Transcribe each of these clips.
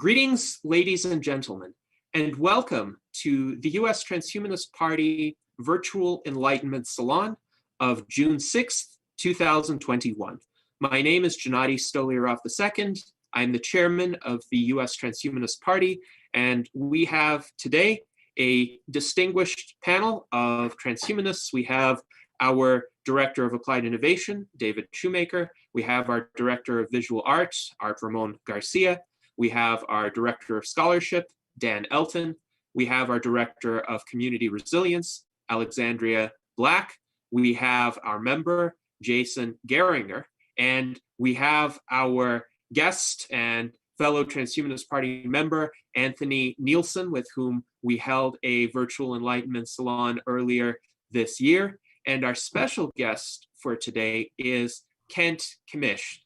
Greetings, ladies and gentlemen, and welcome to the U.S. Transhumanist Party Virtual Enlightenment Salon of June 6th, 2021. My name is Gennady Stoliarov II. I'm the chairman of the U.S. Transhumanist Party, and we have today a distinguished panel of transhumanists. We have our Director of Applied Innovation, David Shoemaker. We have our Director of Visual Arts, Art Ramon Garcia. We have our Director of Scholarship, Dan Elton. We have our Director of Community Resilience, Alexandria Black. We have our member, Jason Geringer. And we have our guest and fellow Transhumanist Party member, Anthony Nielsen, with whom we held a virtual Enlightenment Salon earlier this year. And our special guest for today is Kent Kemmish.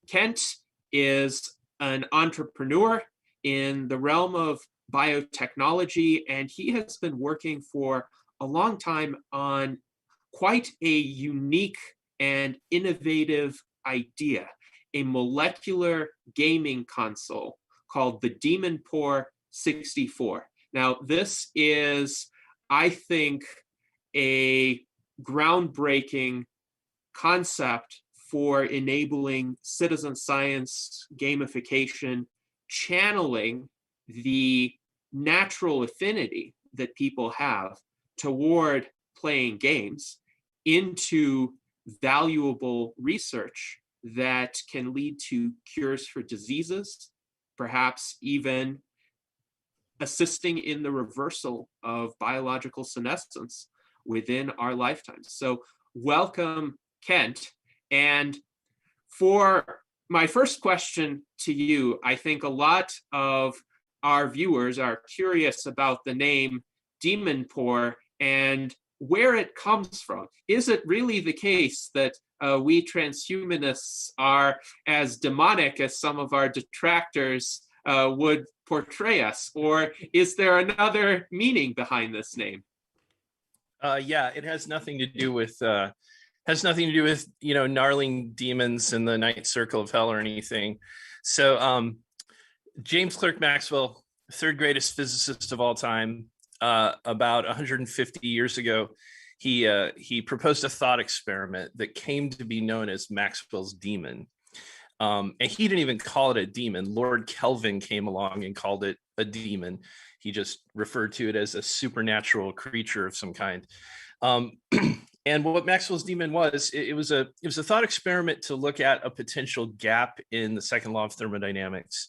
Kent is an entrepreneur in the realm of biotechnology, and he has been working for a long time on quite a unique and innovative idea, a molecular gaming console called the Demonpore 64. Now, this is, I think, a groundbreaking concept for enabling citizen science gamification, channeling the natural affinity that people have toward playing games into valuable research that can lead to cures for diseases, perhaps even assisting in the reversal of biological senescence within our lifetimes. So welcome, Kent. And for my first question to you, I think a lot of our viewers are curious about the name Demonpore and where it comes from. Is it really the case that we transhumanists are as demonic as some of our detractors would portray us? Or is there another meaning behind this name? Yeah, it has nothing to do with gnarling demons in the ninth circle of hell or anything. So James Clerk Maxwell, third greatest physicist of all time, about 150 years ago, he proposed a thought experiment that came to be known as Maxwell's demon. And he didn't even call it a demon. Lord Kelvin came along and called it a demon. He just referred to it as a supernatural creature of some kind. And what Maxwell's demon was, it was a thought experiment to look at a potential gap in the second law of thermodynamics,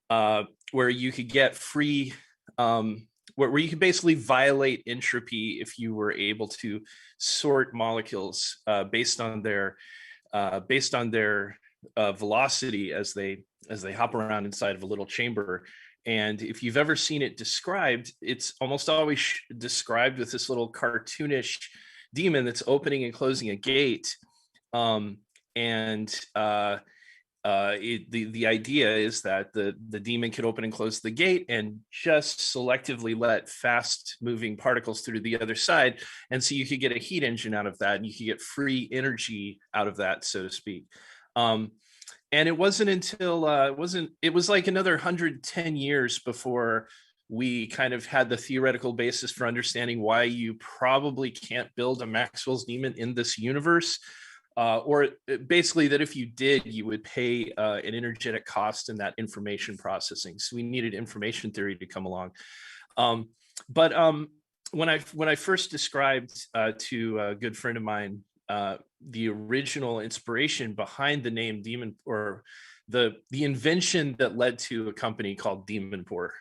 where you could get free, where you could basically violate entropy if you were able to sort molecules based on their velocity as they hop around inside of a little chamber. And if you've ever seen it described, it's almost always described with this little cartoonish demon that's opening and closing a gate. The idea is that the demon could open and close the gate and just selectively let fast moving particles through to the other side. And so you could get a heat engine out of that, and you could get free energy out of that, so to speak. And it wasn't until it was like another 110 years before we kind of had the theoretical basis for understanding why you probably can't build a Maxwell's demon in this universe, or basically that if you did, you would pay an energetic cost in that information processing. So we needed information theory to come along. But when I first described to a good friend of mine the original inspiration behind the name Demon, or the invention that led to a company called Demonpore.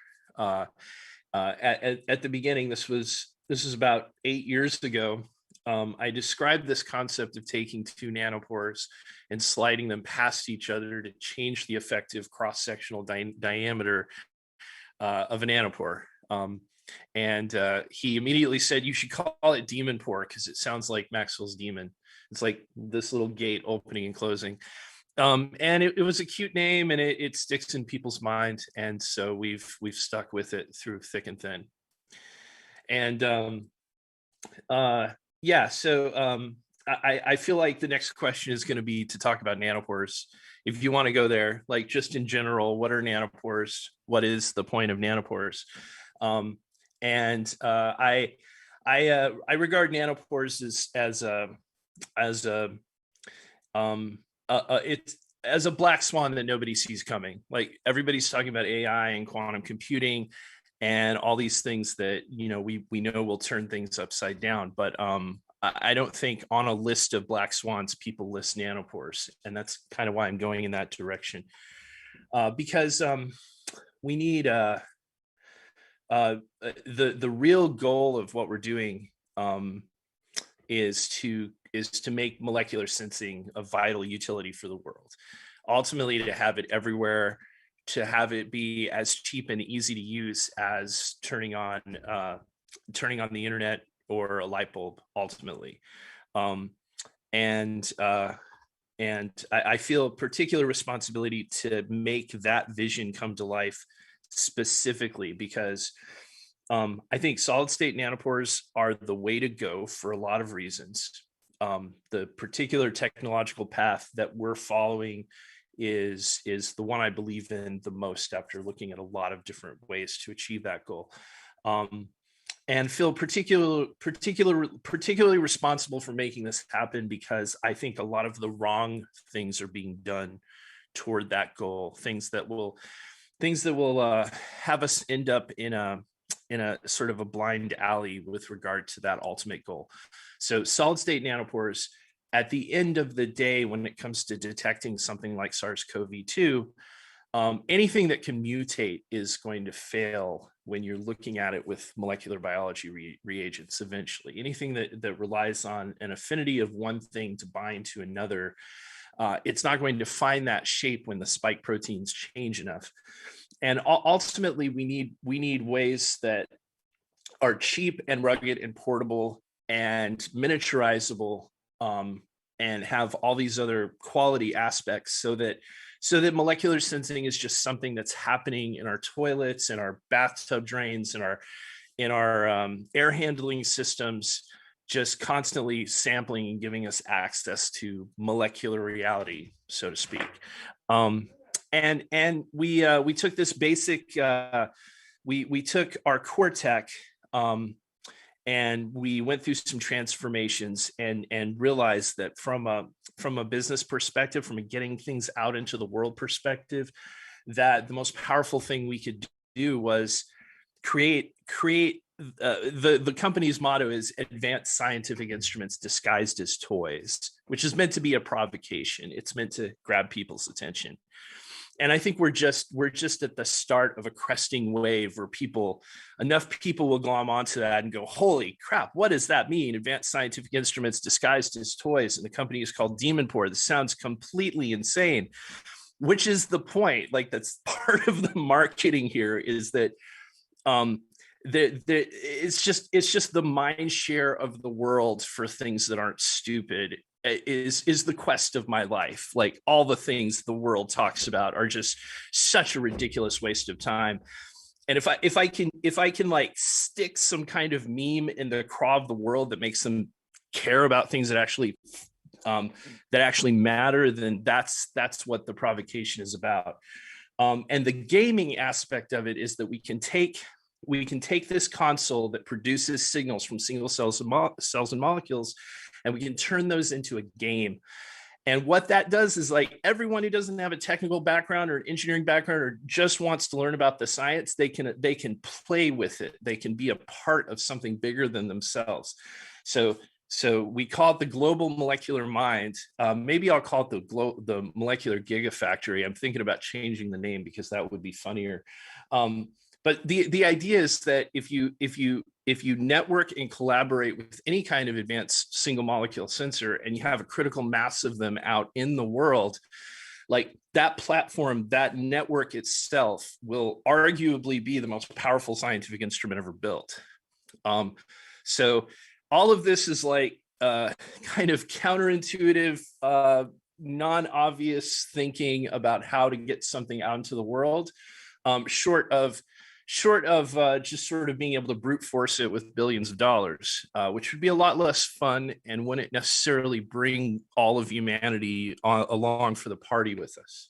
At the beginning, this was about 8 years ago. I described this concept of taking two nanopores and sliding them past each other to change the effective cross-sectional diameter of a nanopore. He immediately said, you should call it Demonpore because it sounds like Maxwell's demon. It's like this little gate opening and closing. And it was a cute name, and it sticks in people's mind. And so we've stuck with it through thick and thin. And I feel like the next question is going to be to talk about nanopores. If you want to go there, like just in general, what are nanopores? What is the point of nanopores? I regard nanopores it's as a black swan that nobody sees coming. Like everybody's talking about AI and quantum computing and all these things that we know will turn things upside down. But I don't think on a list of black swans people list nanopores, and that's kind of why I'm going in that direction. Because we need the real goal of what we're doing is to make molecular sensing a vital utility for the world. Ultimately, to have it everywhere, to have it be as cheap and easy to use as turning on the internet or a light bulb. Ultimately, and I feel particular responsibility to make that vision come to life, specifically because I think solid state nanopores are the way to go for a lot of reasons. The particular technological path that we're following is the one I believe in the most after looking at a lot of different ways to achieve that goal. And feel particularly responsible for making this happen because I think a lot of the wrong things are being done toward that goal. Things that will have us end up in a sort of a blind alley with regard to that ultimate goal. So solid state nanopores, at the end of the day, when it comes to detecting something like SARS-CoV-2, anything that can mutate is going to fail when you're looking at it with molecular biology reagents eventually. Anything that relies on an affinity of one thing to bind to another, it's not going to find that shape when the spike proteins change enough. And ultimately, we need ways that are cheap and rugged and portable and miniaturizable, and have all these other quality aspects so that molecular sensing is just something that's happening in our toilets, in our bathtub drains, in our air handling systems, just constantly sampling and giving us access to molecular reality, so to speak. And we took this basic, we took our core tech, and we went through some transformations and realized that from a business perspective, from a getting things out into the world perspective, that the most powerful thing we could do was create the company's motto is advanced scientific instruments disguised as toys, which is meant to be a provocation. It's meant to grab people's attention. And I think we're just at the start of a cresting wave where enough people will glom onto that and go, holy crap, what does that mean? Advanced scientific instruments disguised as toys. And the company is called Demonpore. This sounds completely insane, which is the point. Like, that's part of the marketing here, is that it's just the mind share of the world for things that aren't stupid is the quest of my life. Like, all the things the world talks about are just such a ridiculous waste of time. And if I can like stick some kind of meme in the craw of the world that makes them care about things that actually matter, then that's what the provocation is about. And the gaming aspect of it is that we can take this console that produces signals from single cells and molecules, and we can turn those into a game. And what that does is, like, everyone who doesn't have a technical background or an engineering background or just wants to learn about the science, they can play with it. They can be a part of something bigger than themselves. So we call it the global molecular mind. Maybe I'll call it the molecular gigafactory. I'm thinking about changing the name because that would be funnier. But the idea is that if you network and collaborate with any kind of advanced single molecule sensor, and you have a critical mass of them out in the world, like, that platform, that network itself will arguably be the most powerful scientific instrument ever built. So all of this is like kind of counterintuitive, non-obvious thinking about how to get something out into the world, short of short of just sort of being able to brute force it with billions of dollars, which would be a lot less fun and wouldn't necessarily bring all of humanity along for the party with us.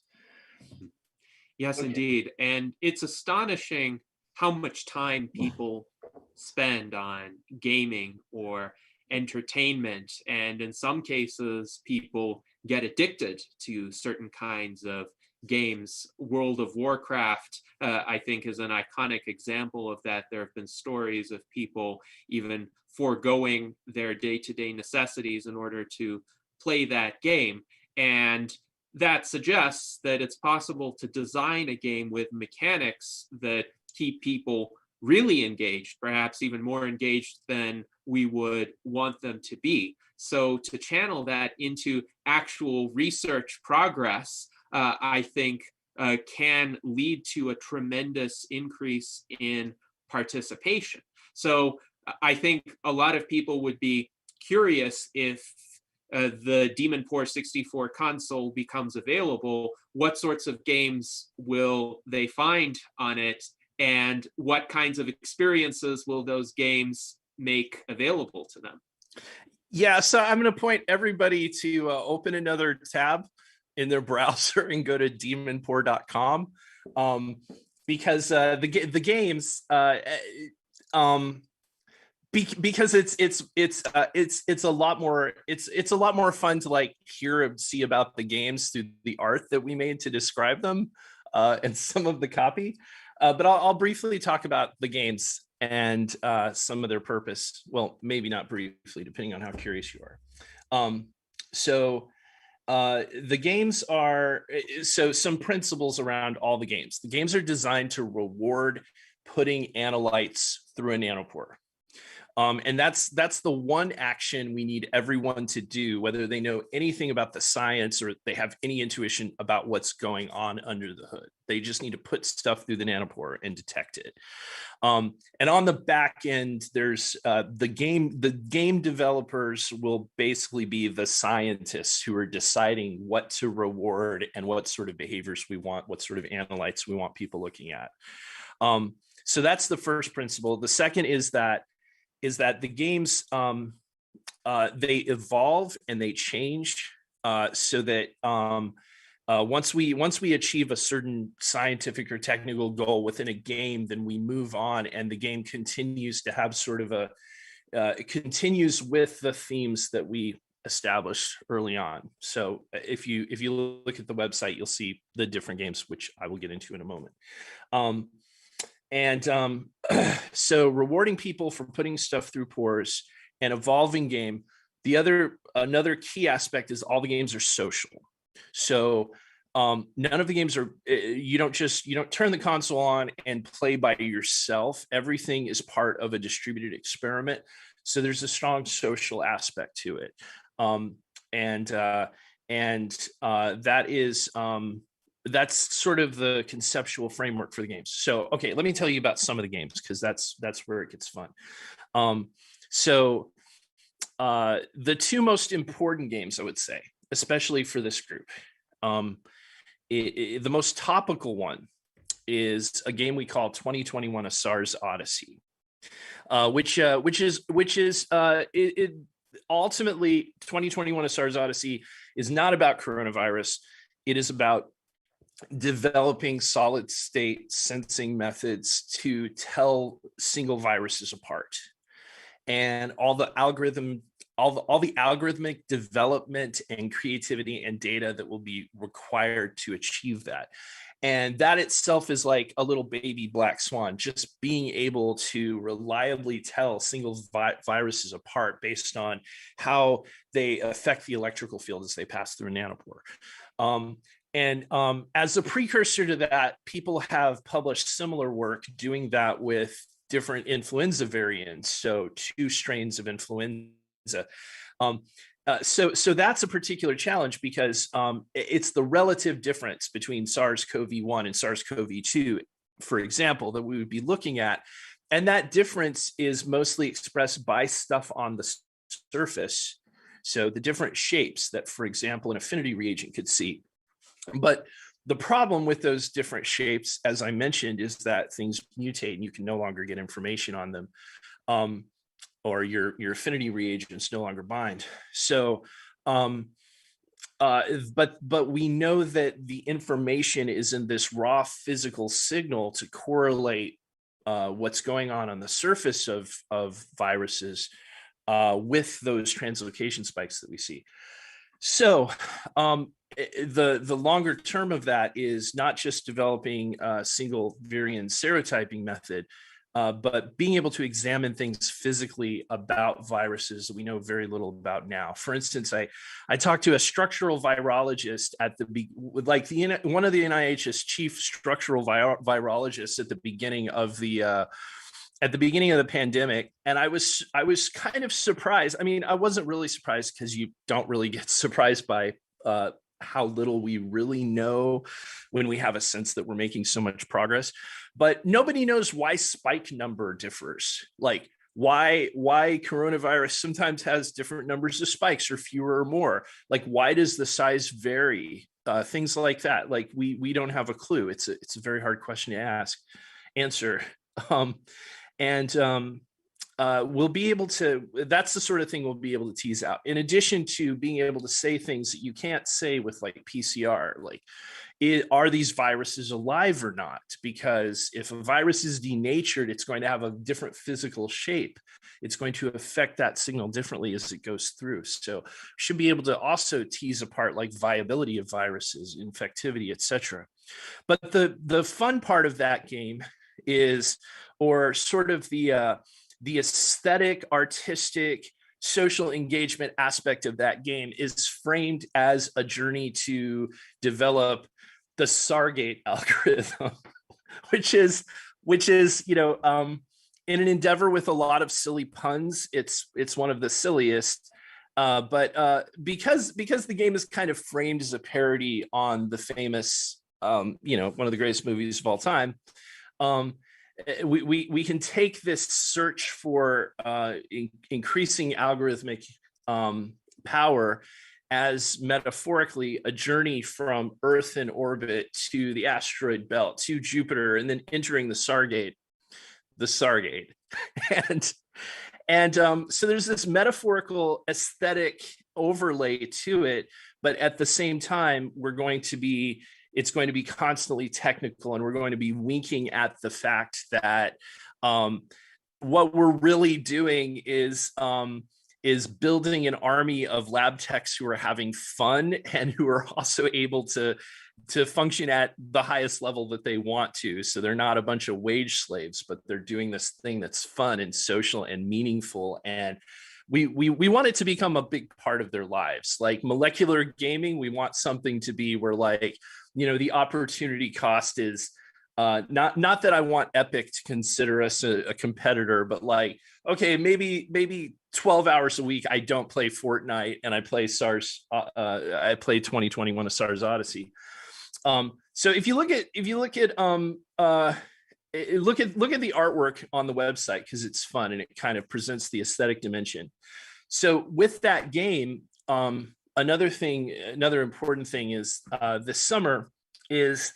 Yes, indeed. And it's astonishing how much time people spend on gaming or entertainment. And in some cases, people get addicted to certain kinds of games. World of Warcraft, I think, is an iconic example of that. There have been stories of people even foregoing their day-to-day necessities in order to play that game. And that suggests that it's possible to design a game with mechanics that keep people really engaged, perhaps even more engaged than we would want them to be. So to channel that into actual research progress, I think can lead to a tremendous increase in participation. So I think a lot of people would be curious if the Demonpore 64 console becomes available, what sorts of games will they find on it, and what kinds of experiences will those games make available to them? Yeah, so I'm going to point everybody to open another tab in their browser and go to demonpore.com, because the games, because it's a lot more fun to like hear and see about the games through the art that we made to describe them, and some of the copy. But I'll briefly talk about the games and some of their purpose. Well, maybe not briefly, depending on how curious you are. The games are, so some principles around all the games. The games are designed to reward putting analytes through a nanopore. And that's the one action we need everyone to do, whether they know anything about the science or they have any intuition about what's going on under the hood. They just need to put stuff through the nanopore and detect it. And on the back end, there's the game developers will basically be the scientists who are deciding what to reward and what sort of behaviors we want, what sort of analytes we want people looking at. So that's the first principle. The second is that the games, they evolve and they change, so that once we achieve a certain scientific or technical goal within a game, then we move on, and the game continues to have sort of it continues with the themes that we established early on. So if you look at the website, you'll see the different games, which I will get into in a moment. So rewarding people for putting stuff through pores and evolving game. Another key aspect is all the games are social. So none of the games are, you don't turn the console on and play by yourself. Everything is part of a distributed experiment. So there's a strong social aspect to it. That's sort of the conceptual framework for the games. So, okay, let me tell you about some of the games, because that's where it gets fun. The two most important games, I would say, especially for this group, the most topical one is a game we call 2021: A SARS Odyssey, which is ultimately 2021: A SARS Odyssey is not about coronavirus. It is about developing solid state sensing methods to tell single viruses apart, and all the algorithmic development and creativity and data that will be required to achieve that. And that itself is like a little baby black swan, just being able to reliably tell single viruses apart based on how they affect the electrical field as they pass through a nanopore. As a precursor to that, people have published similar work doing that with different influenza variants. So 2 strains of influenza. So that's a particular challenge, because it's the relative difference between SARS-CoV-1 and SARS-CoV-2, for example, that we would be looking at. And that difference is mostly expressed by stuff on the surface. So the different shapes that, for example, an affinity reagent could see. But The problem with those different shapes, as I mentioned, is that things mutate and you can no longer get information on them, or your affinity reagents no longer bind. So, but we know that the information is in this raw physical signal to correlate what's going on the surface of viruses with those translocation spikes that we see. So the longer term of that is not just developing a single virion serotyping method, but being able to examine things physically about viruses that we know very little about now. For instance, I talked to a structural virologist at one of the NIH's chief structural virologists at the beginning of the pandemic, and I was kind of surprised. I mean, I wasn't really surprised because you don't really get surprised by how little we really know when we have a sense that we're making so much progress. But nobody knows why spike number differs. Like why coronavirus sometimes has different numbers of spikes or fewer or more. Like why does the size vary? Things like that. Like we don't have a clue. It's a very hard question to answer. We'll be able to, that's the sort of thing we'll be able to tease out. In addition to being able to say things that you can't say with like PCR, like, are these viruses alive or not? Because if a virus is denatured, it's going to have a different physical shape. It's going to affect that signal differently as it goes through. So should be able to also tease apart like viability of viruses, infectivity, etc. But the fun part of that game is, or sort of the aesthetic, artistic, social engagement aspect of that game is framed as a journey to develop the Sargate algorithm, which is in an endeavor with a lot of silly puns, it's one of the silliest. But because the game is kind of framed as a parody on the famous, one of the greatest movies of all time, we can take this search for increasing algorithmic power as metaphorically a journey from Earth in orbit to the asteroid belt to Jupiter, and then entering the Sargate. and so there's this metaphorical aesthetic overlay to it, but at the same time, it's going to be constantly technical, and we're going to be winking at the fact that what we're really doing is building an army of lab techs who are having fun and who are also able to function at the highest level that they want to. So they're not a bunch of wage slaves, but they're doing this thing that's fun and social and meaningful. And we want it to become a big part of their lives. Like molecular gaming, we want something to be where, like, the opportunity cost is not that I want Epic to consider us a competitor, but like, okay, maybe 12 hours a week I don't play Fortnite and I play I play 2021 A Stars Odyssey. So if you look at the artwork on the website, because it's fun and it kind of presents the aesthetic dimension. So with that game, another important thing is this summer is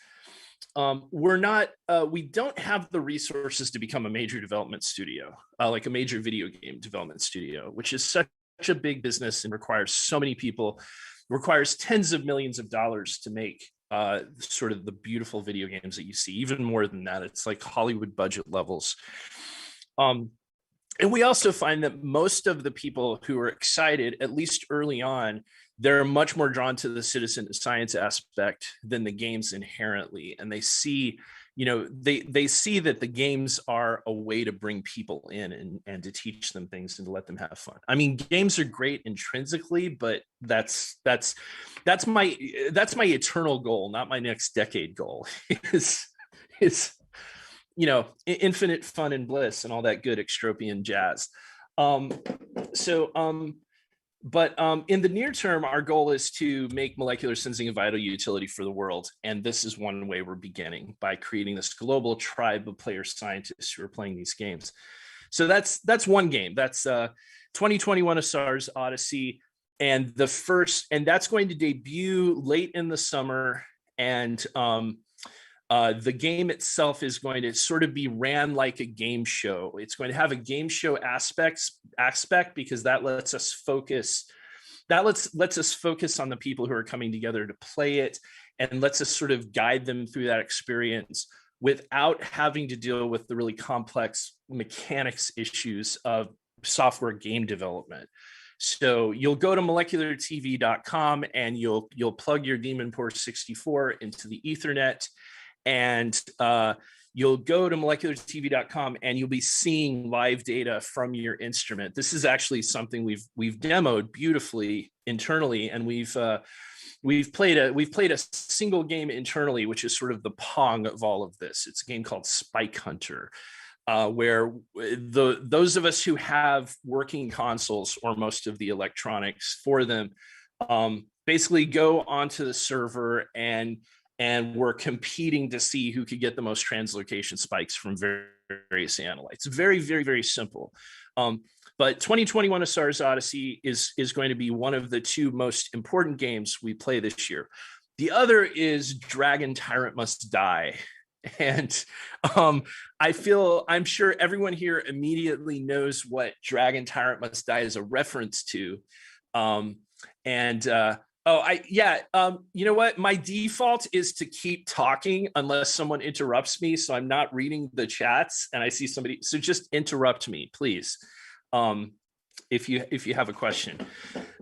we don't have the resources to become a major development studio, like a major video game development studio, which is such a big business and requires so many people, requires tens of millions of dollars to make sort of the beautiful video games that you see. Even more than that, it's like Hollywood budget levels. And we also find that most of the people who are excited, at least early on, they're much more drawn to the citizen science aspect than the games inherently. And they see, they see that the games are a way to bring people in and to teach them things and to let them have fun. I mean, games are great intrinsically, but that's my eternal goal, not my next decade goal, is infinite fun and bliss and all that good extropian jazz. But in the near term, our goal is to make molecular sensing a vital utility for the world. And this is one way we're beginning, by creating this global tribe of player scientists who are playing these games. So that's one game. That's 2021 A Stars Odyssey. And that's going to debut late in the summer And the game itself is going to sort of be ran like a game show. It's going to have a game show aspect because that lets us focus. That lets us focus on the people who are coming together to play it, and lets us sort of guide them through that experience without having to deal with the really complex mechanics issues of software game development. So you'll go to moleculartv.com and you'll plug your Demonpore 64 into the Ethernet, and you'll go to moleculartv.com and you'll be seeing live data from your instrument. This is actually something we've demoed beautifully internally, and we've played a single game internally, which is sort of the Pong of all of this. It's a game called Spike Hunter, where those of us who have working consoles or most of the electronics for them basically go onto the server and we're competing to see who could get the most translocation spikes from various analytes. Very, very, very simple. But 2021: A Stars Odyssey is going to be one of the two most important games we play this year. The other is Dragon Tyrant Must Die. And I'm sure everyone here immediately knows what Dragon Tyrant Must Die is a reference to. You know what? My default is to keep talking unless someone interrupts me. So I'm not reading the chats and I see somebody. So just interrupt me, please. If you have a question.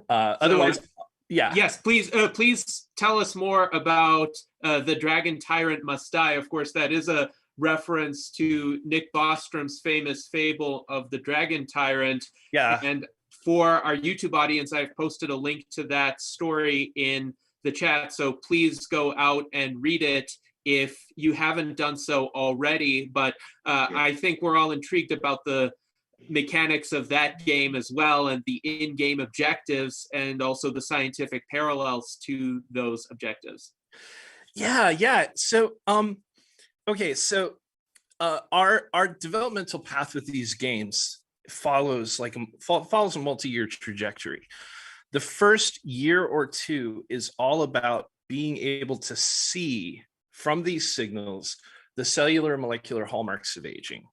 Otherwise, yeah. Yes, please tell us more about the Dragon Tyrant Must Die. Of course, that is a reference to Nick Bostrom's famous fable of the Dragon Tyrant. Yeah. And for our YouTube audience, I've posted a link to that story in the chat. So please go out and read it if you haven't done so already. But I think we're all intrigued about the mechanics of that game as well, and the in-game objectives, and also the scientific parallels to those objectives. Yeah. So, okay. So our developmental path with these games follows a multi-year trajectory. The first year or two is all about being able to see from these signals the cellular and molecular hallmarks of aging.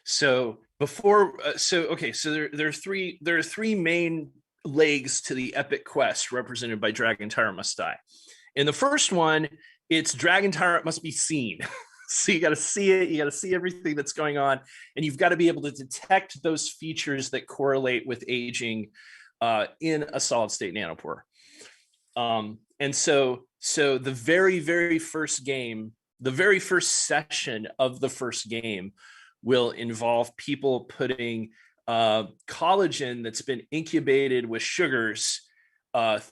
So there are three main legs to the epic quest represented by Dragon Tyrant Must Die. In the first one, it's Dragon Tyrant must be seen. So you got to see it, you got to see everything that's going on, and you've got to be able to detect those features that correlate with aging in a solid state nanopore. And so the very, very first game, the very first session of the first game will involve people putting collagen that's been incubated with sugars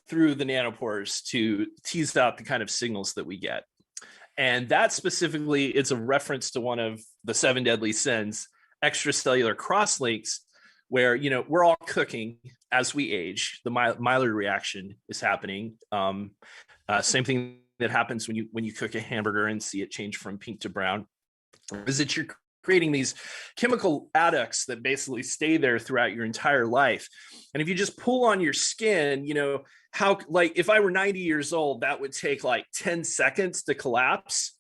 through the nanopores to tease out the kind of signals that we get. And that specifically, it's a reference to one of the 7 deadly sins, extracellular crosslinks, where, you know, we're all cooking as we age. The Maillard reaction is happening. Same thing that happens when you cook a hamburger and see it change from pink to brown, is that you're creating these chemical adducts that basically stay there throughout your entire life. And if you just pull on your skin, you know, how, like, if I were 90 years old, that would take like 10 seconds to collapse.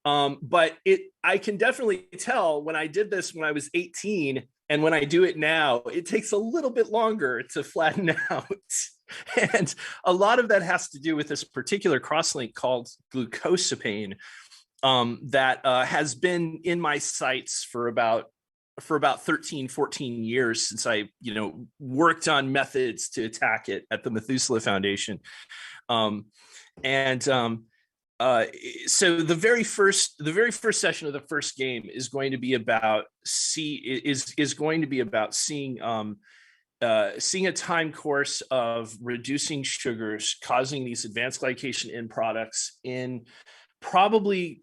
But I can definitely tell when I did this when I was 18 and when I do it now, it takes a little bit longer to flatten out. And a lot of that has to do with this particular crosslink called glucosapine, that has been in my sights for about 13, 14 years since I, worked on methods to attack it at the Methuselah Foundation. So the very first session of the first game is going to be about seeing a time course of reducing sugars, causing these advanced glycation end products in probably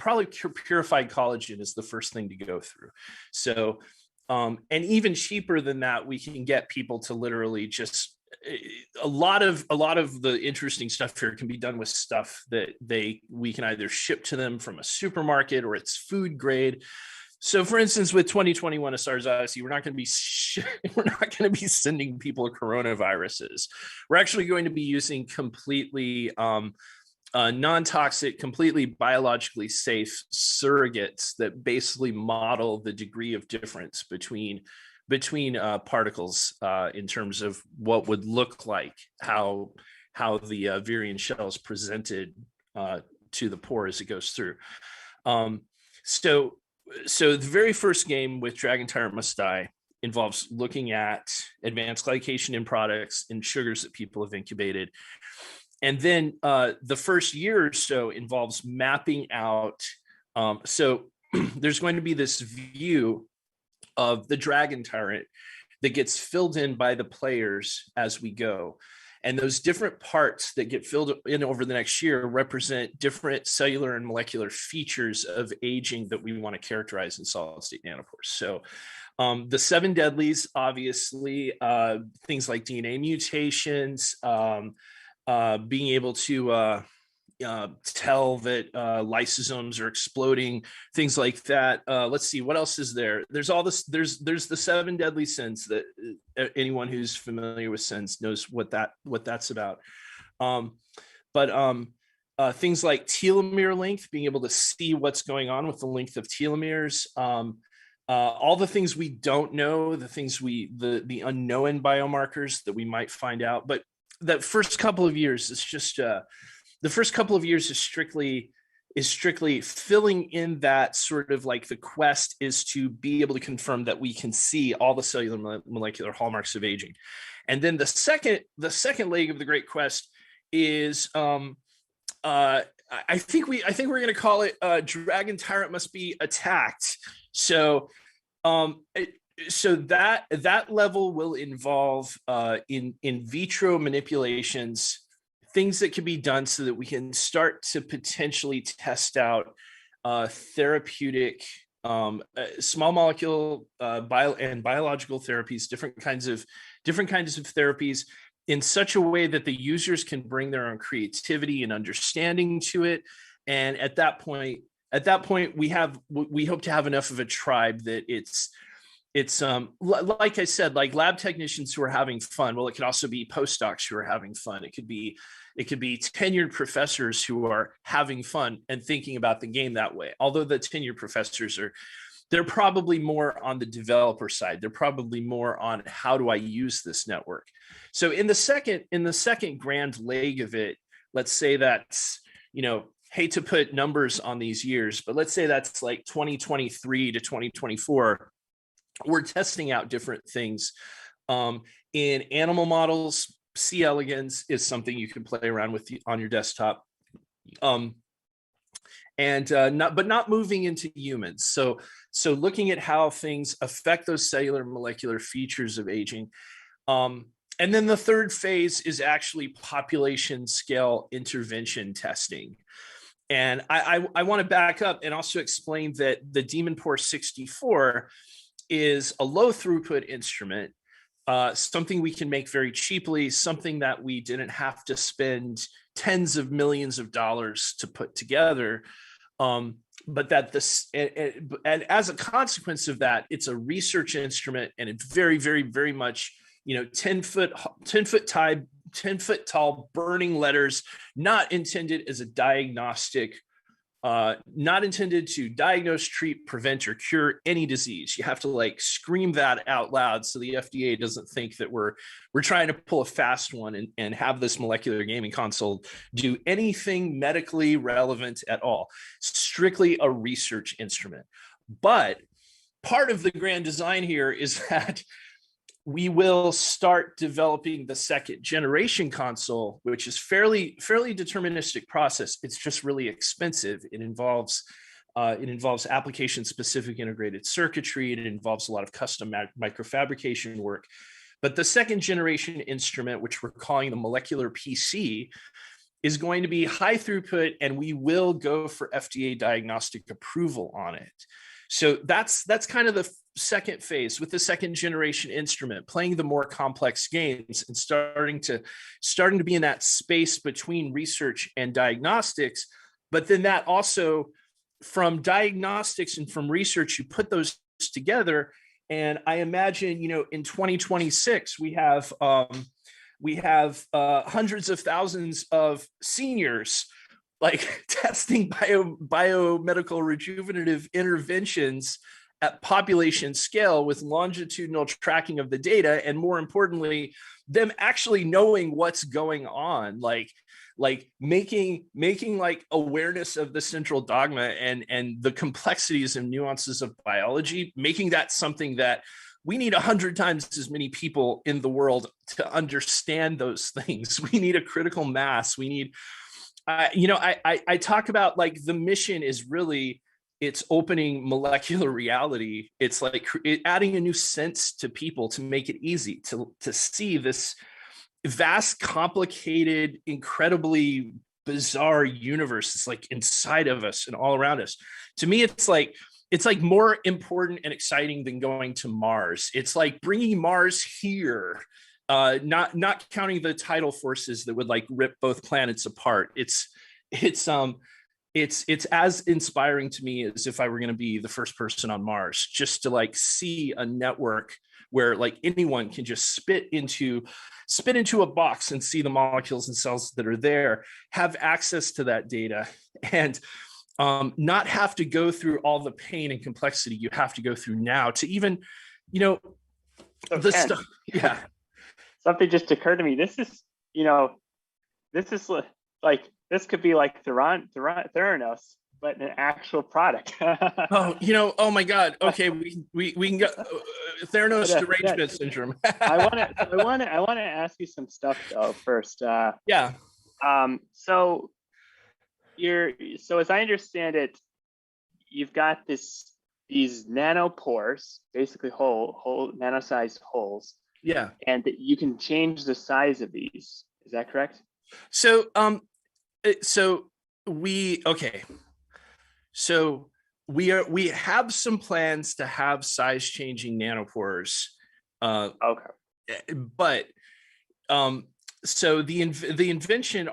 purified collagen is the first thing to go through. So, and even cheaper than that, we can get people to literally just a lot of the interesting stuff here can be done with stuff that we can either ship to them from a supermarket or it's food grade. So, for instance, with 2021: A Stars Odyssey, we're not going to be sending people coronaviruses. We're actually going to be using completely non-toxic, completely biologically safe surrogates that basically model the degree of difference between particles in terms of what would look like how the virion shell is presented to the pore as it goes through. So the very first game with Dragon Tyrant Must Die involves looking at advanced glycation in products and sugars that people have incubated. And then the first year or so involves mapping out. So there's going to be this view of the Dragon Tyrant that gets filled in by the players as we go. And those different parts that get filled in over the next year represent different cellular and molecular features of aging that we want to characterize in solid state nanopores. So the 7 deadlies, obviously, things like DNA mutations, being able to tell that lysosomes are exploding, things like that. Let's see, what else is there? There's all this. There's the 7 deadly sins that anyone who's familiar with sins knows what that's about. Things like telomere length, being able to see what's going on with the length of telomeres. All the things we don't know, the unknown biomarkers that we might find out. But that first couple of years is just the first couple of years is strictly filling in that sort of like the quest is to be able to confirm that we can see all the cellular molecular hallmarks of aging. And then the second leg of the great quest is I think we're going to call it Dragon Tyrant Must Be Attacked. So that level will involve in vitro manipulations, things that can be done so that we can start to potentially test out therapeutic, small molecule and biological therapies, different kinds of therapies in such a way that the users can bring their own creativity and understanding to it. And at that point, we hope to have enough of a tribe that it's like I said, like lab technicians who are having fun. Well, it could also be postdocs who are having fun. It could be tenured professors who are having fun and thinking about the game that way. Although the tenured professors they're probably more on the developer side. They're probably more on how do I use this network. So in the second grand leg of it, let's say that's, hate to put numbers on these years, but let's say that's like 2023 to 2024. We're testing out different things in animal models. C. elegans is something you can play around with on your desktop, not moving into humans. So looking at how things affect those cellular molecular features of aging. And then the third phase is actually population scale intervention testing. And I want to back up and also explain that the Demonpore 64 is a low throughput instrument, something we can make very cheaply, something that we didn't have to spend tens of millions of dollars to put together. But that and as a consequence of that, it's a research instrument, and it's very, very, very much, 10 foot tall burning letters, not intended as a diagnostic, not intended to diagnose, treat, prevent, or cure any disease. You have to scream that out loud so the FDA doesn't think that we're trying to pull a fast one and have this molecular gaming console do anything medically relevant at all. Strictly a research instrument. But part of the grand design here is that we will start developing the second generation console, which is fairly deterministic process. It's just really expensive. It involves application specific integrated circuitry. It involves a lot of custom microfabrication work. But the second generation instrument, which we're calling the molecular PC, is going to be high throughput, and we will go for FDA diagnostic approval on it. So that's kind of the second phase with the second generation instrument, playing the more complex games and starting to be in that space between research and diagnostics. But then that also, from diagnostics and from research, you put those together. And I imagine, in 2026, we have hundreds of thousands of seniors like testing biomedical rejuvenative interventions at population scale with longitudinal tracking of the data, and more importantly, them actually knowing what's going on, like making like awareness of the central dogma and the complexities and nuances of biology, making that something that we need 100 times as many people in the world to understand those things. We need a critical mass. We need, I talk about, like, the mission is really, it's opening molecular reality. It's like adding a new sense to people to make it easy to see this vast, complicated, incredibly bizarre universe. It's like inside of us and all around us. To me, it's like more important and exciting than going to Mars. It's like bringing Mars here, not counting the tidal forces that would like rip both planets apart. It's as inspiring to me as if I were going to be the first person on Mars, just to like see a network where like anyone can just spit into a box and see the molecules and cells that are there, have access to that data, and not have to go through all the pain and complexity you have to go through now to even, the stuff. Yeah. Something just occurred to me. This is like, this could be like Theranos, but an actual product. Oh my God. Okay, we can go Theranos derangement syndrome. I want to ask you some stuff though first. Yeah. So as I understand it, you've got these nanopores, basically whole nano-sized holes. Yeah. And you can change the size of these. Is that correct? So we have some plans to have size changing nanopores. Okay. But so our invention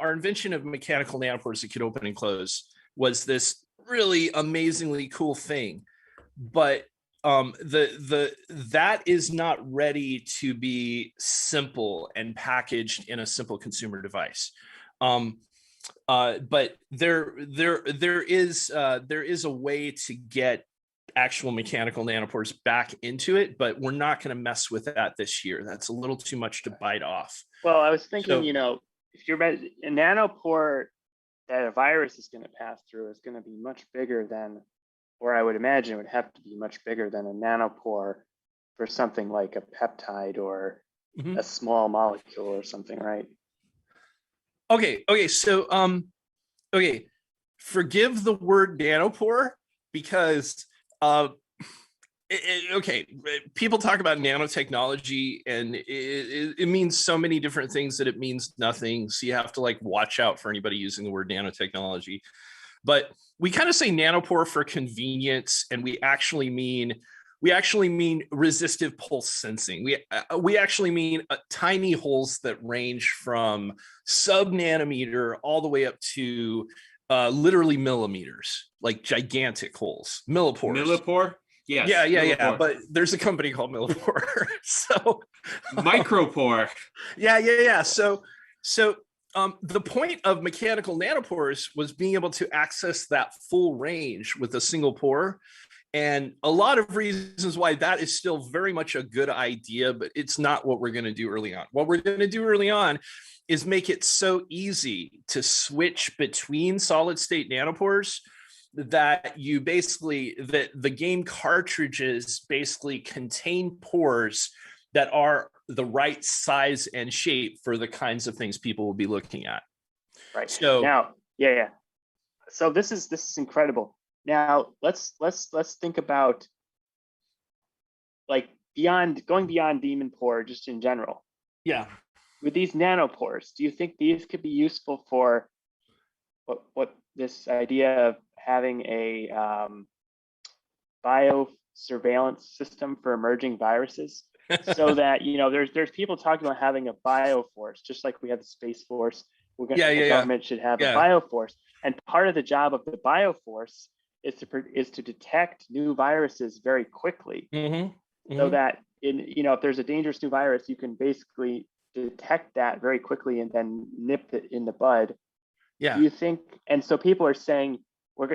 of mechanical nanopores that could open and close was this really amazingly cool thing, but that is not ready to be simple and packaged in a simple consumer device. But there is a way to get actual mechanical nanopores back into it, but we're not going to mess with that this year. That's a little too much to bite off. Well, I was thinking, if you're a nanopore that a virus is going to pass through is going to be much bigger than, or I would imagine it would have to be much bigger than a nanopore for something like a peptide or a small molecule or something, right? Okay. So, forgive the word nanopore because, people talk about nanotechnology and it means so many different things that it means nothing. So you have to like watch out for anybody using the word nanotechnology. But we kind of say nanopore for convenience, and we actually mean resistive pulse sensing. We actually mean tiny holes that range from sub-nanometer all the way up to literally millimeters, like gigantic holes, millipores. Millipore? Yes. Yeah. Millipore. But there's a company called Millipore. So Micropore. Yeah. So the point of mechanical nanopores was being able to access that full range with a single pore. And a lot of reasons why that is still very much a good idea, but it's not what we're going to do early on. What we're going to do early on is make it so easy to switch between solid state nanopores that the game cartridges basically contain pores that are the right size and shape for the kinds of things people will be looking at. Right. So now, yeah. So this is incredible. Now let's think about like going beyond Demmonpore just in general. Yeah. With these nanopores, do you think these could be useful for what this idea of having a biosurveillance system for emerging viruses? So that there's people talking about having a bioforce, just like we have the Space Force. The government should have a bioforce, and part of the job of the bioforce is to detect new viruses very quickly, so that if there's a dangerous new virus, you can basically detect that very quickly and then nip it in the bud. Yeah. Do you think, and so people are saying,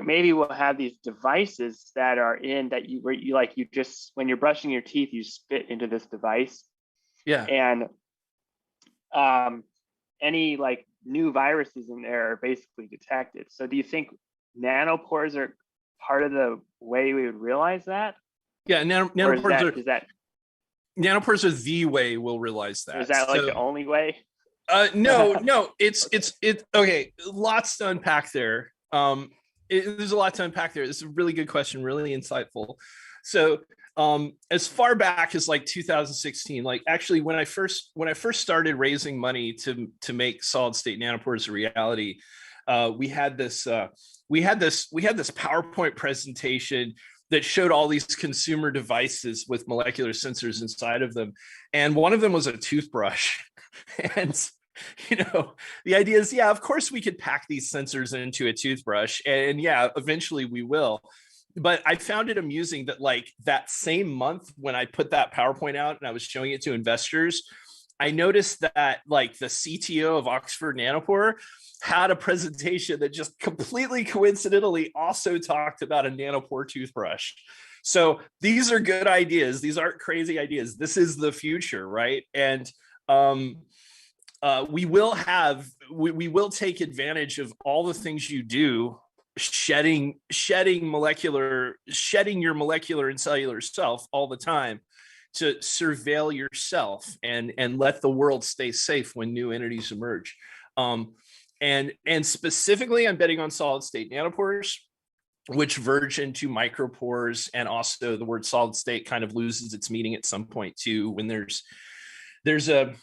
maybe we'll have these devices that are in that where you just, when you're brushing your teeth, you spit into this device. Yeah. And any like new viruses in there are basically detected. So do you think nanopores are part of the way we would realize that? Yeah, nanopores nanopores are the way we'll realize that. Is that like the only way? No, it's okay. Lots to unpack there. There's a lot to unpack there. This is a really good question, really insightful. So, as far back as like 2016, like actually when I first started raising money to make solid state nanopores a reality, we had this PowerPoint presentation that showed all these consumer devices with molecular sensors inside of them, and one of them was a toothbrush. And the idea is, yeah, of course we could pack these sensors into a toothbrush, and yeah, eventually we will. But I found it amusing that like that same month when I put that PowerPoint out and I was showing it to investors, I noticed that like the CTO of Oxford Nanopore had a presentation that just completely coincidentally also talked about a nanopore toothbrush. So these are good ideas. These aren't crazy ideas. This is the future, right? And we will take advantage of all the things you do, shedding your molecular and cellular self all the time to surveil yourself and let the world stay safe when new entities emerge. And specifically, I'm betting on solid state nanopores, which verge into micropores, and also the word solid state kind of loses its meaning at some point too, when there's a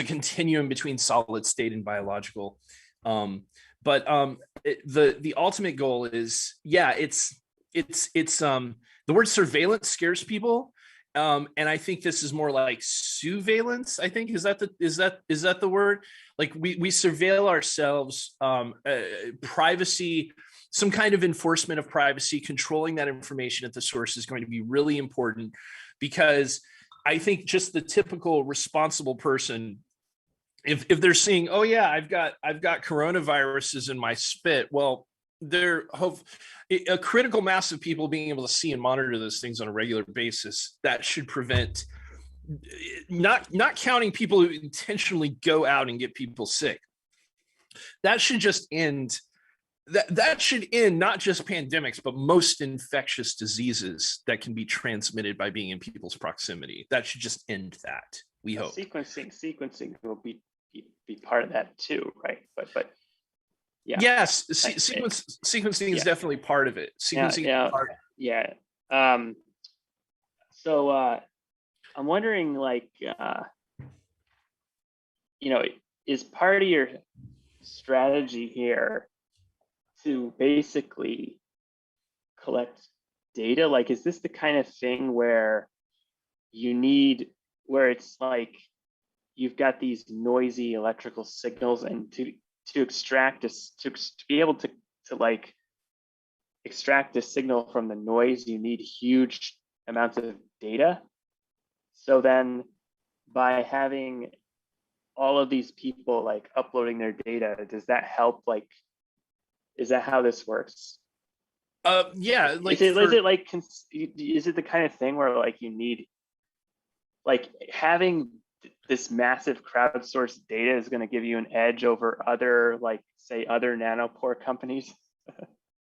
continuum between solid state and biological. But the ultimate goal is, yeah, it's the word surveillance scares people. And I think this is more like surveillance. I think is that the word? Like we surveil ourselves, privacy, some kind of enforcement of privacy, controlling that information at the source is going to be really important, because I think just the typical responsible person, if they're seeing, oh yeah, I've got coronaviruses in my spit, well, a critical mass of people being able to see and monitor those things on a regular basis, that should prevent, not counting people who intentionally go out and get people sick. That should just end. That should end not just pandemics, but most infectious diseases that can be transmitted by being in people's proximity. That should just end that. We hope. Sequencing will be part of that too, right? But yeah. Yes, sequencing is definitely part of it. Sequencing is part of it. Yeah. So I'm wondering, like, is part of your strategy here to basically collect data? Like, is this the kind of thing where it's like you've got these noisy electrical signals, and to be able to like extract a signal from the noise, you need huge amounts of data? So then by having all of these people like uploading their data, does that help? Like, is that how this works? Yeah. Like, is it the kind of thing where like you need, like, having this massive crowdsourced data is going to give you an edge over other, like, say, other nanopore companies?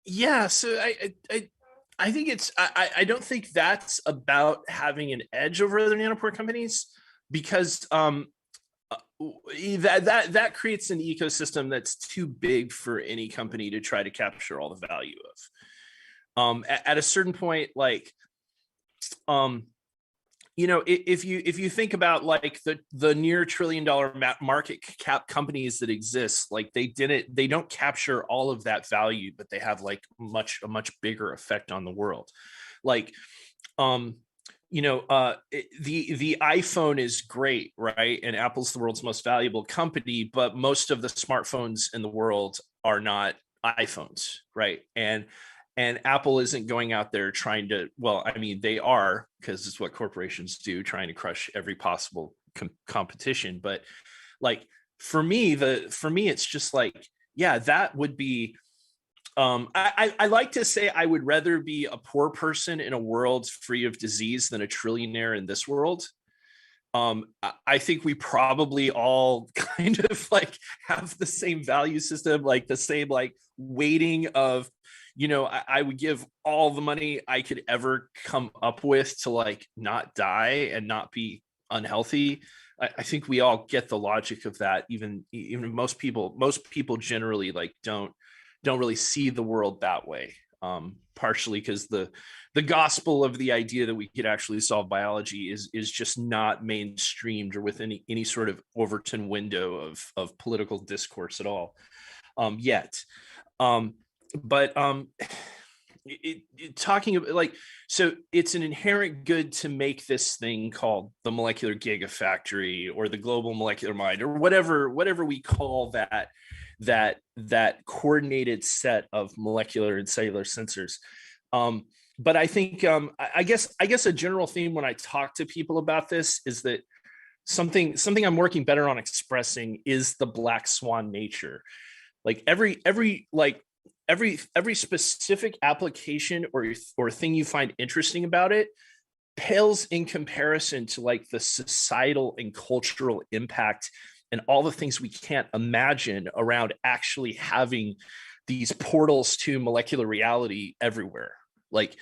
Yeah. So I think I don't think that's about having an edge over other nanopore companies, because that creates an ecosystem that's too big for any company to try to capture all the value of. At a certain point, like, if you think about like the near $1 trillion market cap companies that exist, like they don't capture all of that value, but they have like a much bigger effect on the world. Like, the iPhone is great, right? And Apple's the world's most valuable company, but most of the smartphones in the world are not iPhones, right? And Apple isn't going out there trying to, well, I mean, they are, because it's what corporations do, trying to crush every possible competition. But like, for me, it's just like, yeah, that would be, I like to say I would rather be a poor person in a world free of disease than a trillionaire in this world. I think we probably all kind of like have the same value system, like the same like weighting of, I would give all the money I could ever come up with to like not die and not be unhealthy. I think we all get the logic of that. Even most people generally like don't really see the world that way. Partially because the gospel of the idea that we could actually solve biology is just not mainstreamed or within any sort of Overton window of political discourse at all yet. But talking about like, so it's an inherent good to make this thing called the molecular gigafactory or the global molecular mind or whatever we call that coordinated set of molecular and cellular sensors. But I think I guess a general theme when I talk to people about this is that something I'm working better on expressing is the black swan nature. Like every specific application or thing you find interesting about it pales in comparison to like the societal and cultural impact and all the things we can't imagine around actually having these portals to molecular reality everywhere. Like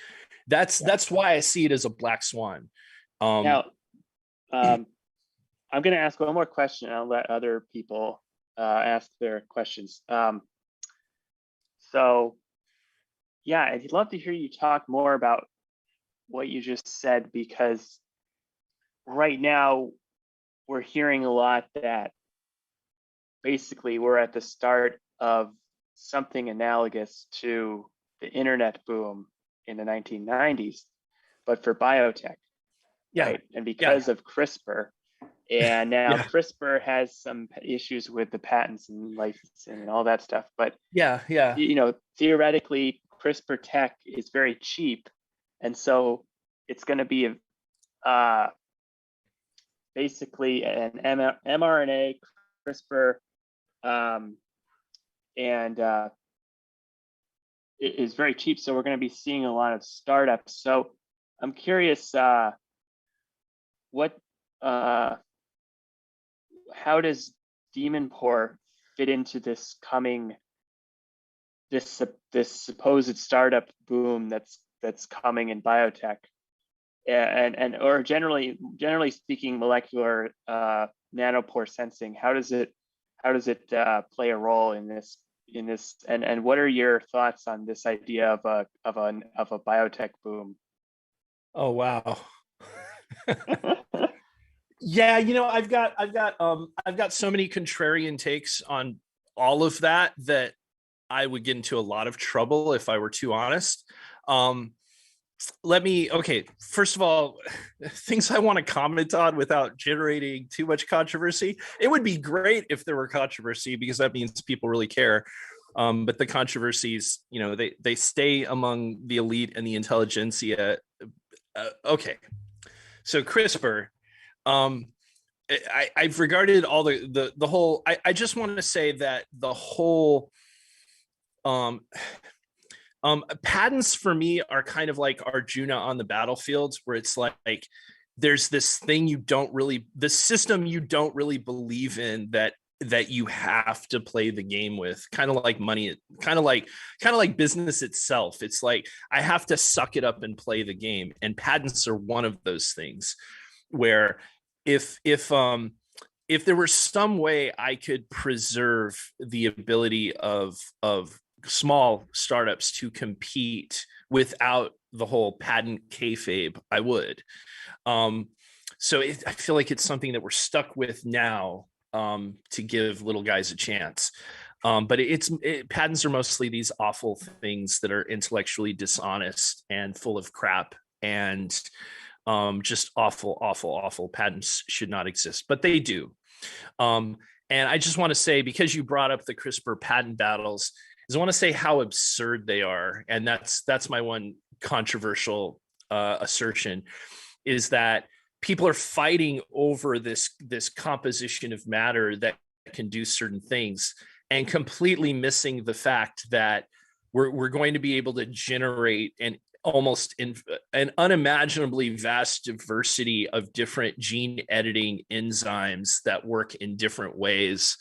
that's why I see it as a black swan. Now, I'm going to ask one more question. And I'll let other people ask their questions. So, yeah, I'd love to hear you talk more about what you just said, because right now we're hearing a lot that basically we're at the start of something analogous to the internet boom in the 1990s, but for biotech. Yeah. Right? And because of CRISPR, and now CRISPR has some issues with the patents and licensing and all that stuff. But theoretically, CRISPR tech is very cheap, and so it's going to be basically an mRNA CRISPR, and it is very cheap. So we're going to be seeing a lot of startups. So I'm curious, how does Demonpore fit into this supposed startup boom that's coming in biotech, and or generally speaking, molecular nanopore sensing? How does it play a role in this? And what are your thoughts on this idea of a biotech boom? Oh wow. Yeah, I've got so many contrarian takes on all of that I would get into a lot of trouble if I were too honest. First of all, things I want to comment on without generating too much controversy. It would be great if there were controversy because that means people really care. But the controversies, they stay among the elite and the intelligentsia. Okay. So CRISPR, I've regarded all the whole, I just want to say that the whole patents for me are kind of like Arjuna on the battlefield, where it's like there's this thing the system you don't really believe in that you have to play the game with, kind of like money, kind of like business itself. It's like I have to suck it up and play the game, and patents are one of those things where if there were some way I could preserve the ability of small startups to compete without the whole patent kayfabe, I would. So I feel like it's something that we're stuck with now, to give little guys a chance. But patents are mostly these awful things that are intellectually dishonest and full of crap, and just awful. Patents should not exist, but they do. And I just want to say, because you brought up the CRISPR patent battles, I want to say how absurd they are. And that's my one controversial assertion, is that people are fighting over this composition of matter that can do certain things. and completely missing the fact that we're going to be able to generate an unimaginably vast diversity of different gene editing enzymes that work in different ways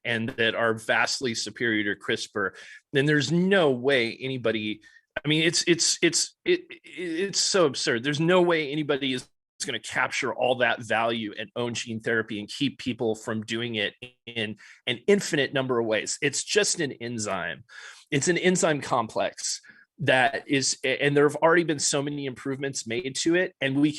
and that are vastly superior to CRISPR. Then there's no way anybody, I mean, it's so absurd. There's no way anybody is going to capture all that value and own gene therapy and keep people from doing it in an infinite number of ways. It's just an enzyme. It's an enzyme complex that is, and there have already been so many improvements made to it. And we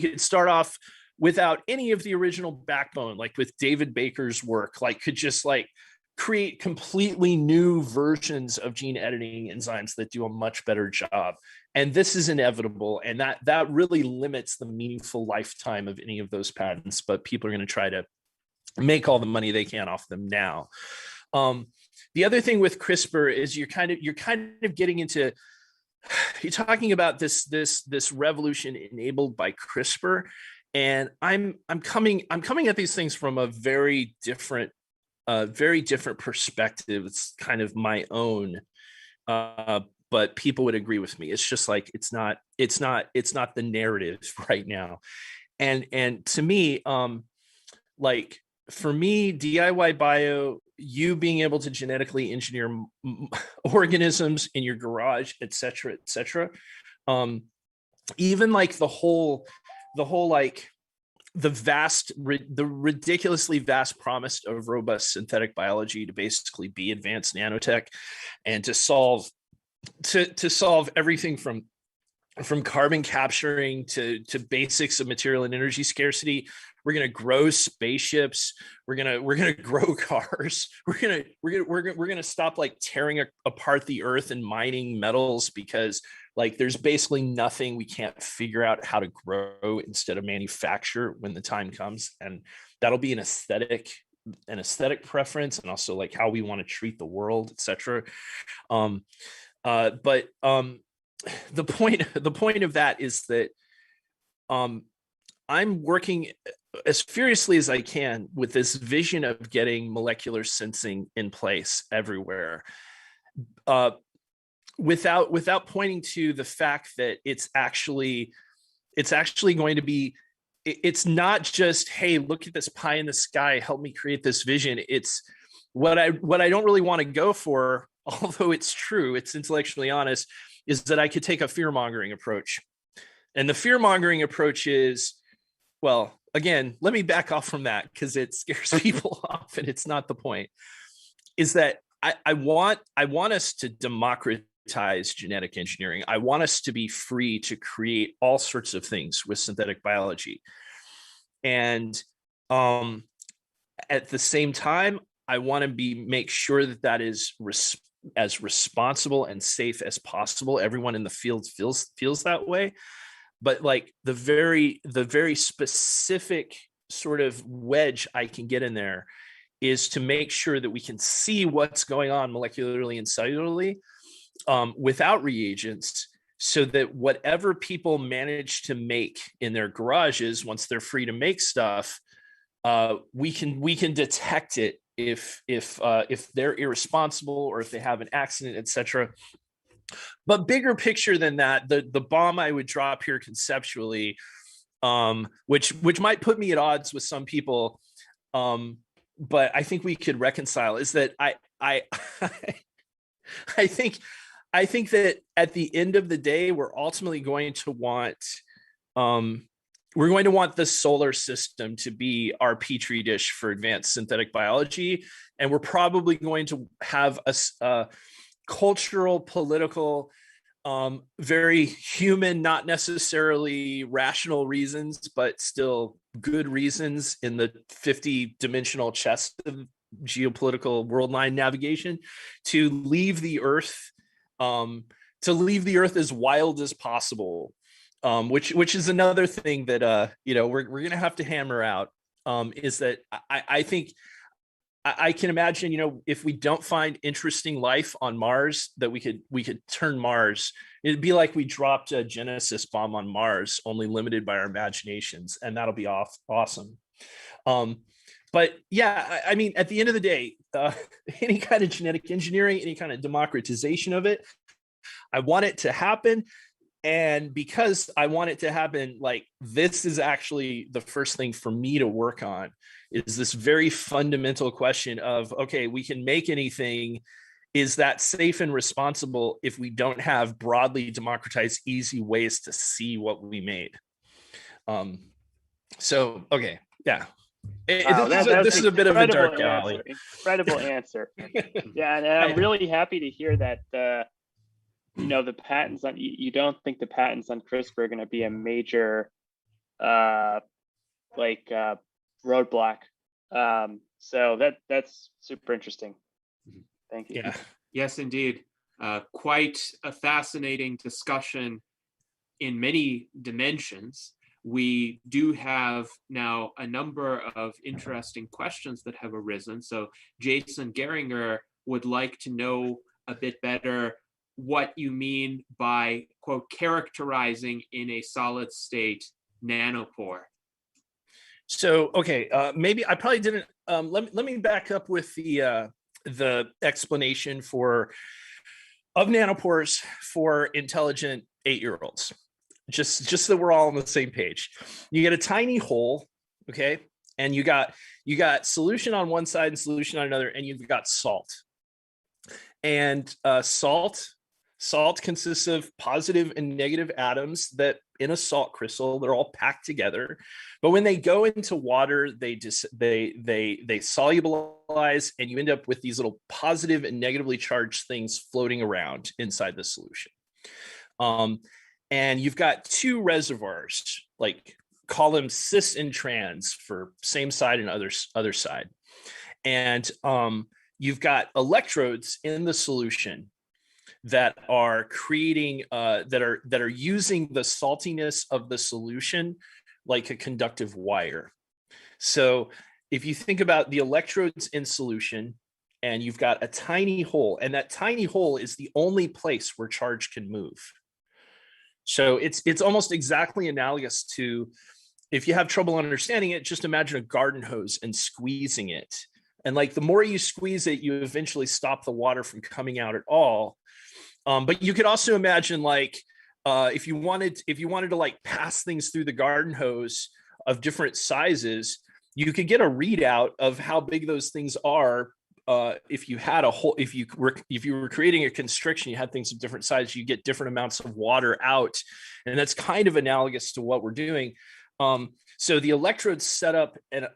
could start off without any of the original backbone, like with David Baker's work, like could just like create completely new versions of gene editing enzymes that do a much better job. And this is inevitable. And that really limits the meaningful lifetime of any of those patents, but people are going to try to make all the money they can off them now. The other thing with CRISPR is you're kind of getting into, you're talking about this revolution enabled by CRISPR. And I'm coming at these things from a very different perspective. It's kind of my own, but people would agree with me. It's just like it's not the narrative right now. And to me, like for me, DIY bio, you being able to genetically engineer organisms in your garage, et cetera, even like the whole like the ridiculously vast promise of robust synthetic biology to basically be advanced nanotech and to solve everything from carbon capturing to basics of material and energy scarcity. We're going to grow spaceships. We're going to grow cars. We're going to stop like tearing apart the earth and mining metals because like there's basically nothing we can't figure out how to grow instead of manufacture when the time comes. And that'll be an aesthetic preference and also like how we want to treat the world, etc. But the point of that is that I'm working as furiously as I can with this vision of getting molecular sensing in place everywhere, without pointing to the fact that it's actually going to be. It's not just, hey, look at this pie in the sky, help me create this vision. It's what I don't really want to go for, although it's true, it's intellectually honest, is that I could take a fear-mongering approach. And the fear-mongering approach is, well, again, let me back off from that because it scares people off and it's not the point, is that I want us to democratize genetic engineering. I want us to be free to create all sorts of things with synthetic biology. And at the same time, I want to make sure that is as responsible and safe as possible. Everyone in the field feels that way. But like the very specific sort of wedge I can get in there is to make sure that we can see what's going on molecularly and cellularly without reagents, so that whatever people manage to make in their garages, once they're free to make stuff, we can detect it if they're irresponsible or if they have an accident, etc. But bigger picture than that, the bomb I would drop here conceptually, which might put me at odds with some people, but I think we could reconcile, is that I think that at the end of the day, we're ultimately going to want the solar system to be our petri dish for advanced synthetic biology, and we're probably going to have a cultural, political, very human, not necessarily rational reasons, but still good reasons in the 50-dimensional chess of geopolitical world line navigation to leave the Earth as wild as possible, which is another thing that we're going to have to hammer out, is that I think I can imagine, if we don't find interesting life on Mars, that we could turn Mars. It'd be like we dropped a Genesis bomb on Mars, only limited by our imaginations, and that'll be awesome. But yeah, I mean, at the end of the day, any kind of genetic engineering, any kind of democratization of it, I want it to happen. And because I want it to happen, like, this is actually the first thing for me to work on, is this very fundamental question of, okay, we can make anything. Is that safe and responsible if we don't have broadly democratized, easy ways to see what we made? So, okay, yeah. Wow, This is a bit of a dark alley. Incredible answer. Yeah, and I'm really happy to hear that the patents on, you don't think the patents on CRISPR are going to be a major roadblock. So that's super interesting. Thank you. Yeah. Yes, indeed. Quite a fascinating discussion in many dimensions. We do have now a number of interesting questions that have arisen. So Jason Geringer would like to know a bit better what you mean by, quote, characterizing in a solid state nanopore. So, okay, maybe I probably didn't, let me back up with the explanation of nanopores for intelligent 8-year-olds. Just so we're all on the same page. You get a tiny hole, okay, and you got solution on one side and solution on another, and you've got salt. And salt consists of positive and negative atoms that in a salt crystal, they're all packed together. But when they go into water, they solubilize, and you end up with these little positive and negatively charged things floating around inside the solution. And you've got two reservoirs, like call them cis and trans for same side and other side. And you've got electrodes in the solution that are creating that are using the saltiness of the solution like a conductive wire. So if you think about the electrodes in solution, and you've got a tiny hole, and that tiny hole is the only place where charge can move. So it's almost exactly analogous to, if you have trouble understanding it, just imagine a garden hose and squeezing it. And like, the more you squeeze it, you eventually stop the water from coming out at all. But you could also imagine, like, if you wanted to like pass things through the garden hose of different sizes, you could get a readout of how big those things are. If you had a whole, if you were creating a constriction, you had things of different sizes, you get different amounts of water out, and that's kind of analogous to what we're doing. So the electrode's set up, and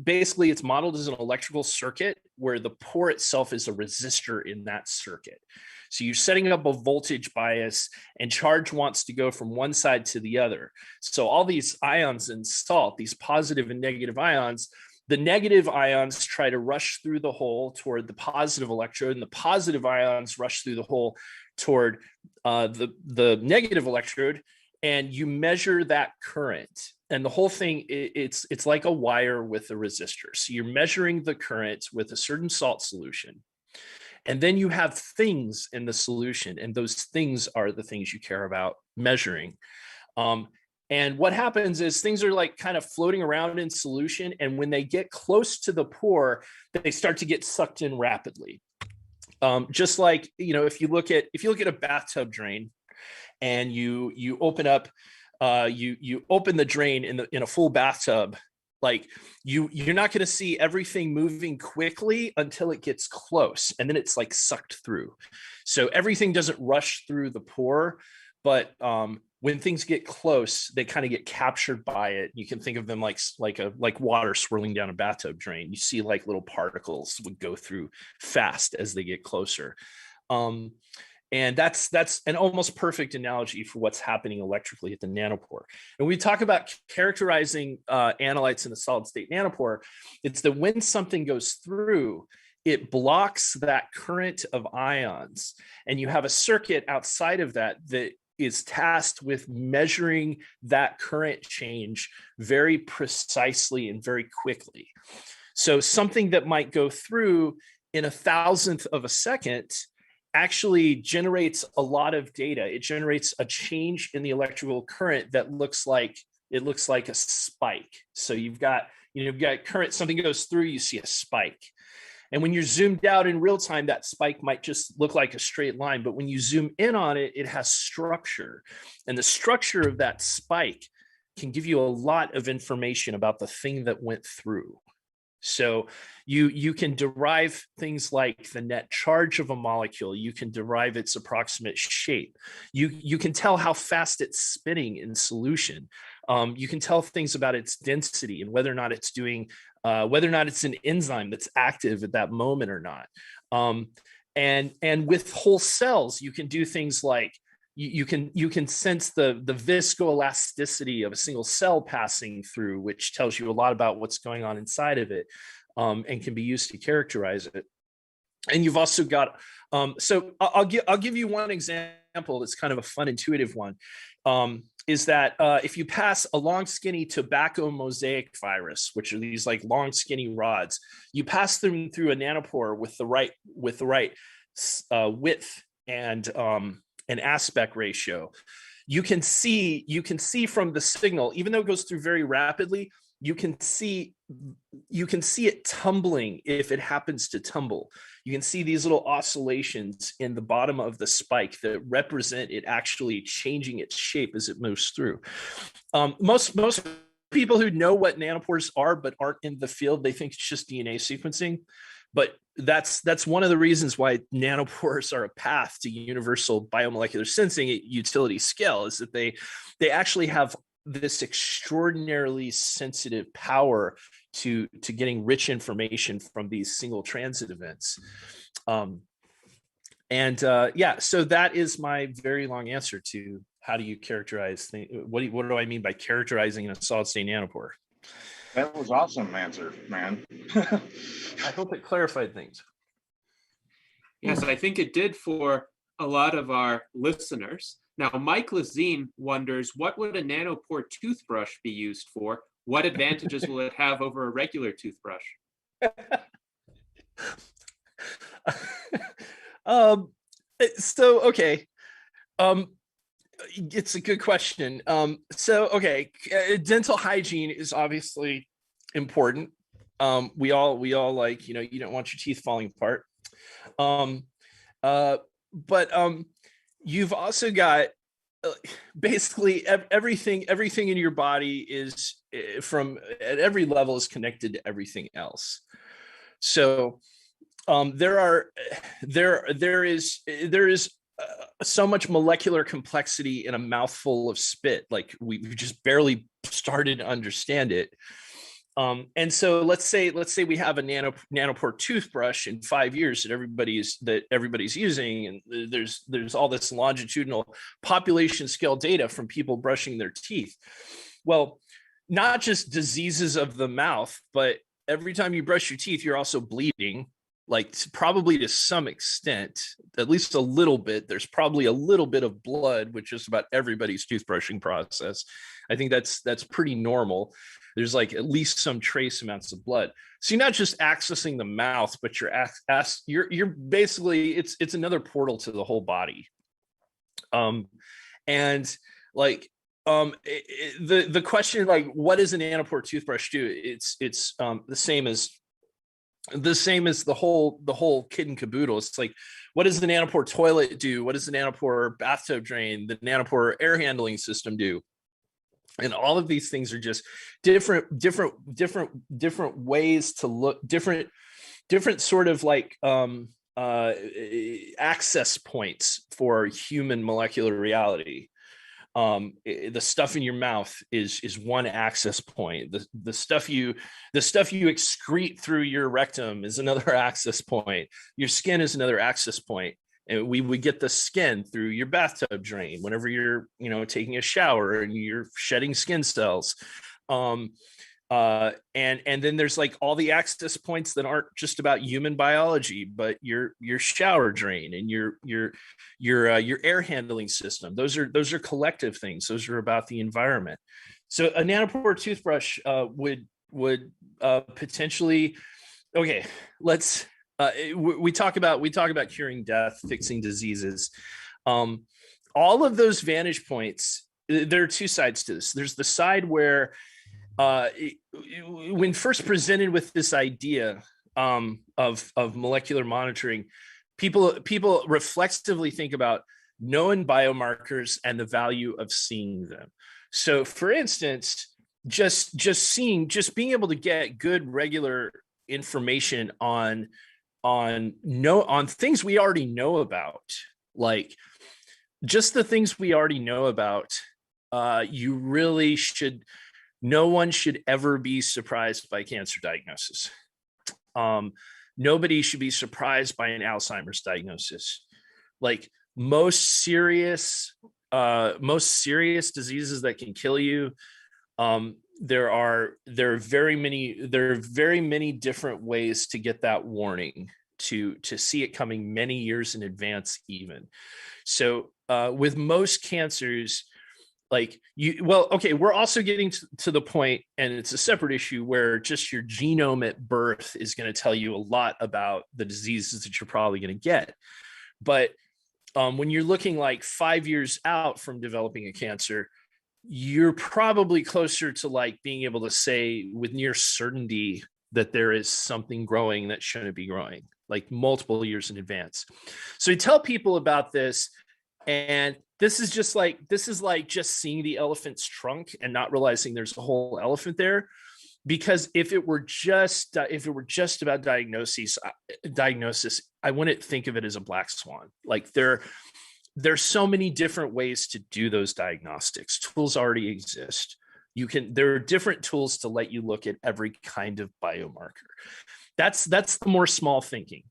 basically it's modeled as an electrical circuit where the pore itself is a resistor in that circuit. So you're setting up a voltage bias, and charge wants to go from one side to the other. So all these ions in salt, these positive and negative ions, the negative ions try to rush through the hole toward the positive electrode, and the positive ions rush through the hole toward the negative electrode, and you measure that current. And the whole thing, it's like a wire with a resistor. So you're measuring the current with a certain salt solution. And then you have things in the solution, and those things are the things you care about measuring. And what happens is things are like kind of floating around in solution, and when they get close to the pore, they start to get sucked in rapidly. Just like, if you look at a bathtub drain, and you open up, you open the drain in a full bathtub, like you're not going to see everything moving quickly until it gets close, and then it's like sucked through. So everything doesn't rush through the pore, but when things get close, they kind of get captured by it. You can think of them like water swirling down a bathtub drain. You see like little particles would go through fast as they get closer. And that's an almost perfect analogy for what's happening electrically at the nanopore. And we talk about characterizing analytes in a solid state nanopore. It's that when something goes through, it blocks that current of ions. And you have a circuit outside of that is tasked with measuring that current change very precisely and very quickly. So something that might go through in 1,000th of a second actually generates a lot of data. It generates a change in the electrical current that looks like a spike. So you've got you've got current, something goes through, you see a spike. And when you're zoomed out in real time, that spike might just look like a straight line. But when you zoom in on it, it has structure. And the structure of that spike can give you a lot of information about the thing that went through. So you can derive things like the net charge of a molecule. You can derive its approximate shape. You can tell how fast it's spinning in solution. You can tell things about its density and whether or not it's doing, whether or not it's an enzyme that's active at that moment or not. And with whole cells, you can do things like you can sense the viscoelasticity of a single cell passing through, which tells you a lot about what's going on inside of it, and can be used to characterize it. And you've also got so I'll give you one example that's kind of a fun, intuitive one. Is that if you pass a long, skinny tobacco mosaic virus, which are these like long, skinny rods, you pass them through a nanopore with the right width and an aspect ratio, you can see from the signal, even though it goes through very rapidly, you can see it tumbling if it happens to tumble. You can see these little oscillations in the bottom of the spike that represent it actually changing its shape as it moves through. Most people who know what nanopores are but aren't in the field, they think it's just DNA sequencing. But that's one of the reasons why nanopores are a path to universal biomolecular sensing at utility scale, is that they actually have this extraordinarily sensitive power to getting rich information from these single transit events. Yeah, so that is my very long answer to how do you characterize things. What do I mean by characterizing a solid state nanopore? That was awesome answer, man. I hope it clarified things. Yes, I think it did for a lot of our listeners. Now, Mike Lazine wonders, what would a nanopore toothbrush be used for? What advantages will it have over a regular toothbrush? Okay. It's a good question. Dental hygiene is obviously important. We all like, you don't want your teeth falling apart. You've also got basically everything in your body is from at every level is connected to everything else. So there is so much molecular complexity in a mouthful of spit. Like we've just barely started to understand it. And so let's say we have a nanopore toothbrush in 5 years that everybody's using, and there's all this longitudinal population scale data from people brushing their teeth. Well, not just diseases of the mouth, but every time you brush your teeth, you're also bleeding, like probably to some extent, at least a little bit. There's probably a little bit of blood with just about everybody's toothbrushing process. I think that's pretty normal. There's like at least some trace amounts of blood. So you're not just accessing the mouth, but you're basically, it's another portal to the whole body. The question, like, what does a nanopore toothbrush do? It's the same as the whole kit and caboodle. It's like, what does the nanopore toilet do? What does the nanopore bathtub drain, the nanopore air handling system do? And all of these things are just different ways to look, different sort of like access points for human molecular reality. The stuff in your mouth is one access point. The stuff you excrete through your rectum is another access point. Your skin is another access point. And we would get the skin through your bathtub drain whenever you're, taking a shower and you're shedding skin cells. And then there's like all the access points that aren't just about human biology, but your shower drain and your air handling system. Those are collective things. Those are about the environment. So a nanopore toothbrush would potentially, okay, let's. We talk about curing death, fixing diseases. All of those vantage points, there are two sides to this. There's the side where when first presented with this idea of molecular monitoring, people reflexively think about known biomarkers and the value of seeing them. So, for instance, just being able to get good regular information on things we already know about, like just the things we already know about. You really should. No one should ever be surprised by cancer diagnosis. Nobody should be surprised by an Alzheimer's diagnosis. Like most serious diseases that can kill you, there are very many different ways to get that warning, to see it coming many years in advance even. So with most cancers, we're also getting to the point, and it's a separate issue, where just your genome at birth is going to tell you a lot about the diseases that you're probably going to get. But when you're looking like 5 years out from developing a cancer, you're probably closer to like being able to say with near certainty that there is something growing that shouldn't be growing, like multiple years in advance. So you tell people about this, and this is like just seeing the elephant's trunk and not realizing there's a whole elephant there. Because if it were just about diagnosis, I wouldn't think of it as a black swan. Like there's so many different ways to do those diagnostics. Tools already exist. There are different tools to let you look at every kind of biomarker. That's the more small thinking.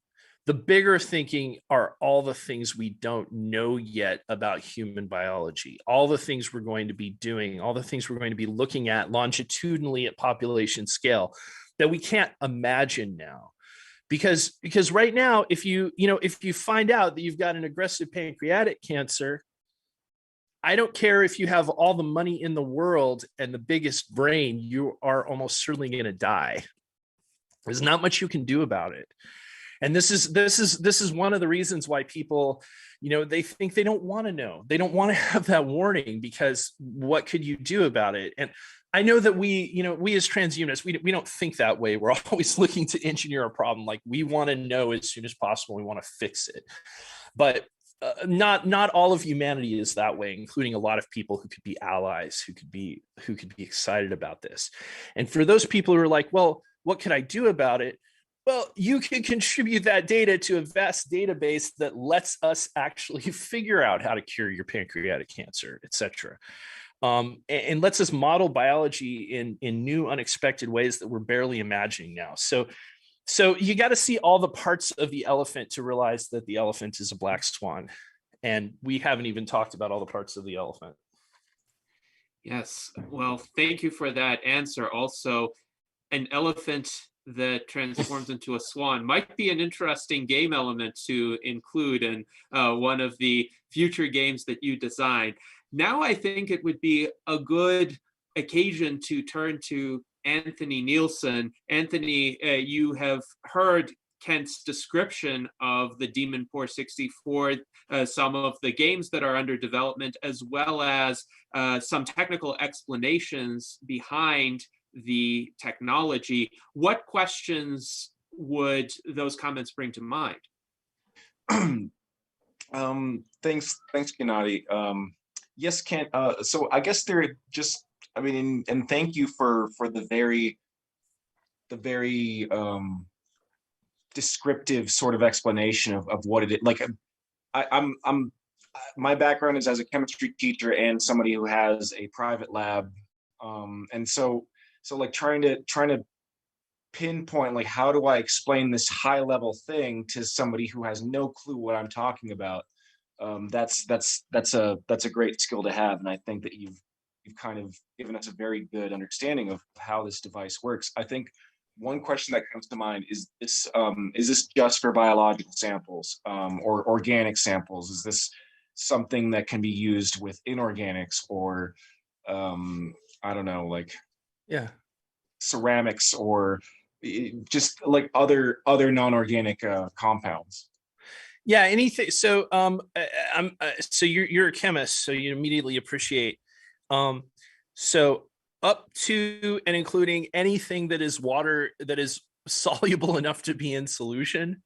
The bigger thinking are all the things we don't know yet about human biology, all the things we're going to be doing, all the things we're going to be looking at longitudinally at population scale that we can't imagine now. Because right now, if you find out that you've got an aggressive pancreatic cancer, I don't care if you have all the money in the world and the biggest brain, you are almost certainly going to die. There's not much you can do about it. And this is one of the reasons why people, they think they don't want to know. They don't want to have that warning, because what could you do about it? And I know that we as transhumanists, we don't think that way. We're always looking to engineer a problem. Like we want to know as soon as possible. We want to fix it. But not all of humanity is that way, including a lot of people who could be allies, who could be excited about this. And for those people who are like, well, what can I do about it? Well, you can contribute that data to a vast database that lets us actually figure out how to cure your pancreatic cancer, et cetera. And lets us model biology in new, unexpected ways that we're barely imagining now. So you got to see all the parts of the elephant to realize that the elephant is a black swan. And we haven't even talked about all the parts of the elephant. Yes. Well, thank you for that answer. Also, an elephant that transforms into a swan might be an interesting game element to include in one of the future games that you design. Now I think it would be a good occasion to turn to Anthony Nielsen. Anthony, you have heard Kent's description of the Demonpore 64, some of the games that are under development, as well as some technical explanations behind the technology. What questions would those comments bring to mind? Thanks, Gennady. Yes, Kent. So I guess they're just, and thank you for the very descriptive sort of explanation of what it is. Like, I'm my background is as a chemistry teacher and somebody who has a private lab, and so like trying to pinpoint, like, how do I explain this high level thing to somebody who has no clue what I'm talking about? That's a great skill to have, and I think that you've kind of given us a very good understanding of how this device works. I think one question that comes to mind is this just for biological samples or organic samples? Is this something that can be used with inorganics or I don't know, like ceramics or just like other non-organic compounds? Yeah, anything. So so you're a chemist, so you immediately appreciate. So up to and including anything that is water that is soluble enough to be in solution.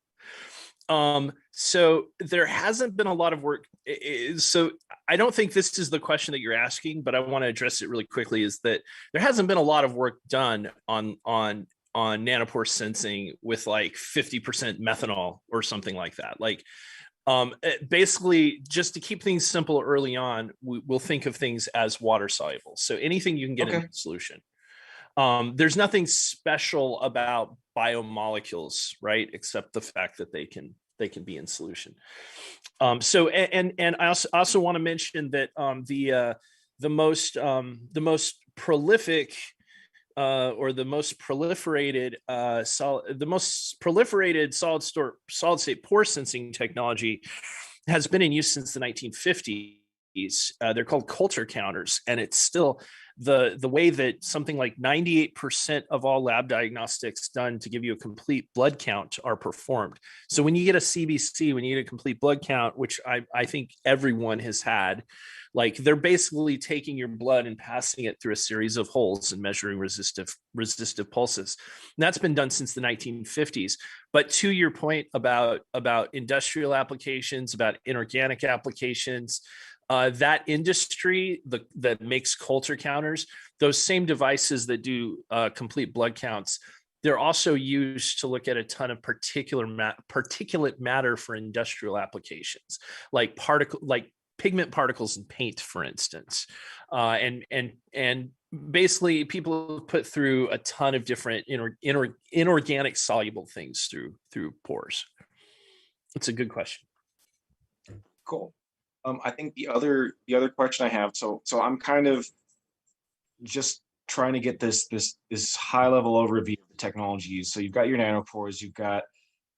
So there hasn't been a lot of work. So I don't think this is the question that you're asking, but I want to address it really quickly, is that there hasn't been a lot of work done on nanopore sensing with like 50% methanol or something like that. Like, basically, just to keep things simple early on, we'll think of things as water soluble. So anything you can get in solution. There's nothing special about biomolecules, right? Except the fact that they can be in solution. So and I also want to mention that the most prolific or the most proliferated solid state pore sensing technology has been in use since the 1950s. They're called Coulter counters, and it's still the way that something like 98% of all lab diagnostics done to give you a complete blood count are performed. So when you get a CBC, when you get a complete blood count, which I think everyone has had, like they're basically taking your blood and passing it through a series of holes and measuring resistive pulses. And that's been done since the 1950s. But to your point about industrial applications, about inorganic applications, that industry that makes Coulter counters, those same devices that do complete blood counts, they're also used to look at a ton of particulate matter for industrial applications, like pigment particles in paint, for instance. And basically, people have put through a ton of different inorganic soluble things through pores. It's a good question. Cool. I think the other question I have, so I'm kind of just trying to get this high level overview of the technologies. So you've got your nanopores, you've got,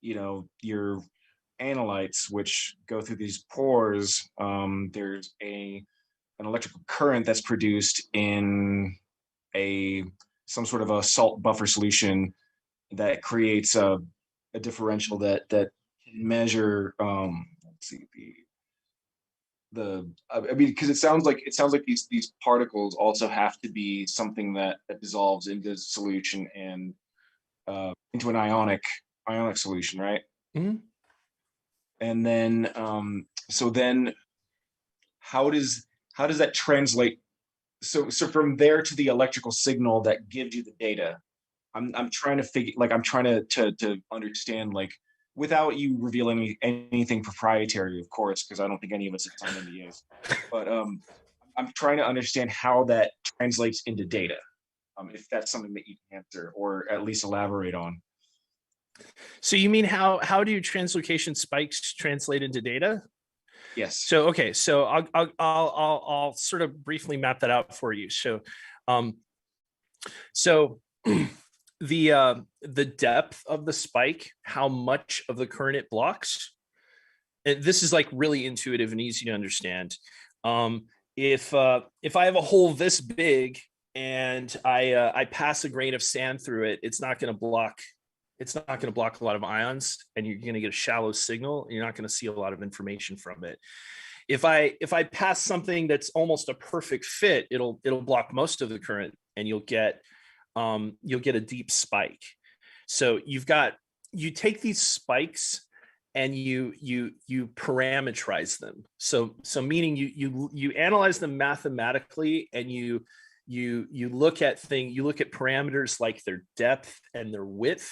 your analytes, which go through these pores. There's an electrical current that's produced in some sort of a salt buffer solution that creates a differential that can measure. Let's see, because it sounds like these particles also have to be something that dissolves into solution and into an ionic solution, right? Mm-hmm. And then so then how does that translate? So from there to the electrical signal that gives you the data, I'm trying to figure, like, I'm trying to understand, like, without you revealing anything proprietary, of course, because I don't think any of us have signed NDAs. But I'm trying to understand how that translates into data, if that's something that you can answer or at least elaborate on. So you mean how do translocation spikes translate into data? Yes. So okay, so I'll sort of briefly map that out for you. So, the depth of the spike, how much of the current it blocks, and this is like really intuitive and easy to understand. If I have a hole this big and I pass a grain of sand through it, it's not going to block a lot of ions, and you're going to get a shallow signal. You're not going to see a lot of information from it. If I pass something that's almost a perfect fit, it'll block most of the current, and you'll get a deep spike. So you take these spikes and you parameterize them. So meaning you analyze them mathematically, and you look at parameters like their depth and their width.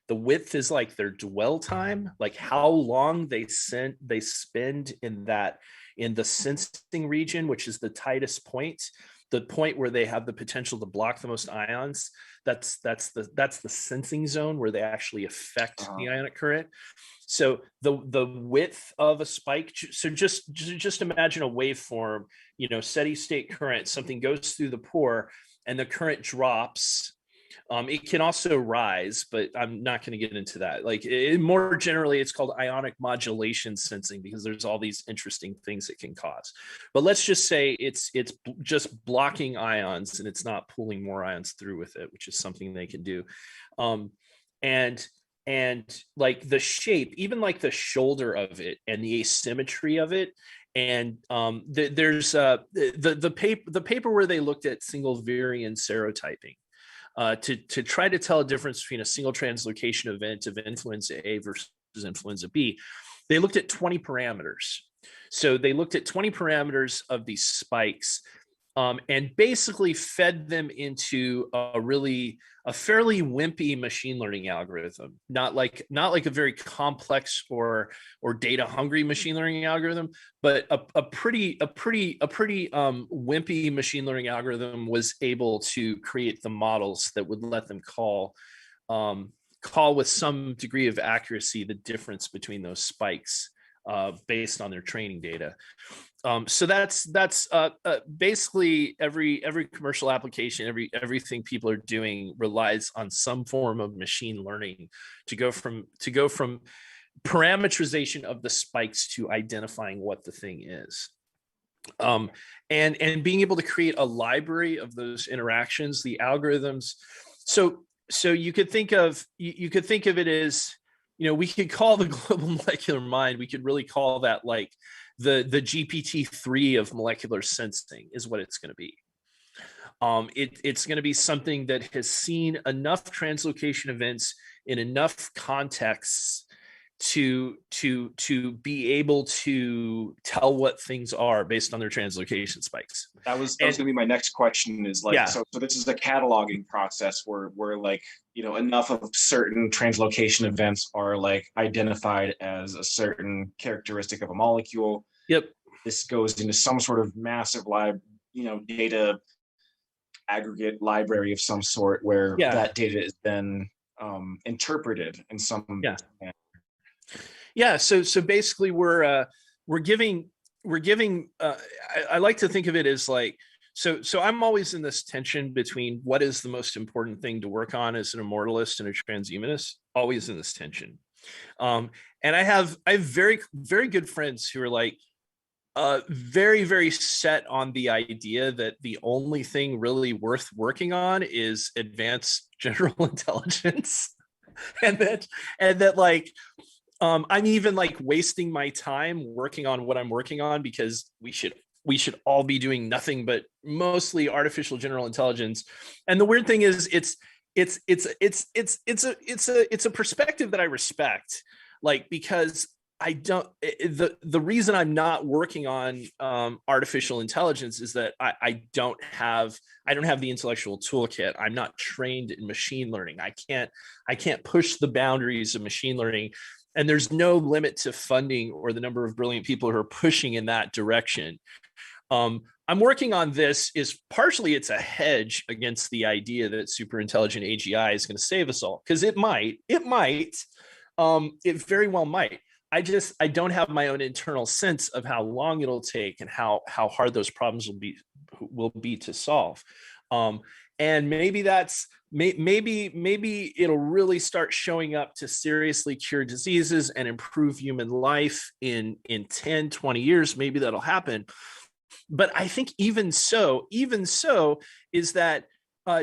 The width is like their dwell time, like how long they spend in the sensing region, which is the tightest point, the point where they have the potential to block the most ions. That's the sensing zone where they actually affect the ionic current. So the width of a spike. So just imagine a waveform, steady state current. Something goes through the pore, and the current drops. It can also rise, but I'm not going to get into that. Like more generally, it's called ionic modulation sensing, because there's all these interesting things it can cause. But let's just say it's just blocking ions, and it's not pulling more ions through with it, which is something they can do. And like the shape, even like the shoulder of it and the asymmetry of it, And there's the paper where they looked at single variant serotyping to try to tell a difference between a single translocation event of influenza A versus influenza B. They looked at 20 parameters. So they looked at 20 parameters of these spikes and basically fed them into a fairly wimpy machine learning algorithm, not like a very complex or data hungry machine learning algorithm, but a pretty wimpy machine learning algorithm was able to create the models that would let them call with some degree of accuracy the difference between those spikes based on their training data. So that's basically every commercial application, everything people are doing relies on some form of machine learning to go from parameterization of the spikes to identifying what the thing is. And being able to create a library of those interactions, the algorithms. So you could think of it as, we could call the global molecular mind, we could really call that like the GPT-3 of molecular sensing is what it's going to be. It's going to be something that has seen enough translocation events in enough contexts to be able to tell what things are based on their translocation spikes. That was going to be my next question, is like, so this is a cataloging process where like, enough of certain translocation events are like identified as a certain characteristic of a molecule. Yep. This goes into some sort of massive data aggregate library of some sort where that data is then interpreted in some manner. Yeah. So basically we're giving I like to think of it as like, so I'm always in this tension between what is the most important thing to work on as an immortalist and a transhumanist, always in this tension. And I have very, very good friends who are like, very, very set on the idea that the only thing really worth working on is advanced general intelligence. and that like, I'm even like wasting my time working on what I'm working on because we should all be doing nothing but mostly artificial general intelligence. And the weird thing is it's a perspective that I respect, like, because the reason I'm not working on artificial intelligence is that I don't have the intellectual toolkit. I'm not trained in machine learning. I can't push the boundaries of machine learning. And there's no limit to funding or the number of brilliant people who are pushing in that direction. I'm working on this is partially it's a hedge against the idea that super intelligent AGI is going to save us all, because it very well might. I don't have my own internal sense of how long it'll take and how hard those problems will be to solve. And maybe maybe it'll really start showing up to seriously cure diseases and improve human life in 10, 20 years. Maybe that'll happen. But I think even so is that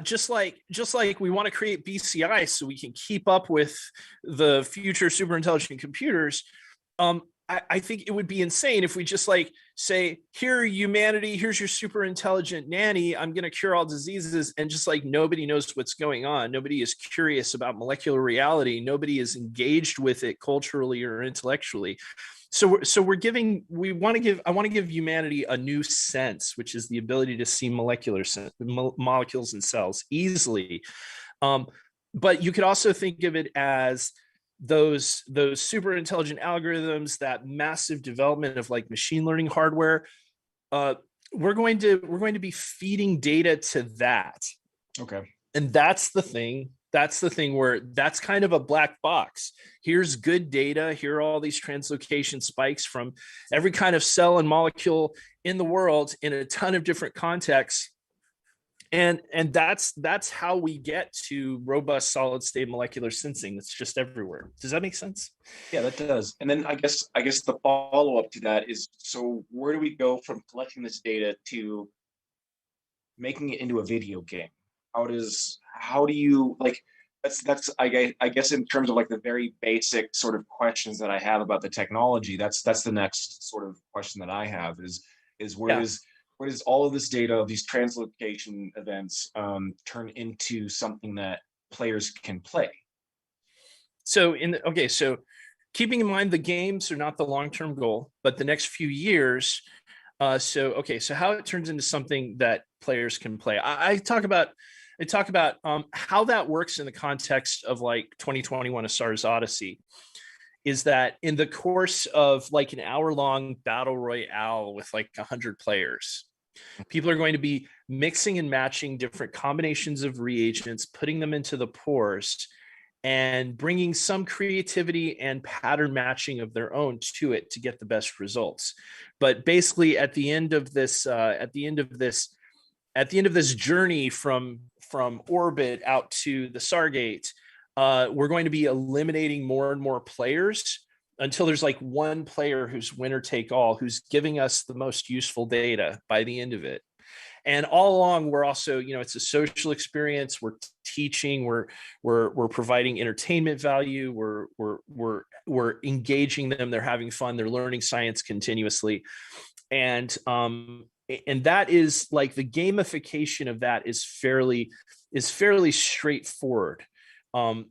just like we want to create BCI so we can keep up with the future super intelligent computers, I think it would be insane if we just like say, here, humanity, here's your super intelligent nanny, I'm going to cure all diseases, and just like nobody knows what's going on. Nobody is curious about molecular reality. Nobody is engaged with it culturally or intellectually. So I want to give humanity a new sense, which is the ability to see molecules and cells easily. But you could also think of it as those super intelligent algorithms, that massive development of like machine learning hardware. We're going to be feeding data to that. Okay. And that's the thing where that's kind of a black box. Here's good data. Here are all these translocation spikes from every kind of cell and molecule in the world in a ton of different contexts. And that's how we get to robust solid state molecular sensing that's just everywhere. Does that make sense? Yeah, that does. And then I guess the follow-up to that is, so where do we go from collecting this data to making it into a video game? How do you, like, I guess in terms of like the very basic sort of questions that I have about the technology, that's the next sort of question that I have is where does all of this data of these translocation events turn into something that players can play? So so keeping in mind the games are not the long-term goal, but the next few years. So how it turns into something that players can play. I talk about how that works in the context of like 2021 A Stars Odyssey, is that in the course of like an hour-long battle royale with like 100 players, people are going to be mixing and matching different combinations of reagents, putting them into the pores, and bringing some creativity and pattern matching of their own to it to get the best results. But basically, at the end of this journey from orbit out to the Stargate, we're going to be eliminating more and more players until there's like one player who's winner take all, who's giving us the most useful data by the end of it. And all along, we're also, it's a social experience. We're teaching. We're providing entertainment value. We're engaging them. They're having fun. They're learning science continuously, and that is like the gamification of that is fairly straightforward.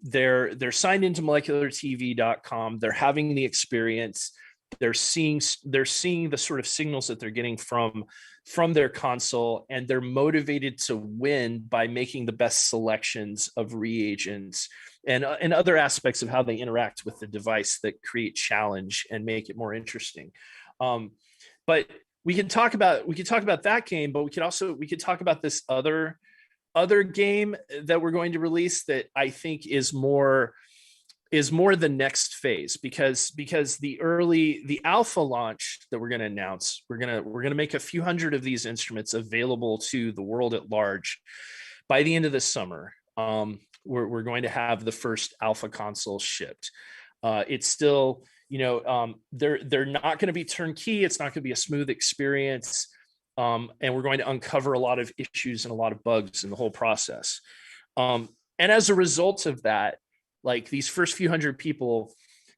They're signed into moleculartv.com. They're having the experience. They're seeing the sort of signals that they're getting from their console, and they're motivated to win by making the best selections of reagents and other aspects of how they interact with the device that create challenge and make it more interesting. But we can talk about that game, but we could talk about this other game that we're going to release that I think is more the next phase, because the alpha launch that we're going to announce, we're going to make a few hundred of these instruments available to the world at large by the end of this summer. We're going to have the first alpha console shipped. It's still, they're not going to be turnkey. It's not going to be a smooth experience. And we're going to uncover a lot of issues and a lot of bugs in the whole process. And as a result of that, like these first few hundred people,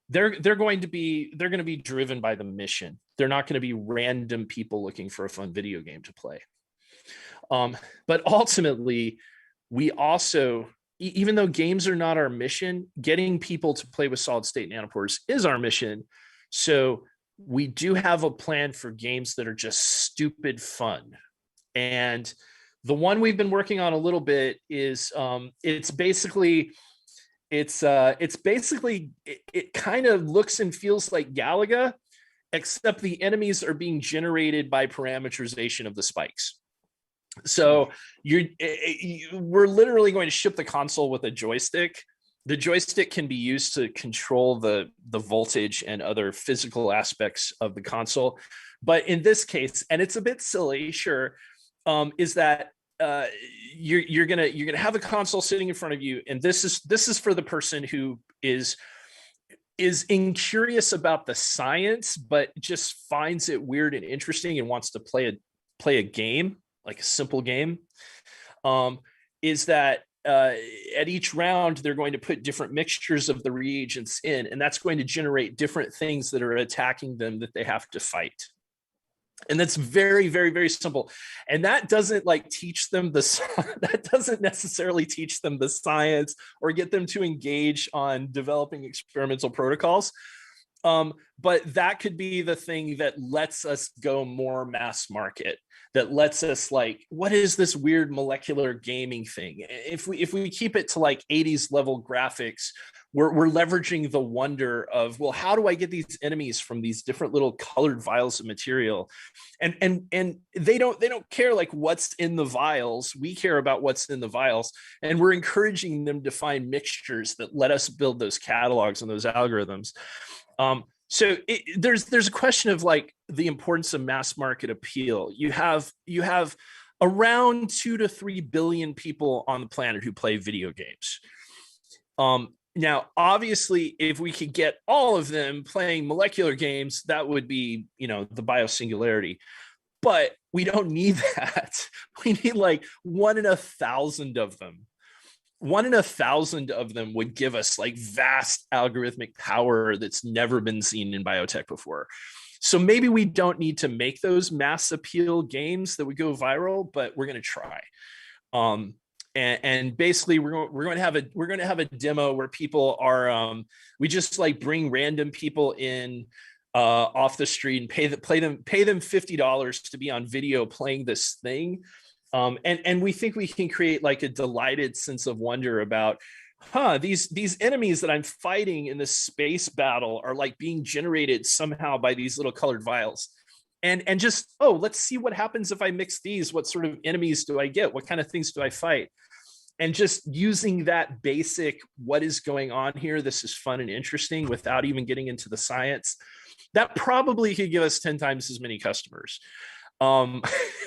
they're going to be driven by the mission. They're not going to be random people looking for a fun video game to play. But ultimately, we also, even though games are not our mission, getting people to play with solid state nanopores is our mission. So we do have a plan for games that are just stupid fun. And the one we've been working on a little bit is it kind of looks and feels like Galaga, except the enemies are being generated by parameterization of the spikes. So we're literally going to ship the console with a joystick. The joystick can be used to control the voltage and other physical aspects of the console. But in this case, and it's a bit silly, sure, is that you're gonna have a console sitting in front of you, and this is for the person who is curious about the science, but just finds it weird and interesting and wants to play a game, like a simple game. Is that at each round they're going to put different mixtures of the reagents in, and that's going to generate different things that are attacking them that they have to fight. And that's very, very, very simple. And that doesn't teach them that doesn't necessarily teach them the science or get them to engage on developing experimental protocols. But that could be the thing that lets us go more mass market, that lets us what is this weird molecular gaming thing? If we keep it to 80s level graphics, we're leveraging the wonder of, well, how do I get these enemies from these different little colored vials of material? And they don't care what's in the vials. We care about what's in the vials, and we're encouraging them to find mixtures that let us build those catalogs and those algorithms. So there's a question of the importance of mass market appeal. You have around 2 to 3 billion people on the planet who play video games. Now, obviously, if we could get all of them playing molecular games, that would be, the biosingularity. But we don't need that. We need 1 in 1,000 of them. 1 in 1,000 of them would give us like vast algorithmic power that's never been seen in biotech before. So maybe we don't need to make those mass appeal games that would go viral, but we're going to try. And basically we're going to have a demo where people are we just like bring random people in off the street and pay them $50 to be on video playing this thing. And we think we can create like a delighted sense of wonder about, these enemies that I'm fighting in this space battle are like being generated somehow by these little colored vials. And just, let's see what happens if I mix these. What sort of enemies do I get? What kind of things do I fight? And just using that basic, what is going on here? This is fun and interesting without even getting into the science. That probably could give us 10 times as many customers.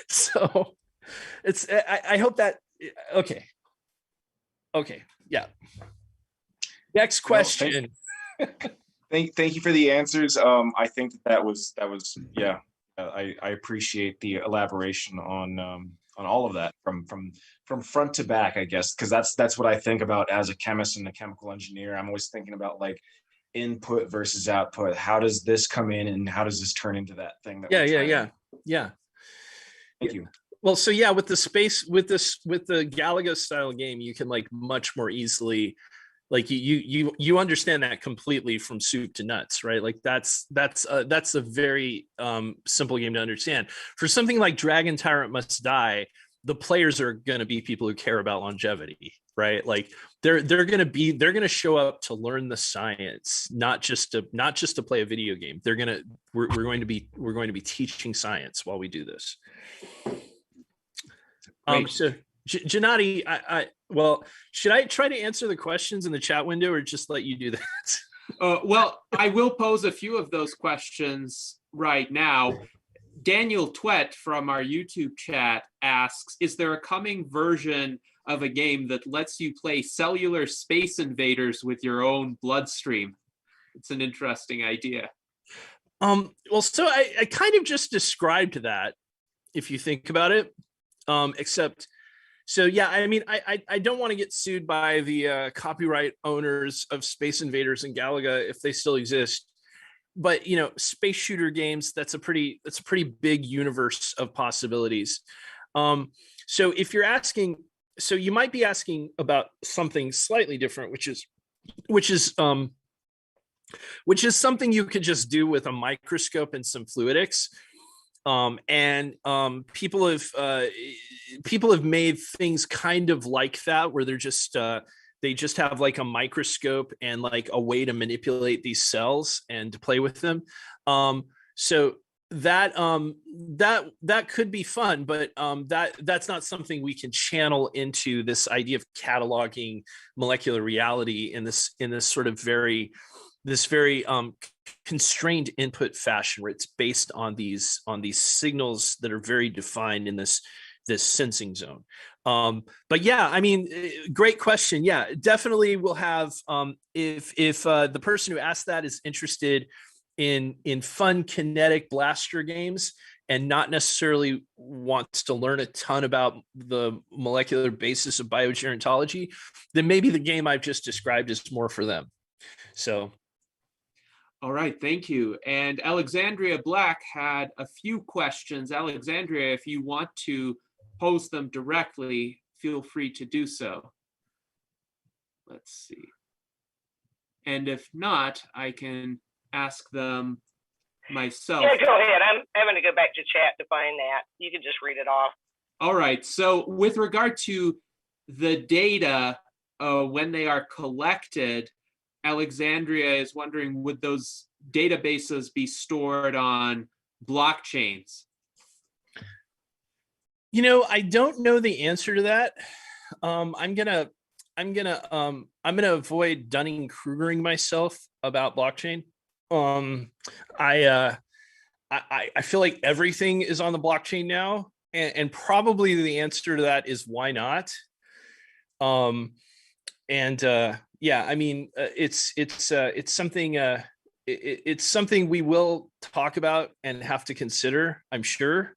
So it's, I hope that, okay. Yeah. Next question. Thank you for the answers. I think that was yeah. I appreciate the elaboration on all of that from front to back, I guess, because that's what I think about as a chemist and a chemical engineer. I'm always thinking about like input versus output. How does this come in, and how does this turn into that thing? That yeah. Thank you. Well, so yeah, with the Galaga style game, you can like much more easily, like you understand that completely from soup to nuts, right? Like that's a very simple game to understand. For something like Dragon Tyrant Must Die, the players are going to be people who care about longevity, right? Like they're going to show up to learn the science, not just to play a video game. We're going to be teaching science while we do this. So Gennady, well, should I try to answer the questions in the chat window or just let you do that? Well, I will pose a few of those questions right now. Daniel Twet from our YouTube chat asks, is there a coming version of a game that lets you play cellular space invaders with your own bloodstream? It's an interesting idea. Well, so I kind of just described that, if you think about it. Except, so yeah, I mean, I don't want to get sued by the copyright owners of Space Invaders and Galaga if they still exist. But space shooter games, that's a pretty big universe of possibilities. So if you're asking, so you might be asking about something slightly different, which is something you could just do with a microscope and some fluidics. People have made things kind of like that, where they just have like a microscope and like a way to manipulate these cells and to play with them. So that could be fun, but that's not something we can channel into this idea of cataloging molecular reality in this sort of very constrained input fashion, where it's based on these signals that are very defined in this sensing zone. But yeah, I mean, great question. Yeah, definitely we'll have, if the person who asked that is interested in fun kinetic blaster games and not necessarily wants to learn a ton about the molecular basis of biogerontology, then maybe the game I've just described is more for them. So. All right, thank you. And Alexandria Black had a few questions. Alexandria, if you want to pose them directly, feel free to do so. Let's see. And if not, I can ask them myself. Yeah, go ahead. I'm having to go back to chat to find that. You can just read it off. All right, so with regard to the data, when they are collected, Alexandria is wondering, would those databases be stored on blockchains? I don't know the answer to that. I'm gonna avoid Dunning-Krugering myself about blockchain. I feel like everything is on the blockchain now, and probably the answer to that is why not. Yeah, I mean, it's something we will talk about and have to consider, I'm sure.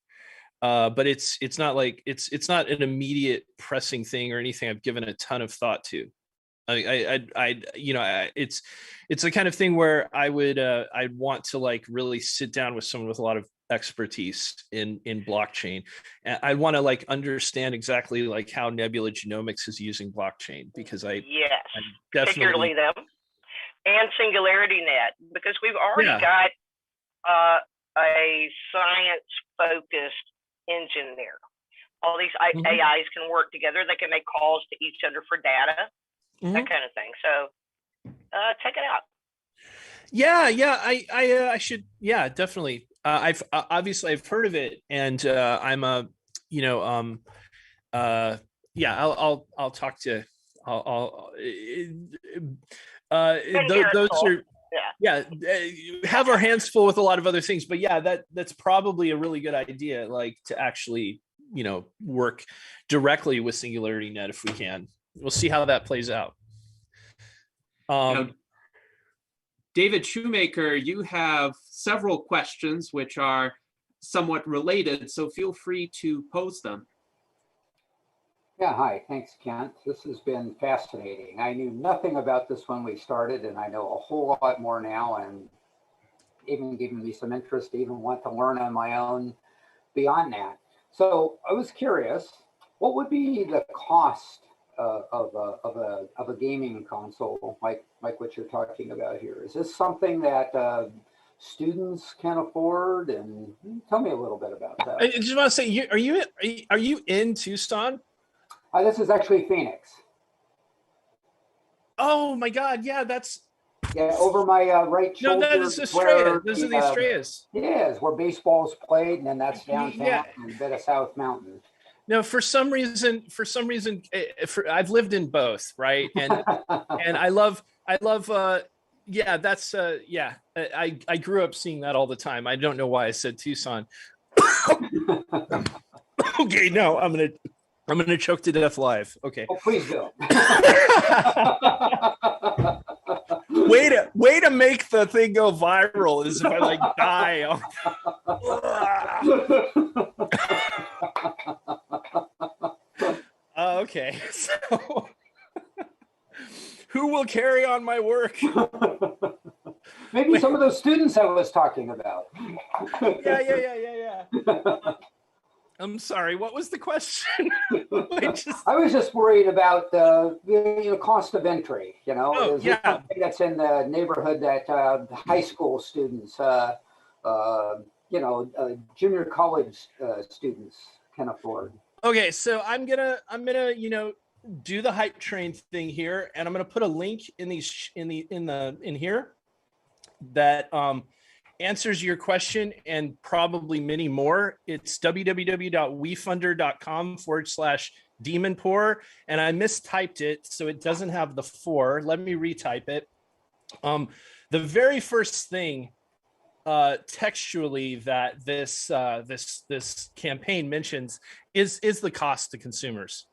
but it's not like it's not an immediate pressing thing or anything I've given a ton of thought to. It's the kind of thing where I'd want to like really sit down with someone with a lot of expertise in blockchain, and I want to like understand exactly like how Nebula Genomics is using blockchain, because I particularly them and Singularity Net, because we've already got a science focused engine there. All these AIs can work together. They can make calls to each other for data, that kind of thing. So check it out. I should, definitely. I've obviously I've heard of it, and I'm a, I'll talk to, those are, have our hands full with a lot of other things, but that's probably a really good idea, like to actually, work directly with Singularity Net if we can. We'll see how that plays out. David Shoemaker, you have several questions which are somewhat related, so feel free to pose them. Yeah, hi, thanks, Kent. This has been fascinating. I knew nothing about this when we started, and I know a whole lot more now, and even giving me some interest to even want to learn on my own beyond that. So I was curious, what would be the cost of a gaming console like what you're talking about here? Is this something that students can afford? And tell me a little bit about that. I just want to say, are you in Tucson? This is actually Phoenix. Oh my God! Yeah, that's over my right shoulder. No, that is Estrella. Those are the Estrellas. Yes, where baseball's played, and then that's downtown and a bit of South Mountain. No, for some reason, I've lived in both, right? And and I love. I grew up seeing that all the time. I don't know why I said Tucson. Okay, no, I'm gonna choke to death live. Okay. Oh, please do. Way to make the thing go viral is if I like die. Okay, so who will carry on my work? Maybe some of those students I was talking about. Yeah. I'm sorry, what was the question? I was just worried about the cost of entry. Is it something that's in the neighborhood that high school students, junior college students can afford? Okay, so I'm gonna do the hype train thing here, and I'm gonna put a link in here that answers your question and probably many more. It's www.wefunder.com/Demonpore, and I mistyped it, so it doesn't have the 4. Let me retype it. The very first thing textually that this campaign mentions is the cost to consumers.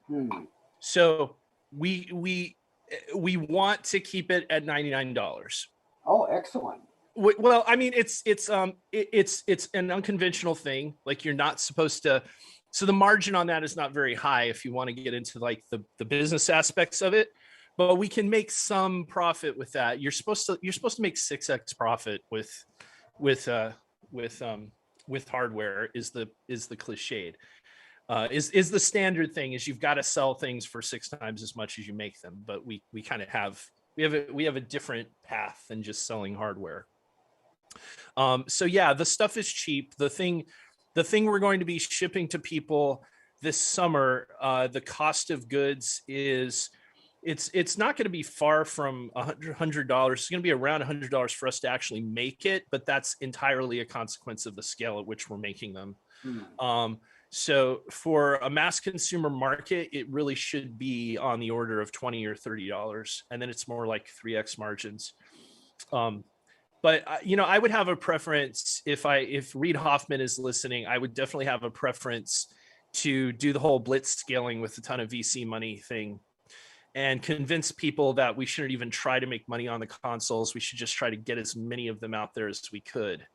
So we want to keep it at $99. Oh, excellent. Well, I mean, it's an unconventional thing. Like, you're not supposed to. So the margin on that is not very high if you want to get into like the business aspects of it. But we can make some profit with that. You're supposed to make 6x profit with hardware is the cliched. Is the standard thing is you've got to sell things for 6 times as much as you make them. But we kind of have a different path than just selling hardware. So yeah, the stuff is cheap. The thing we're going to be shipping to people this summer, the cost of goods is it's not going to be far from $100. It's going to be around $100 for us to actually make it, but that's entirely a consequence of the scale at which we're making them. So for a mass consumer market, it really should be on the order of $20 or $30, and then it's more like 3x margins. But I would have a preference if Reid Hoffman is listening. I would definitely have a preference to do the whole blitz scaling with a ton of VC money thing, and convince people that we shouldn't even try to make money on the consoles. We should just try to get as many of them out there as we could,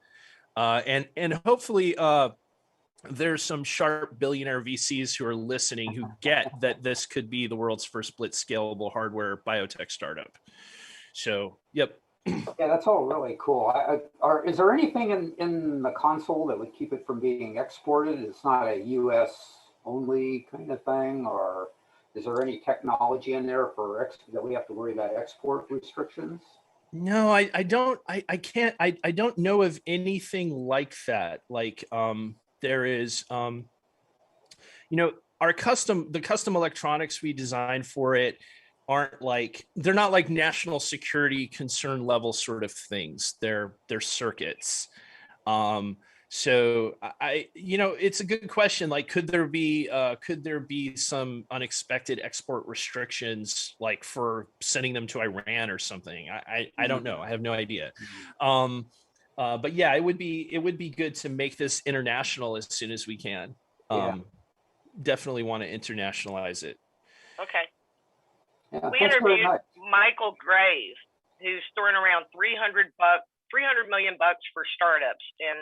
and hopefully there's some sharp billionaire VCs who are listening who get that this could be the world's first blitz scalable hardware biotech startup. So, yep. Yeah, that's all really cool. Is there anything in the console that would keep it from being exported? It's not a US only kind of thing, or is there any technology in there for that we have to worry about export restrictions? No, I don't. I can't. I don't know of anything like that. Like, there is, the custom electronics we designed for it aren't like, they're not like national security concern level sort of things. They're circuits. So it's a good question. Like, could there be some unexpected export restrictions, like for sending them to Iran or something? I don't know. I have no idea. But yeah, it would be good to make this international as soon as we can. Definitely want to internationalize it. Okay. Yeah, we interviewed Michael Grave, who's throwing around $300 million for startups in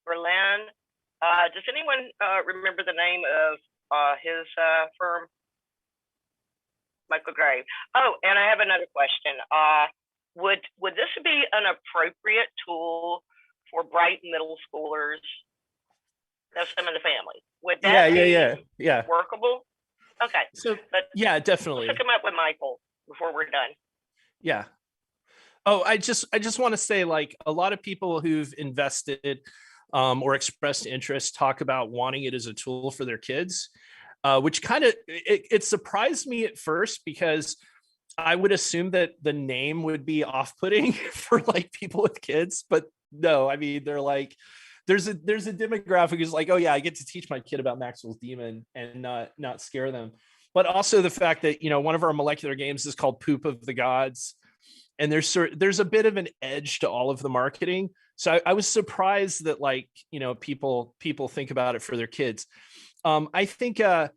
Berlin. Does anyone remember the name of his firm? Michael Grave. Oh, and I have another question. Would this be an appropriate tool for bright middle schoolers? That's some in the family. Would that be workable? Okay. So yeah, definitely. Let's hook him up with Michael before we're done. Yeah. Oh, I just want to say, like, a lot of people who've invested or expressed interest talk about wanting it as a tool for their kids, which kind of it surprised me at first, because I would assume that the name would be off-putting for like people with kids, but no, I mean, they're like, there's a demographic who's like, oh yeah, I get to teach my kid about Maxwell's demon and not scare them. But also the fact that, one of our molecular games is called Poop of the Gods, and there's a bit of an edge to all of the marketing. So I was surprised that, like, people think about it for their kids. I think bright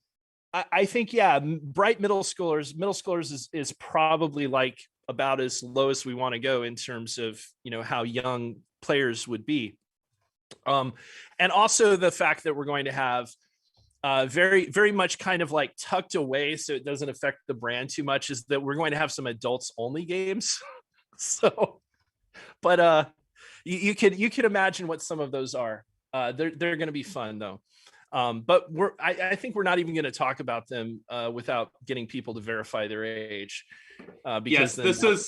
middle schoolers is probably like about as low as we want to go in terms of how young players would be. And also the fact that we're going to have very, very much kind of like tucked away so it doesn't affect the brand too much, is that we're going to have some adults only games. So, but you can imagine what some of those are. They're going to be fun though. But I think we're not even going to talk about them without getting people to verify their age. Because this is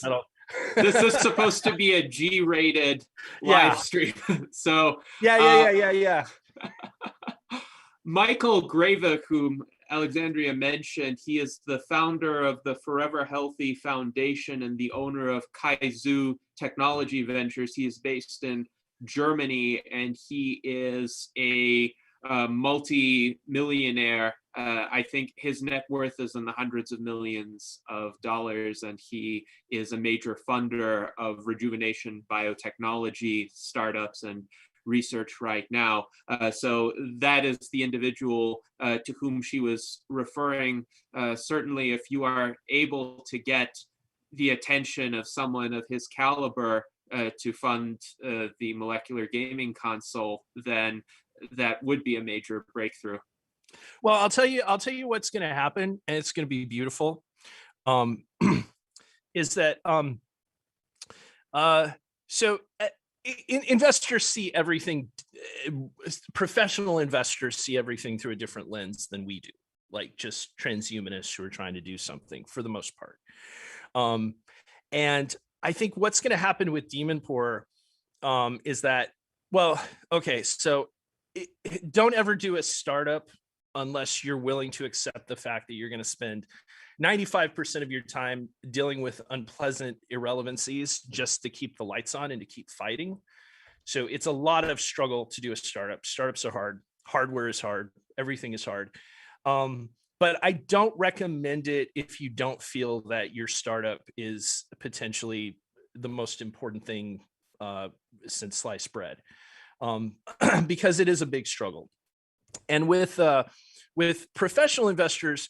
supposed to be a G-rated live stream. So yeah. Michael Grave, whom Alexandria mentioned, he is the founder of the Forever Healthy Foundation and the owner of Kaizu Technology Ventures. He is based in Germany, and he is a multi-millionaire. I think his net worth is in the hundreds of millions of dollars, and he is a major funder of rejuvenation biotechnology startups and research right now. So that is the individual to whom she was referring. Certainly, if you are able to get the attention of someone of his caliber to fund the molecular gaming console, then that would be a major breakthrough. Well, I'll tell you what's going to happen, and it's going to be beautiful. Is that investors see everything. Professional investors see everything through a different lens than we do, like just transhumanists who are trying to do something for the most part. And I think what's going to happen with Demonpore is that, well, okay, so don't ever do a startup unless you're willing to accept the fact that you're going to spend 95% of your time dealing with unpleasant irrelevancies just to keep the lights on and to keep fighting. So it's a lot of struggle to do a startup. Startups are hard. Hardware is hard. Everything is hard. But I don't recommend it if you don't feel that your startup is potentially the most important thing since sliced bread, because it is a big struggle. And with professional investors,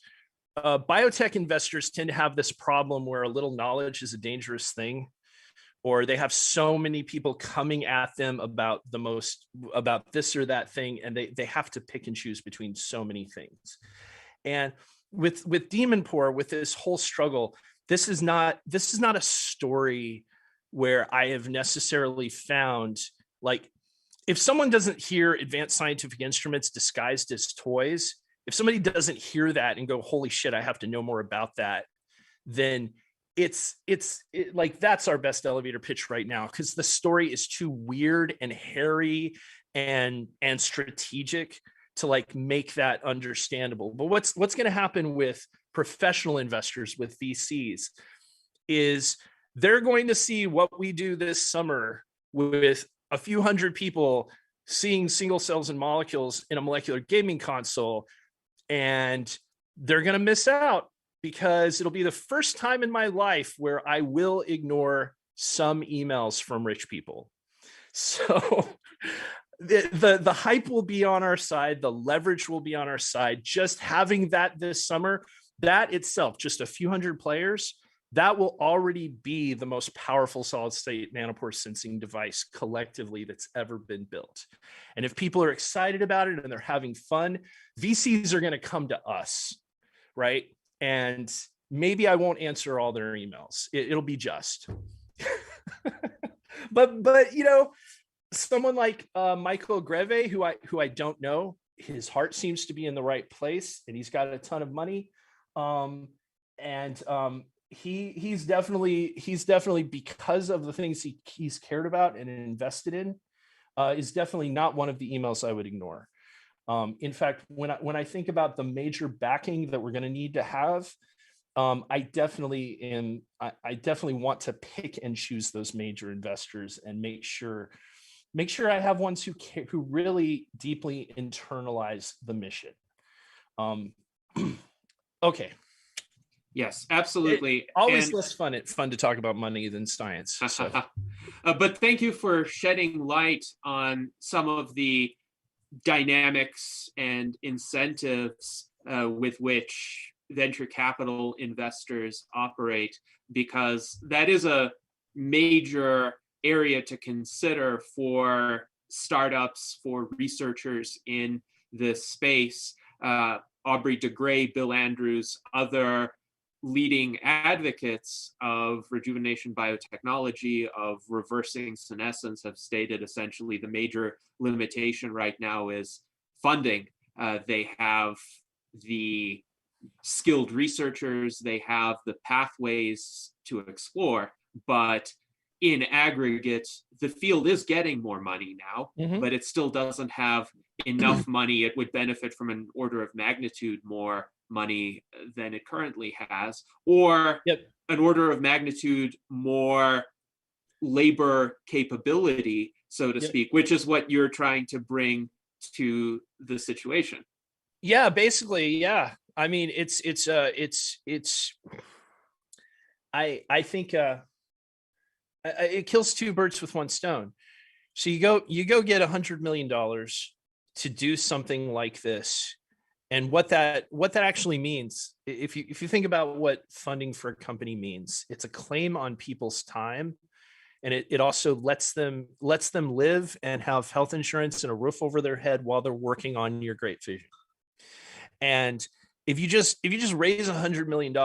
biotech investors tend to have this problem where a little knowledge is a dangerous thing, or they have so many people coming at them about this or that thing, and they have to pick and choose between so many things. And with Demonpore, with this whole struggle, this is not a story where I have necessarily found, like, if someone doesn't hear advanced scientific instruments disguised as toys, if somebody doesn't hear that and go, holy shit, I have to know more about that, then it's like, that's our best elevator pitch right now, because the story is too weird and hairy and strategic to like make that understandable. But what's going to happen with professional investors, with VCs, is they're going to see what we do this summer with a few hundred people seeing single cells and molecules in a molecular gaming console, and they're going to miss out, because it'll be the first time in my life where I will ignore some emails from rich people. So the hype will be on our side. The leverage will be on our side. Just having that this summer, that itself, just a few hundred players, that will already be the most powerful solid state nanopore sensing device collectively that's ever been built. And if people are excited about it and they're having fun, VCs are going to come to us, right? And maybe I won't answer all their emails. It'll be just. but you know, someone like Michael Greve, who I don't know, his heart seems to be in the right place, and he's got a ton of money. He's definitely, because of the things he's cared about and invested in, is definitely not one of the emails I would ignore. In fact, when I think about the major backing that we're going to need to have, I definitely want to pick and choose those major investors and make sure I have ones who really deeply internalize the mission. Okay. Yes, absolutely. Always less fun to talk about money than science. So. But thank you for shedding light on some of the dynamics and incentives with which venture capital investors operate, because that is a major area to consider for startups, for researchers in this space. Aubrey de Grey, Bill Andrews, other leading advocates of rejuvenation biotechnology, of reversing senescence, have stated essentially the major limitation right now is funding. They have the skilled researchers, they have the pathways to explore, but in aggregate, the field is getting more money now, but it still doesn't have enough money. It would benefit from an order of magnitude more money than it currently has, or an order of magnitude more labor capability, so to speak, which is what you're trying to bring to the situation. Yeah, basically, yeah. I mean, I think it kills two birds with one stone. So you go get $100 million to do something like this, and what that actually means, if you think about what funding for a company means, it's a claim on people's time, and it also lets them live and have health insurance and a roof over their head while they're working on your great vision. And if you just raise $100 million,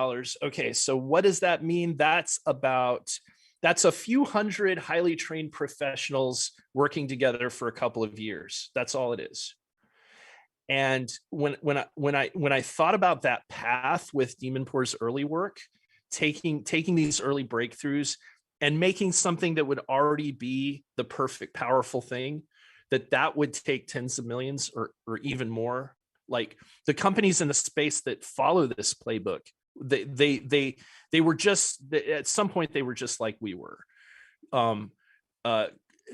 okay, so what does that mean? That's a few hundred highly trained professionals working together for a couple of years. That's all it is. And when I thought about that path with Demonpore's early work, taking these early breakthroughs and making something that would already be the perfect, powerful thing, that would take tens of millions or even more. Like the companies in the space that follow this playbook, they were just, at some point they were just like we were.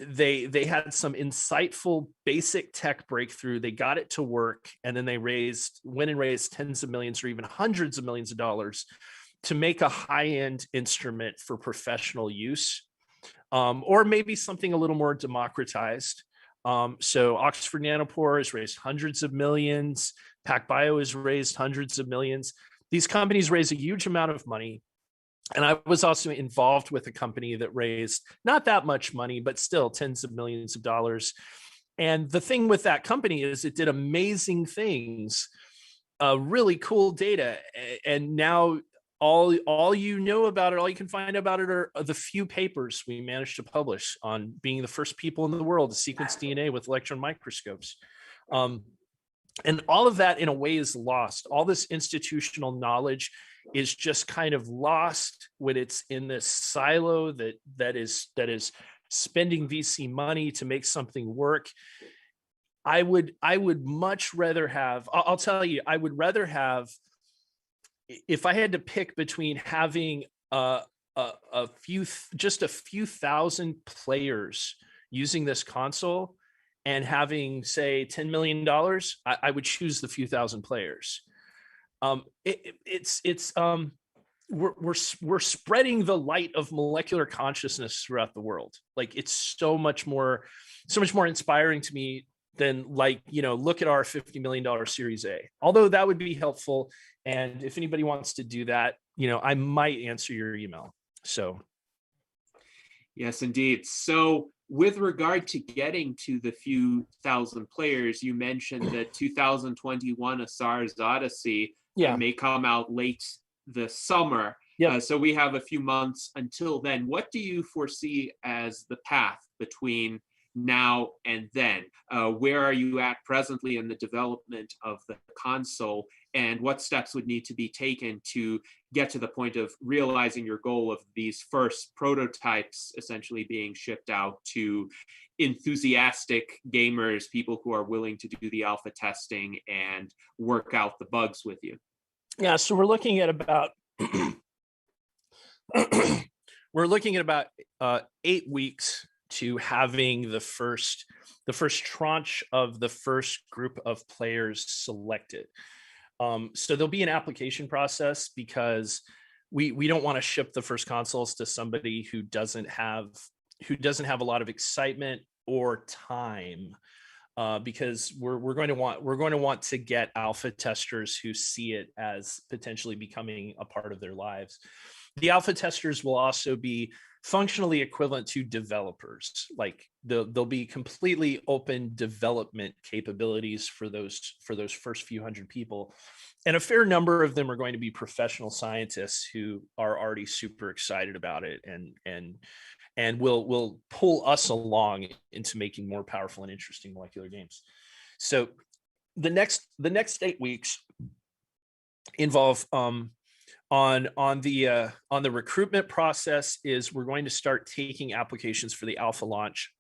They had some insightful basic tech breakthrough. They got it to work, and then they went and raised tens of millions or even hundreds of millions of dollars to make a high-end instrument for professional use, or maybe something a little more democratized. So Oxford Nanopore has raised hundreds of millions. PacBio has raised hundreds of millions. These companies raise a huge amount of money, And I was also involved with a company that raised not that much money, but still tens of millions of dollars. And the thing with that company is it did amazing things, really cool data. And now all you know about it, all you can find about it are the few papers we managed to publish on being the first people in the world to sequence DNA with electron microscopes. And all of that in a way is lost. All this institutional knowledge is just kind of lost when it's in this silo that is spending VC money to make something work. I would much rather have, I'll tell you, I would rather have, if I had to pick between having just a few thousand players using this console and having, say, $10 million, I would choose the few thousand players. We're spreading the light of molecular consciousness throughout the world. Like, it's so much more inspiring to me than, like, look at our $50 million Series A. Although that would be helpful, and if anybody wants to do that, I might answer your email. So, yes, indeed. So, with regard to getting to the few thousand players, you mentioned that 2021, A SARS Odyssey, may come out late this summer. So we have a few months until then. What do you foresee as the path between now and then? Where are you at presently in the development of the console, and what steps would need to be taken to get to the point of realizing your goal of these first prototypes essentially being shipped out to enthusiastic gamers, people who are willing to do the alpha testing and work out the bugs with you? Yeah, so we're looking at about 8 weeks to having the first tranche of the first group of players selected. So there'll be an application process, because we don't want to ship the first consoles to somebody who doesn't have a lot of excitement or time, because we're going to want to get alpha testers who see it as potentially becoming a part of their lives. The alpha testers will also be functionally equivalent to developers. Like, there'll be completely open development capabilities for those first few hundred people, and a fair number of them are going to be professional scientists who are already super excited about it and will pull us along into making more powerful and interesting molecular games. So the next 8 weeks involve on the recruitment process is we're going to start taking applications for the alpha launch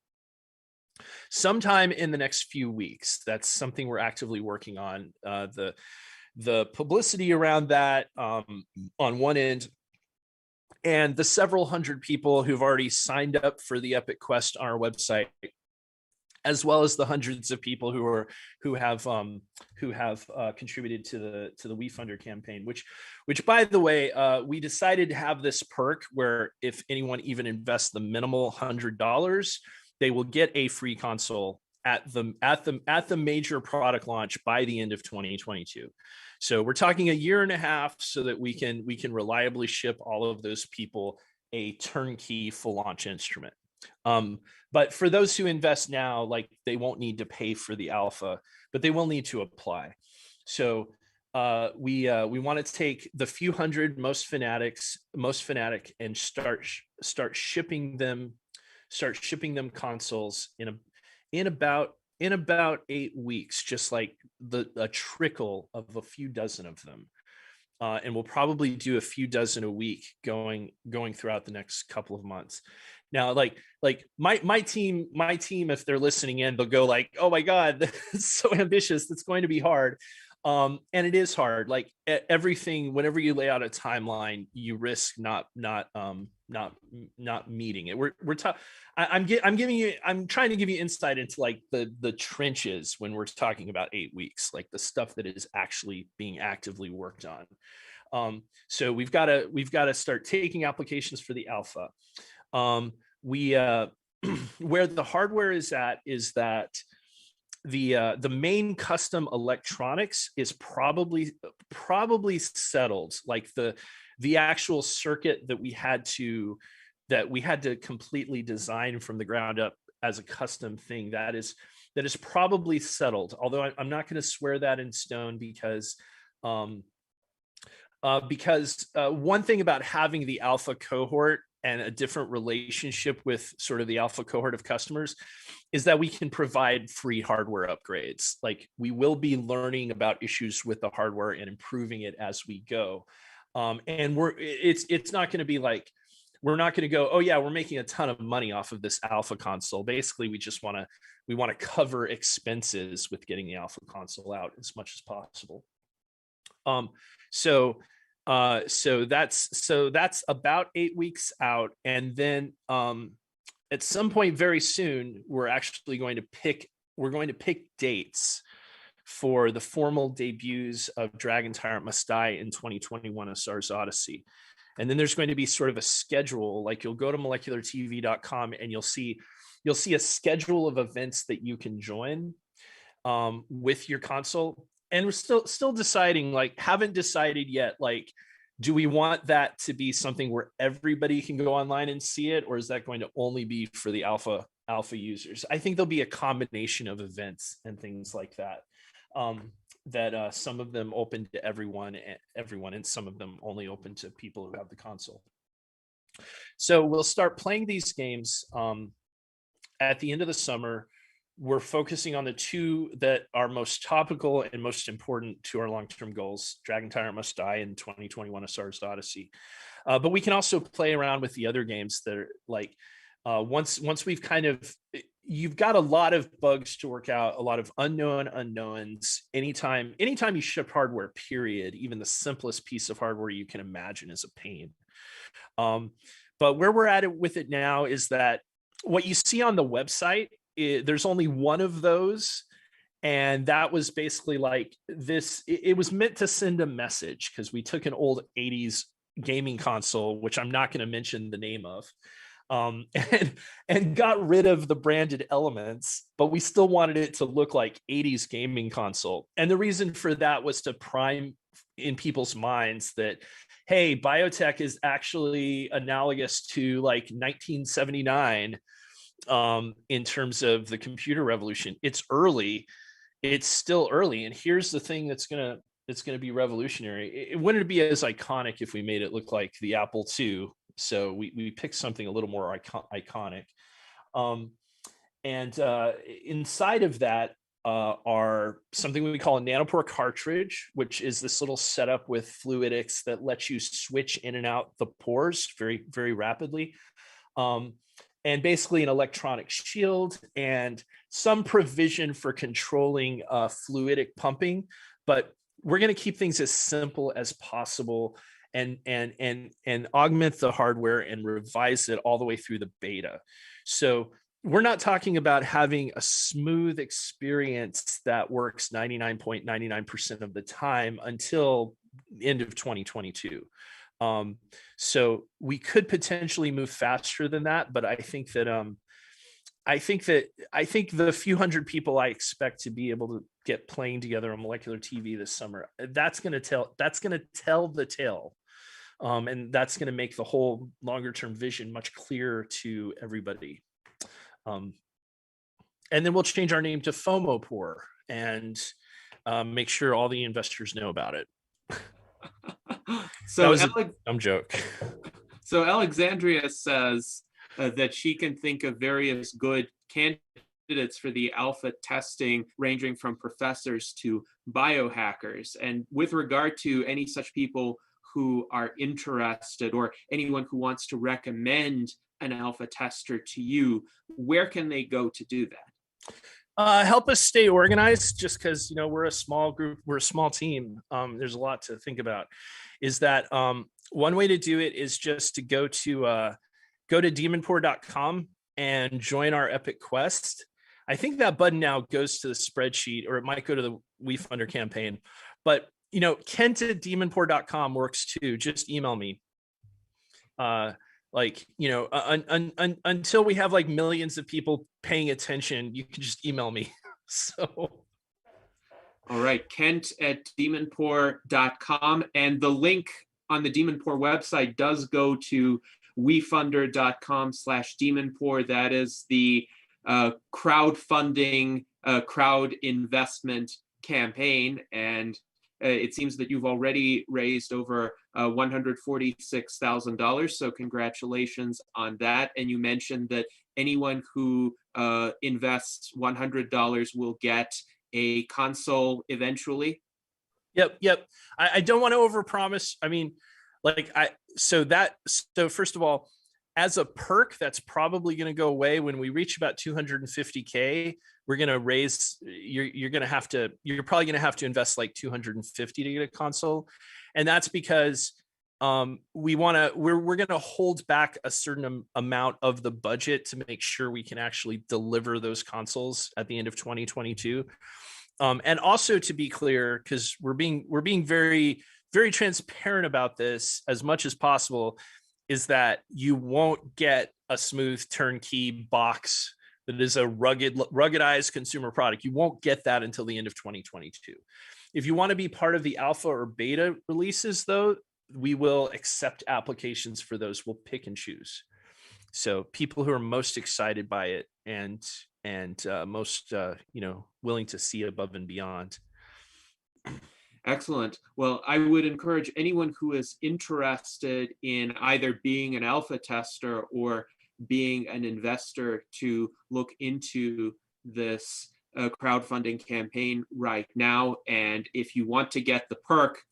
sometime in the next few weeks. That's something we're actively working on. The publicity around that on one end, and the several hundred people who've already signed up for the Epic Quest on our website, as well as the hundreds of people who have contributed to the WeFunder campaign, which by the way, we decided to have this perk where if anyone even invests the minimal $100, they will get a free console at the major product launch by the end of 2022. So we're talking a year and a half, so that we can reliably ship all of those people a turnkey full launch instrument. But for those who invest now, like, they won't need to pay for the alpha, but they will need to apply. So we want to take the few hundred most fanatic and start shipping them consoles in about 8 weeks, just like a trickle of a few dozen of them. And we'll probably do a few dozen a week going throughout the next couple of months. Now, like my team, if they're listening in, they'll go like, "Oh my God, that's so ambitious. That's going to be hard." And it is hard. Like, everything, whenever you lay out a timeline, you risk not meeting it. I'm trying to give you insight into, like, the trenches when we're talking about 8 weeks, like the stuff that is actually being actively worked on. So we've got to start taking applications for the alpha. Where the hardware is at is that the main custom electronics is probably settled. Like, the actual circuit that we had to completely design from the ground up as a custom thing, that is probably settled. Although I'm not going to swear that in stone, because one thing about having the alpha cohort and a different relationship with sort of the alpha cohort of customers is that we can provide free hardware upgrades. Like, we will be learning about issues with the hardware and improving it as we go. And it's not going to be like, we're not going to go, oh yeah, we're making a ton of money off of this alpha console. Basically, we want to cover expenses with getting the alpha console out as much as possible. So that's about 8 weeks out. And then at some point very soon, we're going to pick dates for the formal debuts of Dragon Tyrant Must Die in 2021, A Stars Odyssey. And then there's going to be sort of a schedule. Like, you'll go to moleculartv.com and you'll see a schedule of events that you can join with your console. And we're still deciding, like, haven't decided yet, like, do we want that to be something where everybody can go online and see it, or is that going to only be for the alpha users? I think there'll be a combination of events and things like that. That some of them open to everyone, and some of them only open to people who have the console. So we'll start playing these games at the end of the summer. We're focusing on the two that are most topical and most important to our long-term goals: Dragon Tyrant Must Die in 2021, A Stars Odyssey. But we can also play around with the other games that are like, once we've kind of, you've got a lot of bugs to work out, a lot of unknowns. Anytime you ship hardware, period, even the simplest piece of hardware you can imagine is a pain. But where we're at with it now is that what you see on the website, there's only one of those. And that was basically like this. It was meant to send a message, because we took an old 80s gaming console, which I'm not going to mention the name of, and got rid of the branded elements, but we still wanted it to look like 80s gaming console. And the reason for that was to prime in people's minds that, hey, Biotech is actually analogous to like 1979 in terms of the computer revolution. It's early, it's still early, and here's the thing that's gonna be revolutionary. It wouldn't be as iconic if we made it look like the Apple II. So we picked something a little more iconic. And inside of that are something we call a nanopore cartridge, which is this little setup with fluidics that lets you switch in and out the pores very, very rapidly. And basically an electronic shield and some provision for controlling fluidic pumping. But we're going to keep things as simple as possible and augment the hardware and revise it all the way through the beta. So we're not talking about having a smooth experience that works 99.99% of the time until end of 2022. So we could potentially move faster than that, but I think the few hundred people I expect to be able to get playing together on Molecular TV this summer, that's going to tell the tale. And that's going to make the whole longer term vision much clearer to everybody. And then we'll change our name to Demopore and make sure all the investors know about it. So that was a dumb joke. So Alexandria says that she can think of various good candidates for the alpha testing, ranging from professors to biohackers. And with regard to any such people who are interested, or anyone who wants to recommend an alpha tester to you, where can they go to do that? Help us stay organized, just because, we're a small group, we're a small team. There's a lot to think about. Is that one way to do it is just to go to demonpore.com and join our Epic Quest. I think that button now goes to the spreadsheet, or it might go to the WeFunder campaign. But Kent at demonpore.com works too. Just email me. Until we have like millions of people paying attention, you can just email me. So. All right, Kent at demonpore.com. And the link on the Demonpore website does go to wefunder.com/Demonpore. That is the crowdfunding, crowd investment campaign. And it seems that you've already raised over $146,000. So congratulations on that. And you mentioned that anyone who invests $100 will get a console eventually. Yep. I don't want to overpromise. I mean, so first of all, as a perk, that's probably going to go away when we reach about 250K. We're going to raise, you're probably going to have to invest like 250 to get a console. And that's because we're going to hold back a certain amount of the budget to make sure we can actually deliver those consoles at the end of 2022. And also, to be clear, because we're being very, very transparent about this as much as possible, is that you won't get a smooth turnkey box that is a ruggedized consumer product. You won't get that until the end of 2022. If you want to be part of the alpha or beta releases, though, we will accept applications for those. We'll pick and choose. So people who are most excited by it and most willing to see above and beyond. Excellent. Well, I would encourage anyone who is interested in either being an alpha tester or being an investor to look into this crowdfunding campaign right now. And if you want to get the perk,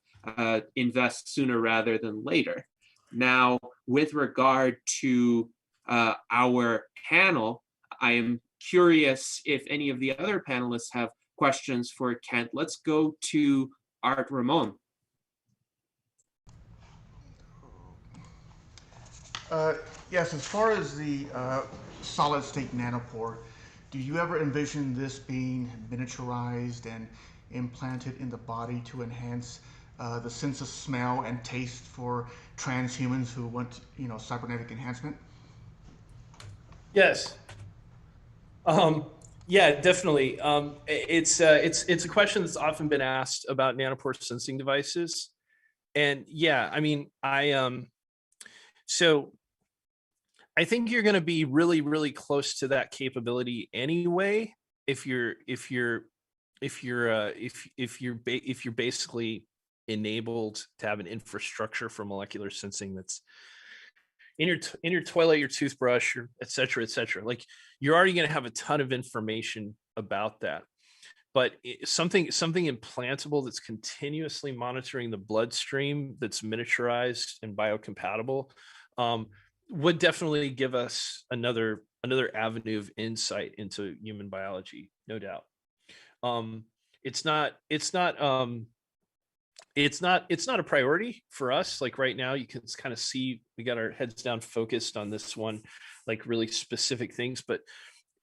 invest sooner rather than later. Now, with regard to our panel, I am curious if any of the other panelists have questions for Kent. Let's go to Art Ramon. Yes, as far as the solid state nanopore, do you ever envision this being miniaturized and implanted in the body to enhance the sense of smell and taste for transhumans who want, cybernetic enhancement? Yes. Yeah, definitely. It's a question that's often been asked about nanopore sensing devices, and yeah, I mean, so I think you're going to be really, really close to that capability anyway. If you're basically enabled to have an infrastructure for molecular sensing that's in your toilet, your toothbrush, et cetera, like you're already going to have a ton of information about that. But something implantable that's continuously monitoring the bloodstream, that's miniaturized and biocompatible, would definitely give us another avenue of insight into human biology, no doubt. It's not a priority for us. Like right now, you can kind of see we got our heads down focused on this one, like really specific things, but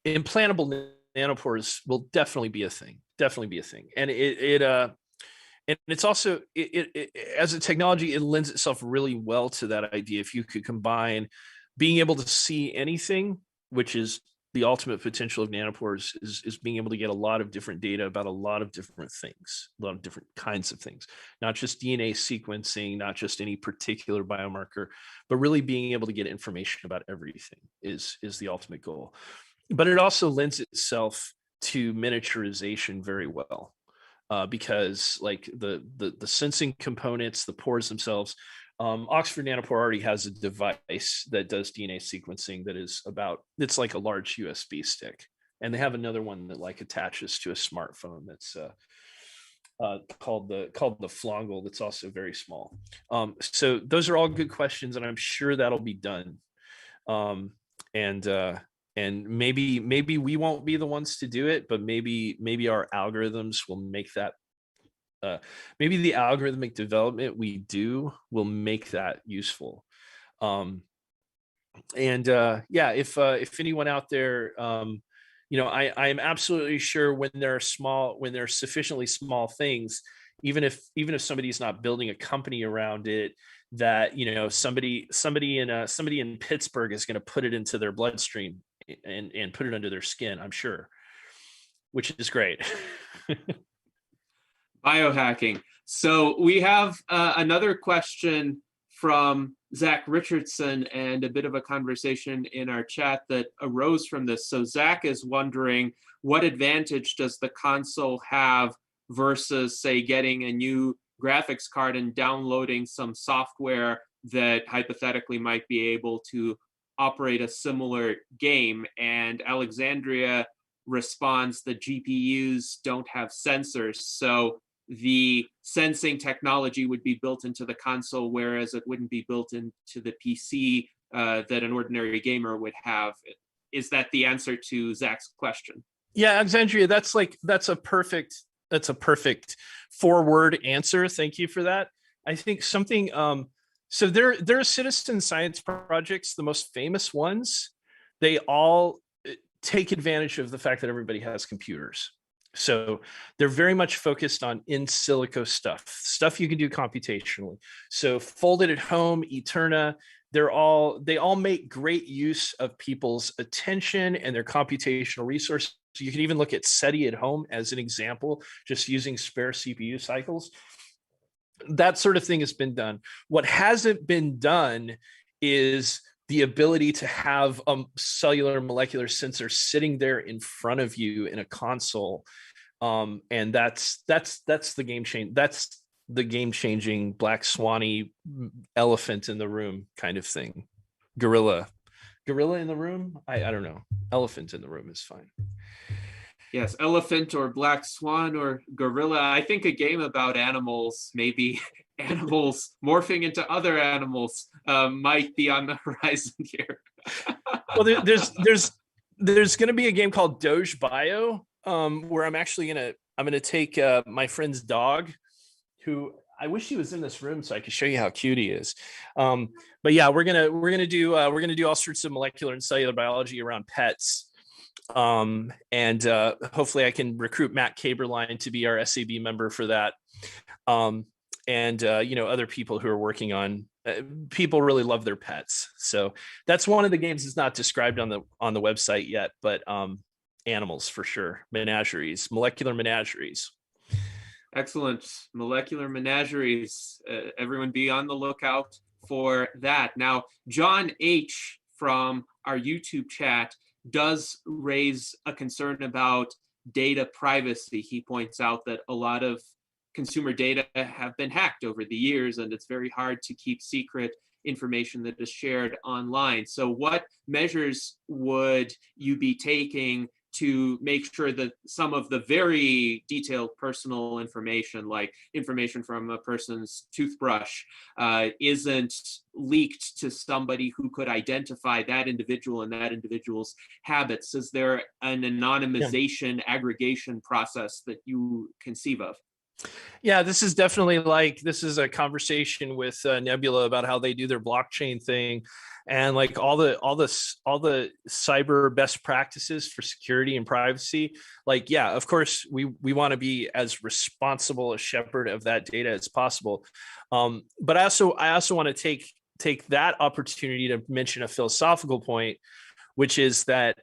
implantable nanopores will definitely be a thing. And and it's also, as a technology, it lends itself really well to that idea. If you could combine being able to see anything, which is the ultimate potential of nanopores, is being able to get a lot of different data about a lot of different things, a lot of different kinds of things, not just DNA sequencing, not just any particular biomarker, but really being able to get information about everything is the ultimate goal. But it also lends itself to miniaturization very well, because like the sensing components, the pores themselves, Oxford Nanopore already has a device that does DNA sequencing that is it's like a large USB stick, and they have another one that like attaches to a smartphone that's called the Flongle, that's also very small. So those are all good questions, and I'm sure that'll be done. And maybe we won't be the ones to do it, but maybe our algorithms will make that. Maybe the algorithmic development we do will make that useful. Yeah, if anyone out there, I am absolutely sure when there are sufficiently small things, even if somebody's not building a company around it, that somebody in Pittsburgh is going to put it into their bloodstream and put it under their skin, I'm sure, which is great. Biohacking. So we have another question from Zach Richardson and a bit of a conversation in our chat that arose from this. So Zach is wondering, what advantage does the console have versus, say, getting a new graphics card and downloading some software that hypothetically might be able to operate a similar game? And Alexandria responds that GPUs don't have sensors, so the sensing technology would be built into the console, whereas it wouldn't be built into the PC that an ordinary gamer would have. Is that the answer to Zach's question? Yeah, Alexandria, that's a perfect 4-word answer. Thank you for that. I think something so there are citizen science projects, the most famous ones, they all take advantage of the fact that everybody has computers. So they're very much focused on in silico stuff you can do computationally. So Folded at Home, Eterna, they all make great use of people's attention and their computational resources. You can even look at SETI at Home as an example, just using spare CPU cycles. That sort of thing has been done. What hasn't been done is the ability to have a cellular molecular sensor sitting there in front of you in a console, and that's the game change. That's the game changing black swanny elephant in the room kind of thing. Gorilla in the room. I don't know. Elephant in the room is fine. Yes, elephant or black swan or gorilla. I think a game about animals, maybe animals morphing into other animals, might be on the horizon here. Well, there's going to be a game called Doge Bio, where I'm actually gonna take my friend's dog, who I wish he was in this room so I could show you how cute he is. But yeah, we're gonna do all sorts of molecular and cellular biology around pets. And hopefully I can recruit Matt Caberline to be our SAB member for that. And other people who are working on people really love their pets. So that's one of the games that's not described on the website yet, but animals for sure. Menageries, molecular menageries. Excellent. Molecular menageries. Everyone be on the lookout for that. Now, John H. from our YouTube chat does raise a concern about data privacy. He points out that a lot of consumer data have been hacked over the years, and it's very hard to keep secret information that is shared online. So what measures would you be taking to make sure that some of the very detailed personal information, like information from a person's toothbrush, isn't leaked to somebody who could identify that individual and that individual's habits? Is there an anonymization aggregation process that you conceive of? Yeah, this is definitely this is a conversation with Nebula about how they do their blockchain thing, and like all the cyber best practices for security and privacy. Like, yeah, of course we want to be as responsible a shepherd of that data as possible. But I also want to take that opportunity to mention a philosophical point, which is that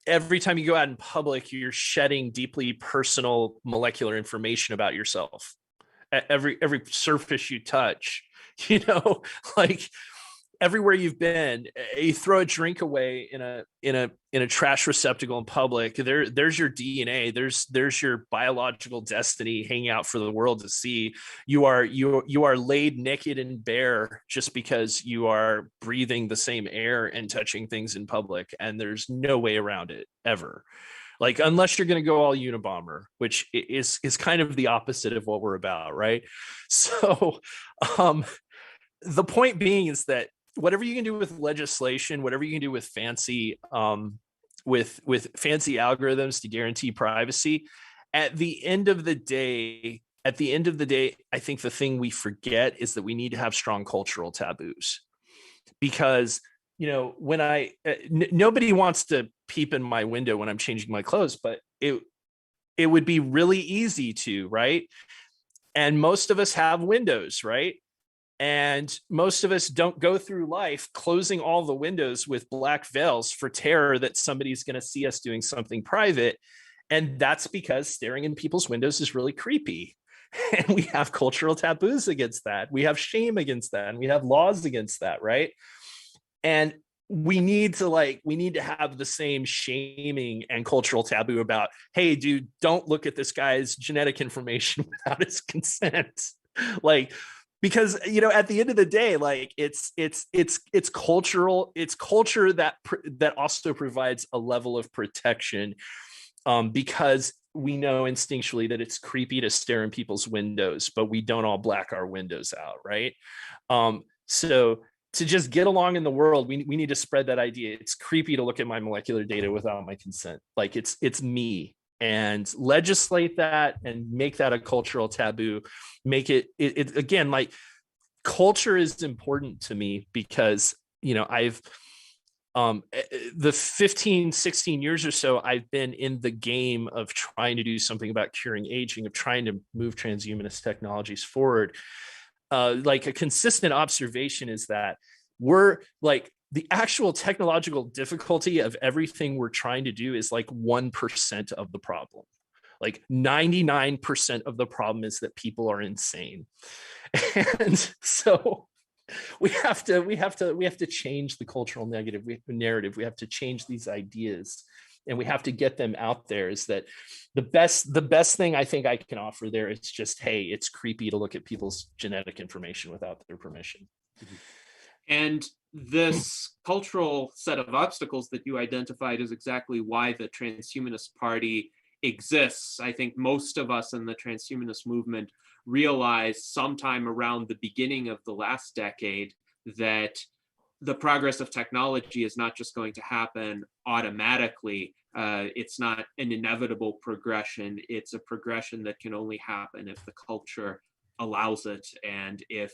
every time you go out in public, you're shedding deeply personal molecular information about yourself. Every surface you touch, like everywhere you've been, you throw a drink away in a trash receptacle in public. There's your DNA. There's your biological destiny hanging out for the world to see. You are laid naked and bare just because you are breathing the same air and touching things in public, and there's no way around it ever. Like, unless you're going to go all Unabomber, which is kind of the opposite of what we're about, right? So the point being is that whatever you can do with legislation, whatever you can do with fancy fancy algorithms to guarantee privacy, at the end of the day, I think the thing we forget is that we need to have strong cultural taboos, because when nobody wants to peep in my window when I'm changing my clothes, but it would be really easy to, right? And most of us have windows, right? And most of us don't go through life closing all the windows with black veils for terror that somebody's going to see us doing something private. And that's because staring in people's windows is really creepy. And we have cultural taboos against that. We have shame against that. And we have laws against that, right? And we need to have the same shaming and cultural taboo about, hey, dude, don't look at this guy's genetic information without his consent. Like, because, you know, at the end of the day, like it's cultural, it's culture that also provides a level of protection, because we know instinctually that it's creepy to stare in people's windows, but we don't all black our windows out, right? So to just get along in the world, we need to spread that idea. It's creepy to look at my molecular data without my consent. Like it's me, and legislate that and make that a cultural taboo. Make it again, like, culture is important to me because, you know, I've the 15, 16 years or so, I've been in the game of trying to do something about curing aging, of trying to move transhumanist technologies forward. Like a consistent observation is that we're like, the actual technological difficulty of everything we're trying to do is like 1% of the problem. Like 99% of the problem is that people are insane. And so we have to change the cultural narrative. We have to change these ideas, and we have to get them out there. Is that the best thing I think I can offer there is just, hey, it's creepy to look at people's genetic information without their permission. And this cultural set of obstacles that you identified is exactly why the Transhumanist Party exists. I think most of us in the transhumanist movement realized sometime around the beginning of the last decade that the progress of technology is not just going to happen automatically. It's not an inevitable progression. It's a progression that can only happen if the culture allows it, and if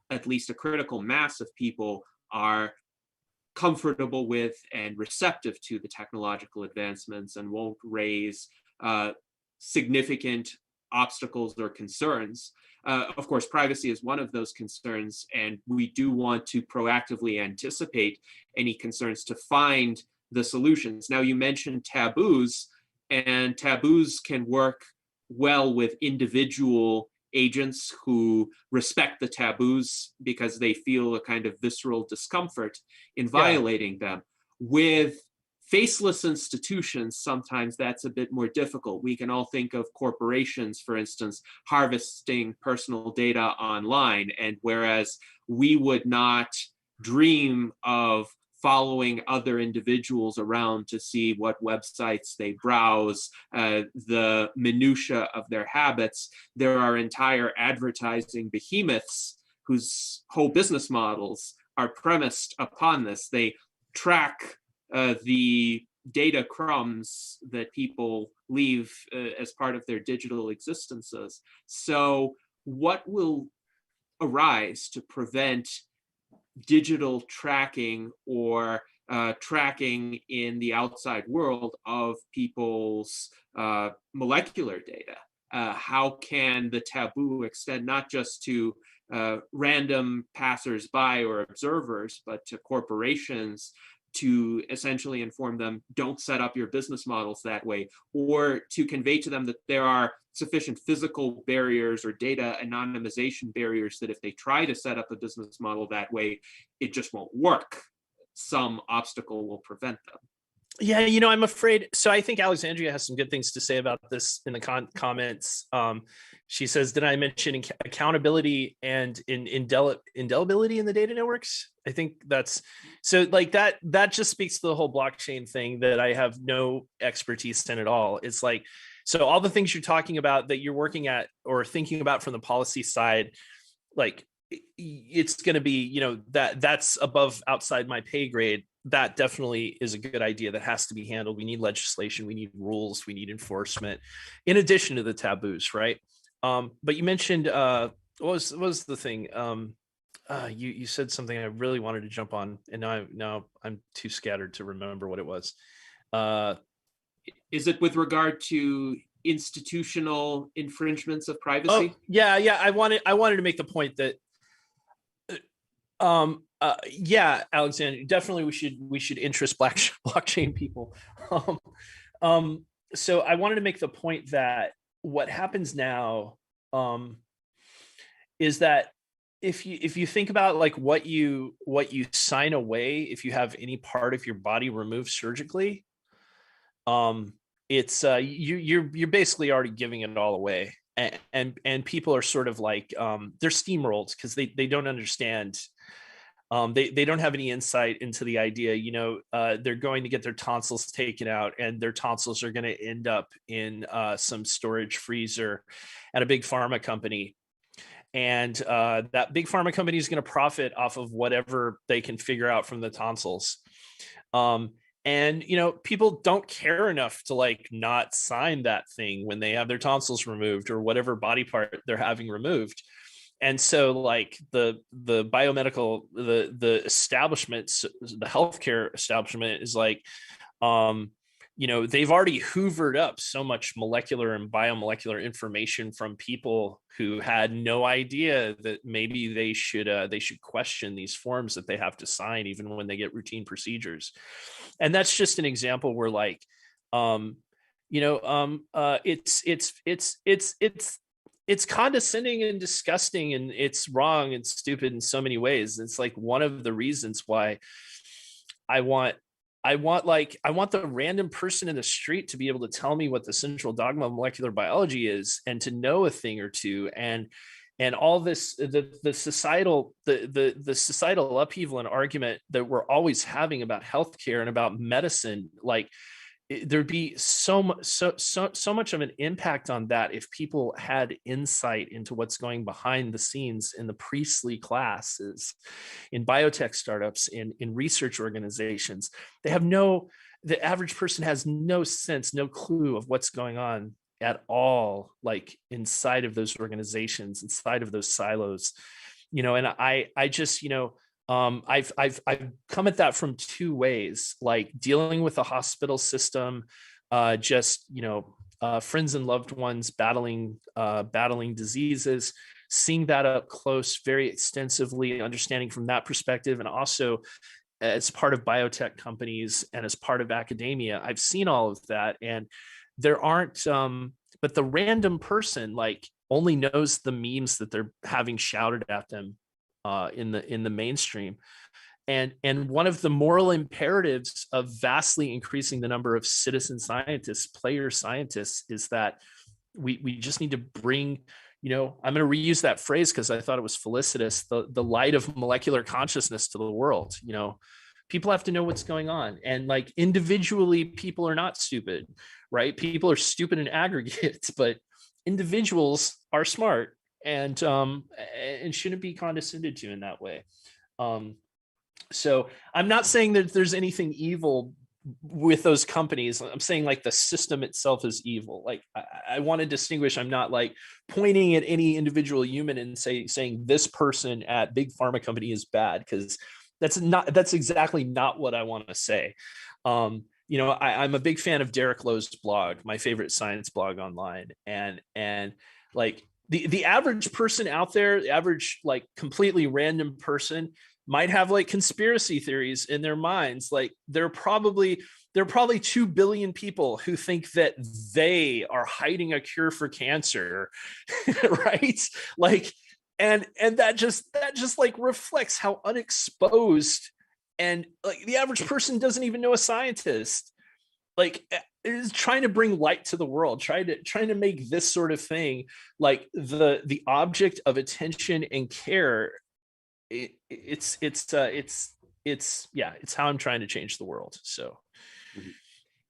at least a critical mass of people are comfortable with and receptive to the technological advancements and won't raise significant obstacles or concerns. Of course, privacy is one of those concerns, and we do want to proactively anticipate any concerns to find the solutions. Now, you mentioned taboos, and taboos can work well with individual agents who respect the taboos because they feel a kind of visceral discomfort in violating them. With faceless institutions, sometimes that's a bit more difficult. We can all think of corporations, for instance, harvesting personal data online, and whereas we would not dream of following other individuals around to see what websites they browse, the minutia of their habits, there are entire advertising behemoths whose whole business models are premised upon this. They track the data crumbs that people leave as part of their digital existences. So what will arise to prevent digital tracking or tracking in the outside world of people's molecular data? How can the taboo extend not just to random passersby or observers, but to corporations, to essentially inform them, don't set up your business models that way, or to convey to them that there are sufficient physical barriers or data anonymization barriers that if they try to set up a business model that way, it just won't work. Some obstacle will prevent them. Yeah, you know, I'm afraid. So I think Alexandria has some good things to say about this in the comments. She says, did I mention accountability and indelibility in the data networks? I think that's, so like that just speaks to the whole blockchain thing that I have no expertise in at all. It's like, so all the things you're talking about that you're working at or thinking about from the policy side, like it's going to be, you know, that's outside my pay grade. That definitely is a good idea that has to be handled. We need legislation, we need rules, we need enforcement, in addition to the taboos, right? But you mentioned what was the thing? You said something I really wanted to jump on, and now I'm too scattered to remember what it was. Is it with regard to institutional infringements of privacy? Oh, yeah. I wanted to make the point that yeah, Alexander, definitely we should interest blockchain people. So I wanted to make the point that what happens now is that if you think about like what you sign away if you have any part of your body removed surgically, it's you're basically already giving it all away, and people are sort of like they're steamrolled because they don't understand. They don't have any insight into the idea, they're going to get their tonsils taken out, and their tonsils are going to end up in some storage freezer at a big pharma company. And that big pharma company is going to profit off of whatever they can figure out from the tonsils. And, people don't care enough to like not sign that thing when they have their tonsils removed or whatever body part they're having removed. And so like the biomedical, the establishments, the healthcare establishment is like, they've already hoovered up so much molecular and biomolecular information from people who had no idea that maybe they should question these forms that they have to sign even when they get routine procedures. And that's just an example where like, it's condescending and disgusting, and it's wrong and stupid in so many ways. It's like one of the reasons why I want the random person in the street to be able to tell me what the central dogma of molecular biology is, and to know a thing or two, and all this, the societal upheaval and argument that we're always having about healthcare and about medicine. Like there'd be so much of an impact on that if people had insight into what's going behind the scenes in the priestly classes, in biotech startups, in research organizations. The average person has no sense, no clue of what's going on at all, like inside of those organizations, inside of those silos, and I just, I've come at that from two ways, like dealing with the hospital system, friends and loved ones battling diseases, seeing that up close very extensively, understanding from that perspective. And also as part of biotech companies and as part of academia, I've seen all of that. And there aren't, but the random person like only knows the memes that they're having shouted at them in the mainstream. And one of the moral imperatives of vastly increasing the number of citizen scientists, player scientists, is that we just need to bring, I'm going to reuse that phrase because I thought it was felicitous, the light of molecular consciousness to the world. People have to know what's going on. And like individually, people are not stupid, right? People are stupid in aggregate, but individuals are smart and shouldn't be condescended to in that way. So I'm not saying that there's anything evil with those companies. I'm saying like the system itself is evil. Like I want to distinguish. I'm not like pointing at any individual human and saying this person at big pharma company is bad, because that's exactly not what I want to say. I'm a big fan of Derek Lowe's blog, my favorite science blog online, and like the average person out there, the average like completely random person might have like conspiracy theories in their minds. Like there are probably 2 billion people who think that they are hiding a cure for cancer, right? Like, and that just like reflects how unexposed, and like the average person doesn't even know a scientist, like is trying to bring light to the world, trying to make this sort of thing like the object of attention and care. It's how I'm trying to change the world. So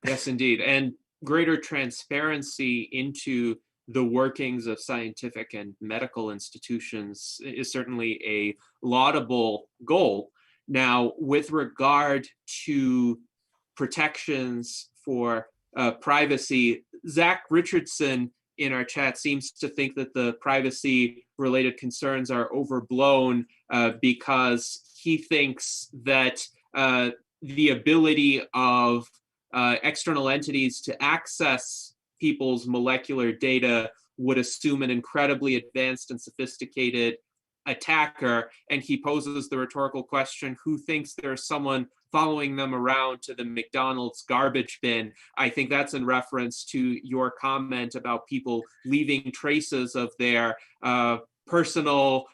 yes, indeed. And greater transparency into the workings of scientific and medical institutions is certainly a laudable goal. Now, with regard to protections for privacy, Zach Richardson in our chat seems to think that the privacy-related concerns are overblown because he thinks that the ability of external entities to access people's molecular data would assume an incredibly advanced and sophisticated attacker. And he poses the rhetorical question, who thinks there's someone following them around to the McDonald's garbage bin. I think that's in reference to your comment about people leaving traces of their personal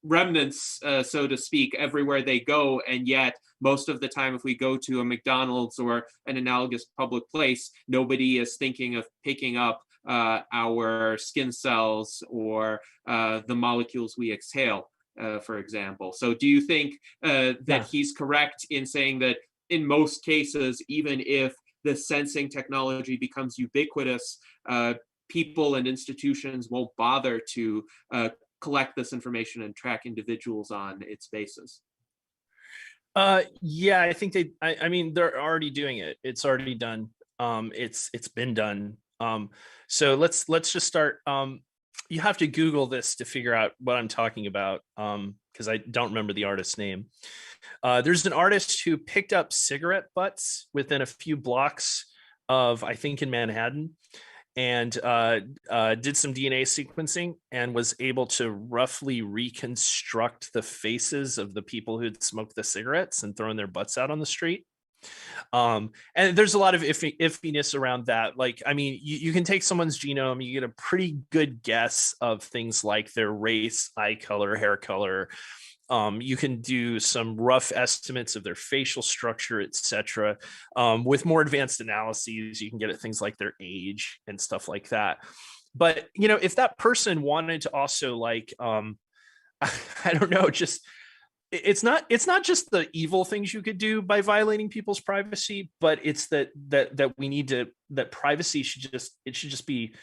remnants, so to speak, everywhere they go. And yet, most of the time, if we go to a McDonald's or an analogous public place, nobody is thinking of picking up our skin cells or the molecules we exhale, for example. So do you think that he's correct in saying that in most cases, even if the sensing technology becomes ubiquitous, people and institutions won't bother to collect this information and track individuals on its basis? Yeah, I think I mean, they're already doing it. It's already done. It's been done. So let's just start. You have to Google this to figure out what I'm talking about, because I don't remember the artist's name. There's an artist who picked up cigarette butts within a few blocks of, I think, in Manhattan, and did some DNA sequencing and was able to roughly reconstruct the faces of the people who'd smoked the cigarettes and thrown their butts out on the street. And there's a lot of iffiness around that. Like, I mean, you can take someone's genome, you get a pretty good guess of things like their race, eye color, hair color. You can do some rough estimates of their facial structure, etc. With more advanced analyses, you can get at things like their age and stuff like that. But, you know, if that person wanted to also, like, I don't know, just it's not just the evil things you could do by violating people's privacy, but it's that we need to, that privacy should be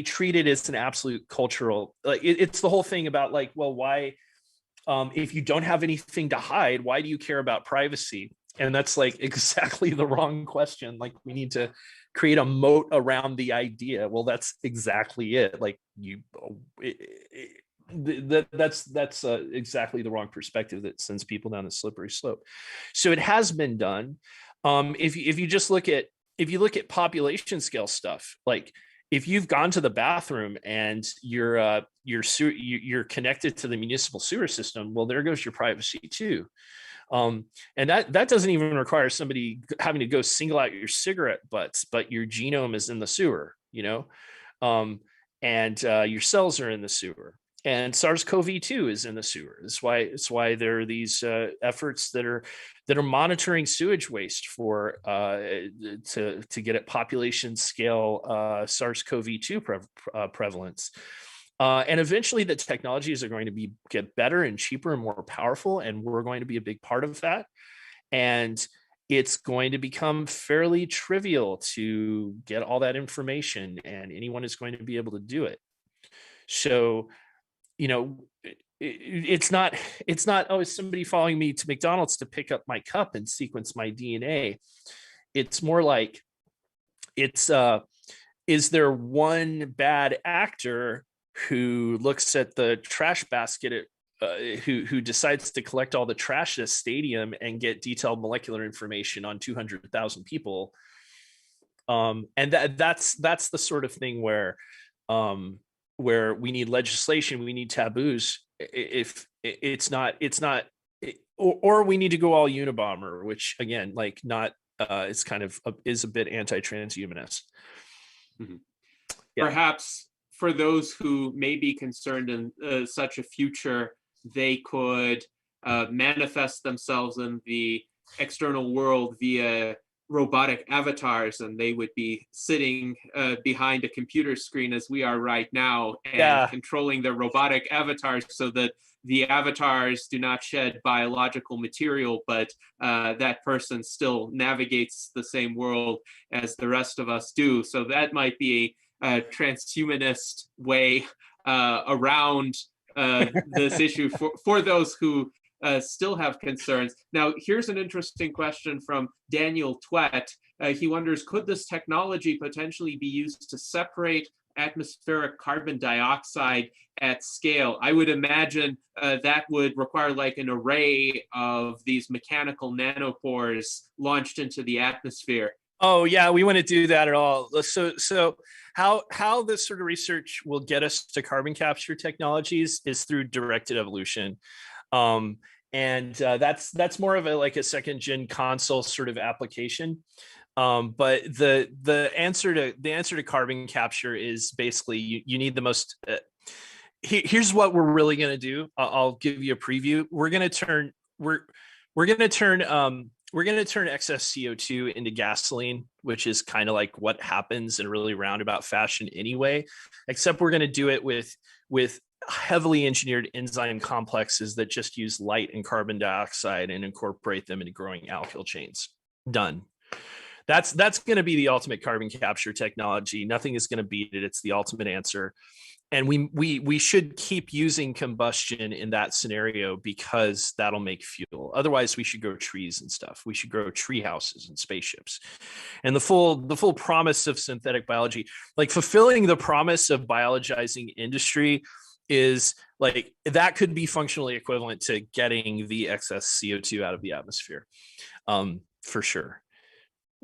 treated as an absolute cultural, like, it's the whole thing about, like, well, why, if you don't have anything to hide, why do you care about privacy? And that's, like, exactly the wrong question. Like, we need to create a moat around the idea. Well, that's exactly it. Like, that's exactly the wrong perspective that sends people down a slippery slope. So it has been done. If you just look at population scale stuff, like, if you've gone to the bathroom and you're connected to the municipal sewer system, well, there goes your privacy too. And that doesn't even require somebody having to go single out your cigarette butts, but your genome is in the sewer, you know, and your cells are in the sewer. And SARS-CoV-2 is in the sewer. It's why there are these efforts that are monitoring sewage waste for to get at population scale SARS-CoV-2 prevalence. And eventually, the technologies are going to get better and cheaper and more powerful, and we're going to be a big part of that. And it's going to become fairly trivial to get all that information, and anyone is going to be able to do it. So, you know, it's not, oh, is somebody following me to McDonald's to pick up my cup and sequence my DNA? It's more like, it's is there one bad actor who looks at the trash basket who decides to collect all the trash at a stadium and get detailed molecular information on 200,000 people? And that's the sort of thing where we need legislation, we need taboos. If it's not, or we need to go all Unabomber, which, again, like, not, it's kind of is a bit anti-transhumanist. Mm-hmm. Yeah. Perhaps for those who may be concerned in such a future, they could manifest themselves in the external world via robotic avatars, and they would be sitting behind a computer screen as we are right now, and controlling their robotic avatars so that the avatars do not shed biological material, but that person still navigates the same world as the rest of us do. So that might be a transhumanist way around this issue for those who still have concerns. Now, here's an interesting question from Daniel Twett. He wonders, could this technology potentially be used to separate atmospheric carbon dioxide at scale? I would imagine that would require, like, an array of these mechanical nanopores launched into the atmosphere. Oh yeah, we want to do that at all. So how this sort of research will get us to carbon capture technologies is through directed evolution. and that's more of a second gen console sort of application. But the answer to carbon capture is basically you need the most. Here's what we're really going to do. I'll give you a preview. We're going to turn excess CO2 into gasoline, which is kind of like what happens in a really roundabout fashion anyway, except we're going to do it with heavily engineered enzyme complexes that just use light and carbon dioxide and incorporate them into growing alkyl chains. Done. That's going to be the ultimate carbon capture technology. Nothing is going to beat it. It's the ultimate answer. And we should keep using combustion in that scenario because that'll make fuel. Otherwise, we should grow trees and stuff. We should grow tree houses and spaceships. And the full promise of synthetic biology, like fulfilling the promise of biologizing industry, is like that could be functionally equivalent to getting the excess CO2 out of the atmosphere, for sure.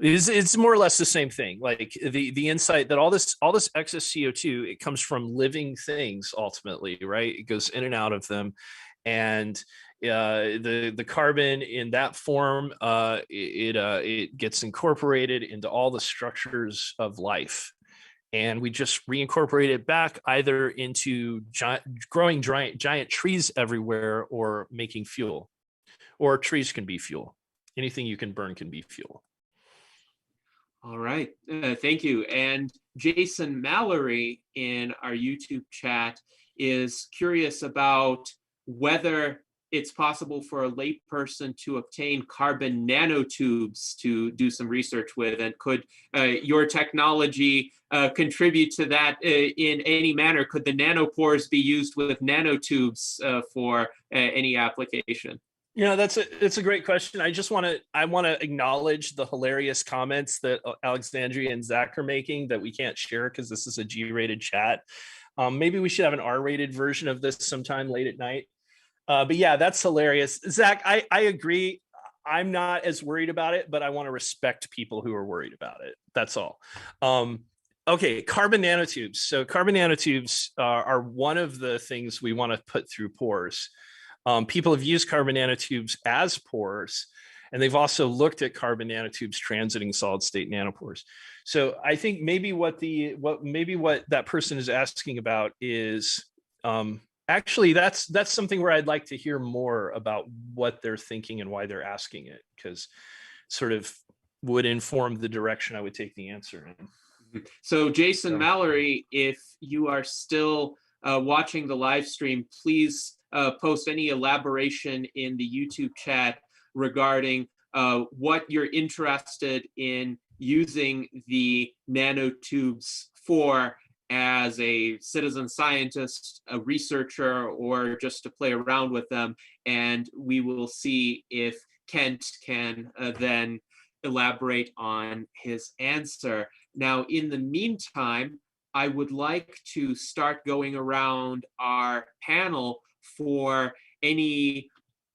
It's more or less the same thing. Like the insight that all this excess CO2, it comes from living things ultimately, right? It goes in and out of them, and the carbon in that form, it gets incorporated into all the structures of life, and we just reincorporate it back either into growing giant trees everywhere, or making fuel, or trees can be fuel. Anything you can burn can be fuel. All right, thank you. And Jason Mallory in our YouTube chat is curious about whether it's possible for a layperson to obtain carbon nanotubes to do some research with, and could your technology contribute to that in any manner? Could the nanopores be used with nanotubes for any application? It's a great question. I want to acknowledge the hilarious comments that Alexandria and Zach are making that we can't share because this is a G-rated chat. Maybe we should have an R-rated version of this sometime late at night. But yeah, that's hilarious. Zach, I agree. I'm not as worried about it, but I want to respect people who are worried about it. That's all. Okay, carbon nanotubes. So carbon nanotubes are one of the things we want to put through pores. People have used carbon nanotubes as pores, and they've also looked at carbon nanotubes transiting solid state nanopores. So I think maybe what that person is asking about is actually that's something where I'd like to hear more about what they're thinking and why they're asking it, because sort of would inform the direction I would take the answer in. So Jason Mallory, if you are still watching the live stream, please post any elaboration in the YouTube chat regarding what you're interested in using the nanotubes for as a citizen scientist, a researcher, or just to play around with them. And we will see if Kent can then elaborate on his answer. Now, in the meantime, I would like to start going around our panel for any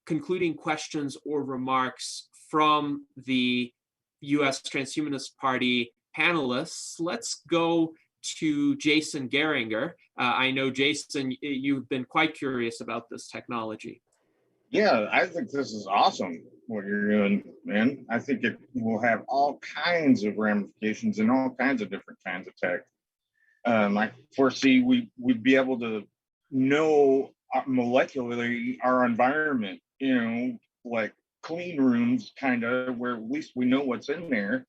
concluding questions or remarks from the U.S. Transhumanist Party panelists. Let's go to Jason Geringer. I know, Jason, you've been quite curious about this technology. Yeah, I think this is awesome what you're doing, man. I think it will have all kinds of ramifications and all kinds of different kinds of tech. I foresee we'd be able to know molecularly our environment, like clean rooms, kind of, where at least we know what's in there.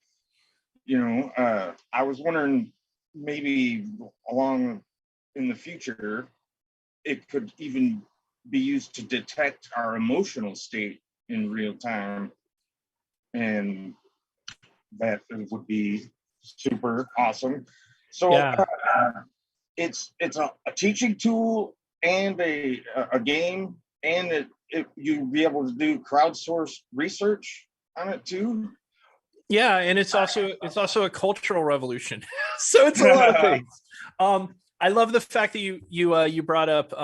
I was wondering, maybe along in the future, it could even be used to detect our emotional state in real time, and that would be super awesome. So yeah. It's a teaching tool and a game, and you'd be able to do crowdsource research on it too. Yeah, and it's also a cultural revolution. So it's a lot of things. I love the fact that you brought up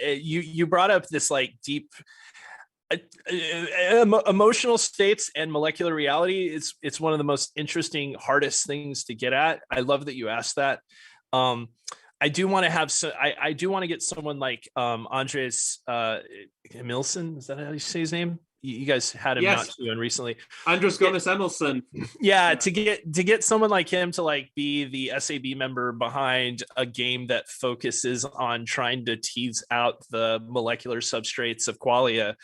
you brought up this like deep emotional states and molecular reality. It's one of the most interesting, hardest things to get at. I love that you asked that. I do want to have I do want to get someone like Andres Emilson. Is that how you say his name? You guys had him not too and recently. Andres Gomez Emilson. Yeah, to get someone like him to like be the SAB member behind a game that focuses on trying to tease out the molecular substrates of qualia.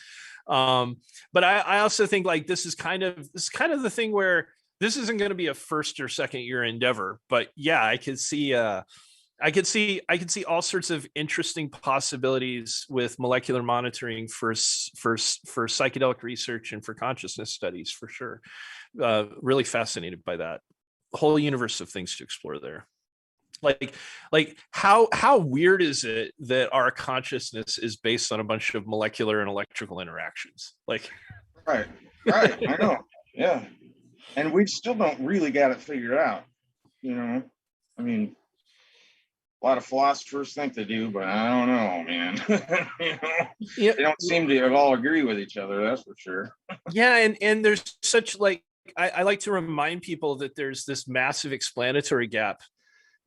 But I also think like this is kind of the thing where this isn't going to be a first or second year endeavor. But yeah, I could see all sorts of interesting possibilities with molecular monitoring for psychedelic research and for consciousness studies for sure. Really fascinated by that whole universe of things to explore there. Like how weird is it that our consciousness is based on a bunch of molecular and electrical interactions? Like, right, I know, yeah, and we still don't really got it figured out. You know, I mean, a lot of philosophers think they do, but I don't know, man. They don't seem to all agree with each other, that's for sure. Yeah, and there's such like I like to remind people that there's this massive explanatory gap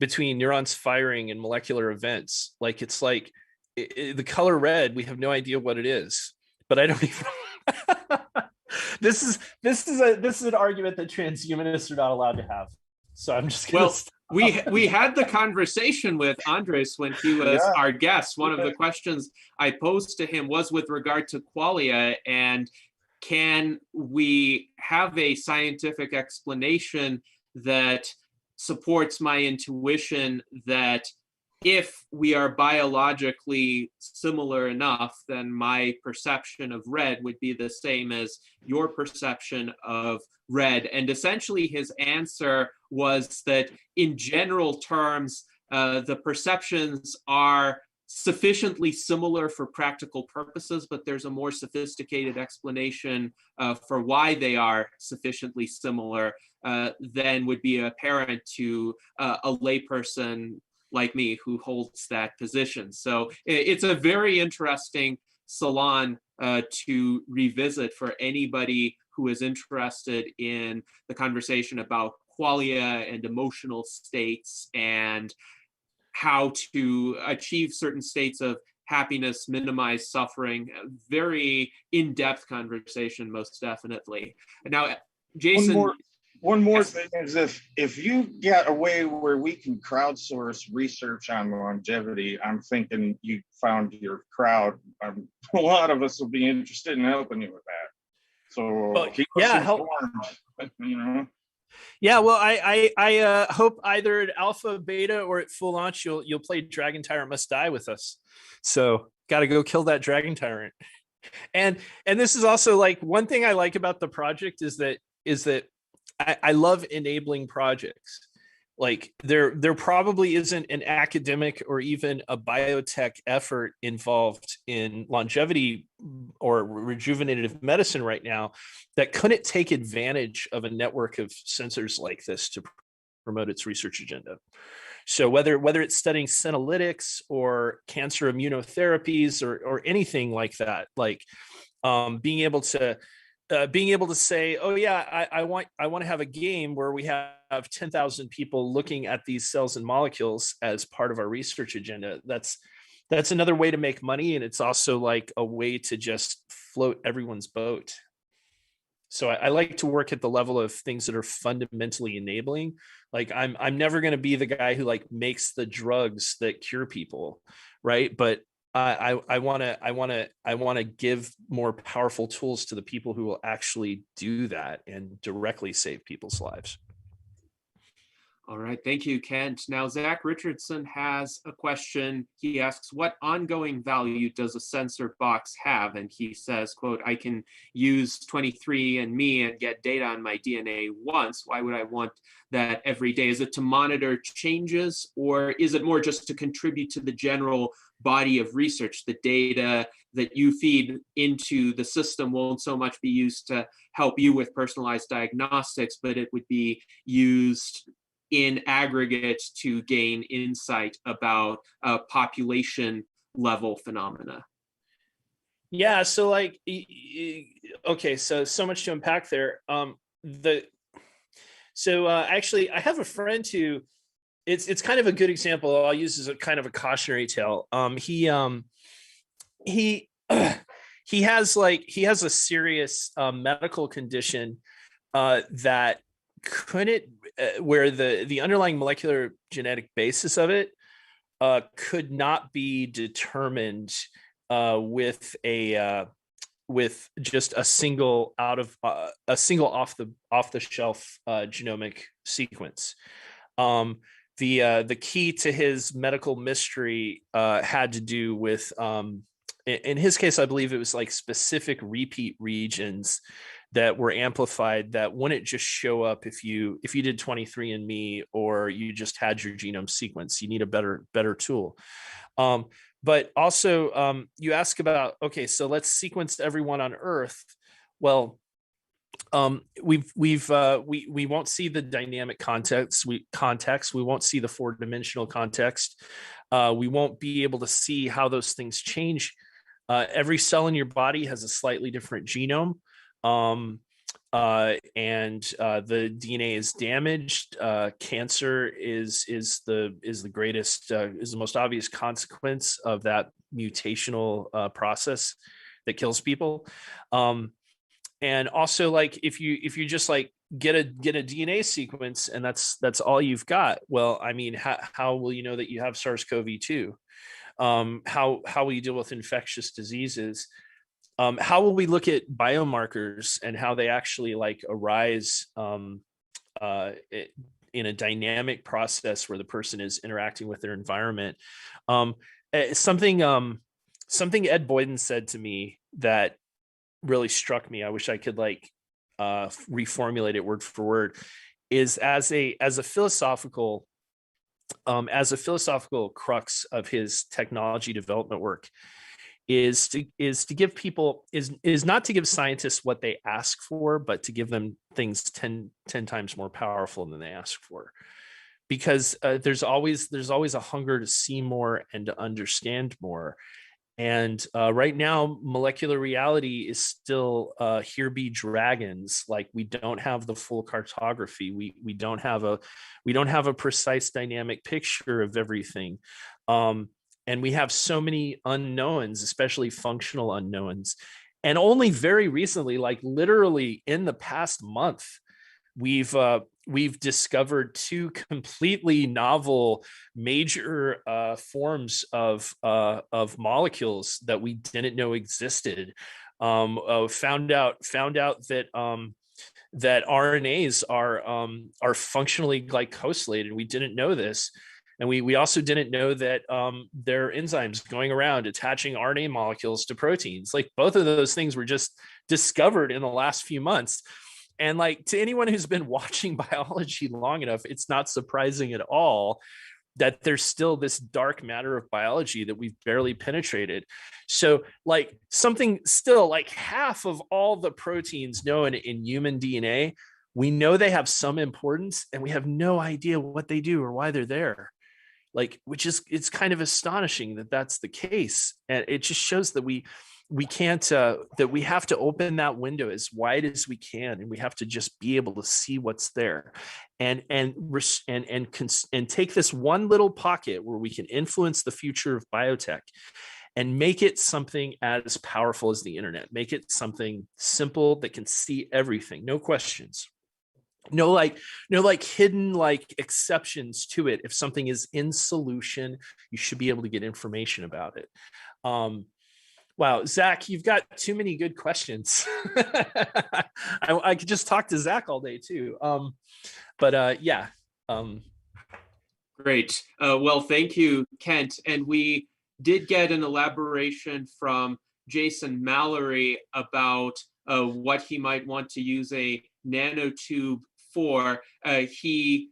between neurons firing and molecular events. Like it's like the color red, we have no idea what it is, but I don't even. This is an argument that transhumanists are not allowed to have. So I'm just gonna we had the conversation with Andres when he was our guest. One of the questions I posed to him was with regard to qualia, and can we have a scientific explanation that supports my intuition that if we are biologically similar enough, then my perception of red would be the same as your perception of red. And essentially his answer was that in general terms, the perceptions are sufficiently similar for practical purposes, but there's a more sophisticated explanation for why they are sufficiently similar than would be apparent to a layperson like me who holds that position. So it's a very interesting salon to revisit for anybody who is interested in the conversation about qualia and emotional states and how to achieve certain states of happiness, minimize suffering. A very in-depth conversation, most definitely. Now, Jason. One more thing is if you get a way where we can crowdsource research on longevity, I'm thinking you found your crowd. A lot of us will be interested in helping you with that. So keep us informed, you know. Yeah, well, I hope either at Alpha, Beta, or at full launch you'll play Dragon Tyrant Must Die with us. So got to go kill that Dragon Tyrant. And this is also like one thing I like about the project is that I love enabling projects. Like there probably isn't an academic or even a biotech effort involved in longevity or rejuvenative medicine right now that couldn't take advantage of a network of sensors like this to promote its research agenda. So whether it's studying senolytics or cancer immunotherapies or anything like that, like being able to say, oh yeah, I want to have a game where we have 10,000 people looking at these cells and molecules as part of our research agenda. That's another way to make money, and it's also like a way to just float everyone's boat. So I like to work at the level of things that are fundamentally enabling. Like I'm never going to be the guy who like makes the drugs that cure people, right? But I want to give more powerful tools to the people who will actually do that and directly save people's lives. All right, thank you, Kent. Now, Zach Richardson has a question. He asks, what ongoing value does a sensor box have? And he says, quote, I can use 23andMe and get data on my DNA once. Why would I want that every day? Is it to monitor changes, or is it more just to contribute to the general body of research? The data that you feed into the system won't so much be used to help you with personalized diagnostics, but it would be used in aggregate to gain insight about population level phenomena. Yeah, so like, okay, so much to unpack there. Actually, I have a friend who it's kind of a good example. I'll use as a kind of a cautionary tale. He he has a serious medical condition that couldn't where the underlying molecular genetic basis of it could not be determined with just a single off the shelf genomic sequence. The key to his medical mystery had to do with in his case, I believe it was like specific repeat regions that were amplified that wouldn't just show up if you did 23andMe or you just had your genome sequence. You need a better tool. But also you ask about, okay, so let's sequence everyone on Earth. Well, we won't see the dynamic context. We won't see the 4-dimensional context. We won't be able to see how those things change. Every cell in your body has a slightly different genome. And the DNA is damaged. Cancer is the greatest, is the most obvious consequence of that mutational process that kills people. And also, like, if you just like get a DNA sequence and that's all you've got, well, I mean, how will you know that you have SARS-CoV-2? How will you deal with infectious diseases? How will we look at biomarkers and how they actually like arise in a dynamic process where the person is interacting with their environment? Something Ed Boyden said to me that really struck me, I wish I could like reformulate it word for word, is as a philosophical crux of his technology development work is to give people is not to give scientists what they ask for, but to give them things 10 times more powerful than they ask for. Because there's always a hunger to see more and to understand more. And right now, molecular reality is still here be dragons. Like, we don't have the full cartography. We don't have a precise dynamic picture of everything. And we have so many unknowns, especially functional unknowns. And only very recently, like literally in the past month, we've discovered 2 completely novel major forms of molecules that we didn't know existed. Found out that that RNAs are functionally glycosylated. We didn't know this. And we also didn't know that there are enzymes going around attaching RNA molecules to proteins. Like, both of those things were just discovered in the last few months. And like, to anyone who's been watching biology long enough, it's not surprising at all that there's still this dark matter of biology that we've barely penetrated. So like, something still like half of all the proteins known in human DNA, we know they have some importance and we have no idea what they do or why they're there. Like, it's kind of astonishing that that's the case. And it just shows that we can't, that we have to open that window as wide as we can. And we have to just be able to see what's there and take this one little pocket where we can influence the future of biotech and make it something as powerful as the internet, make it something simple that can see everything, no questions. No hidden like exceptions to it. If something is in solution, you should be able to get information about it. Wow, Zach, you've got too many good questions. I could just talk to Zach all day too. Yeah. Great. Well, thank you, Kent. And we did get an elaboration from Jason Mallory about what he might want to use a nanotube for. He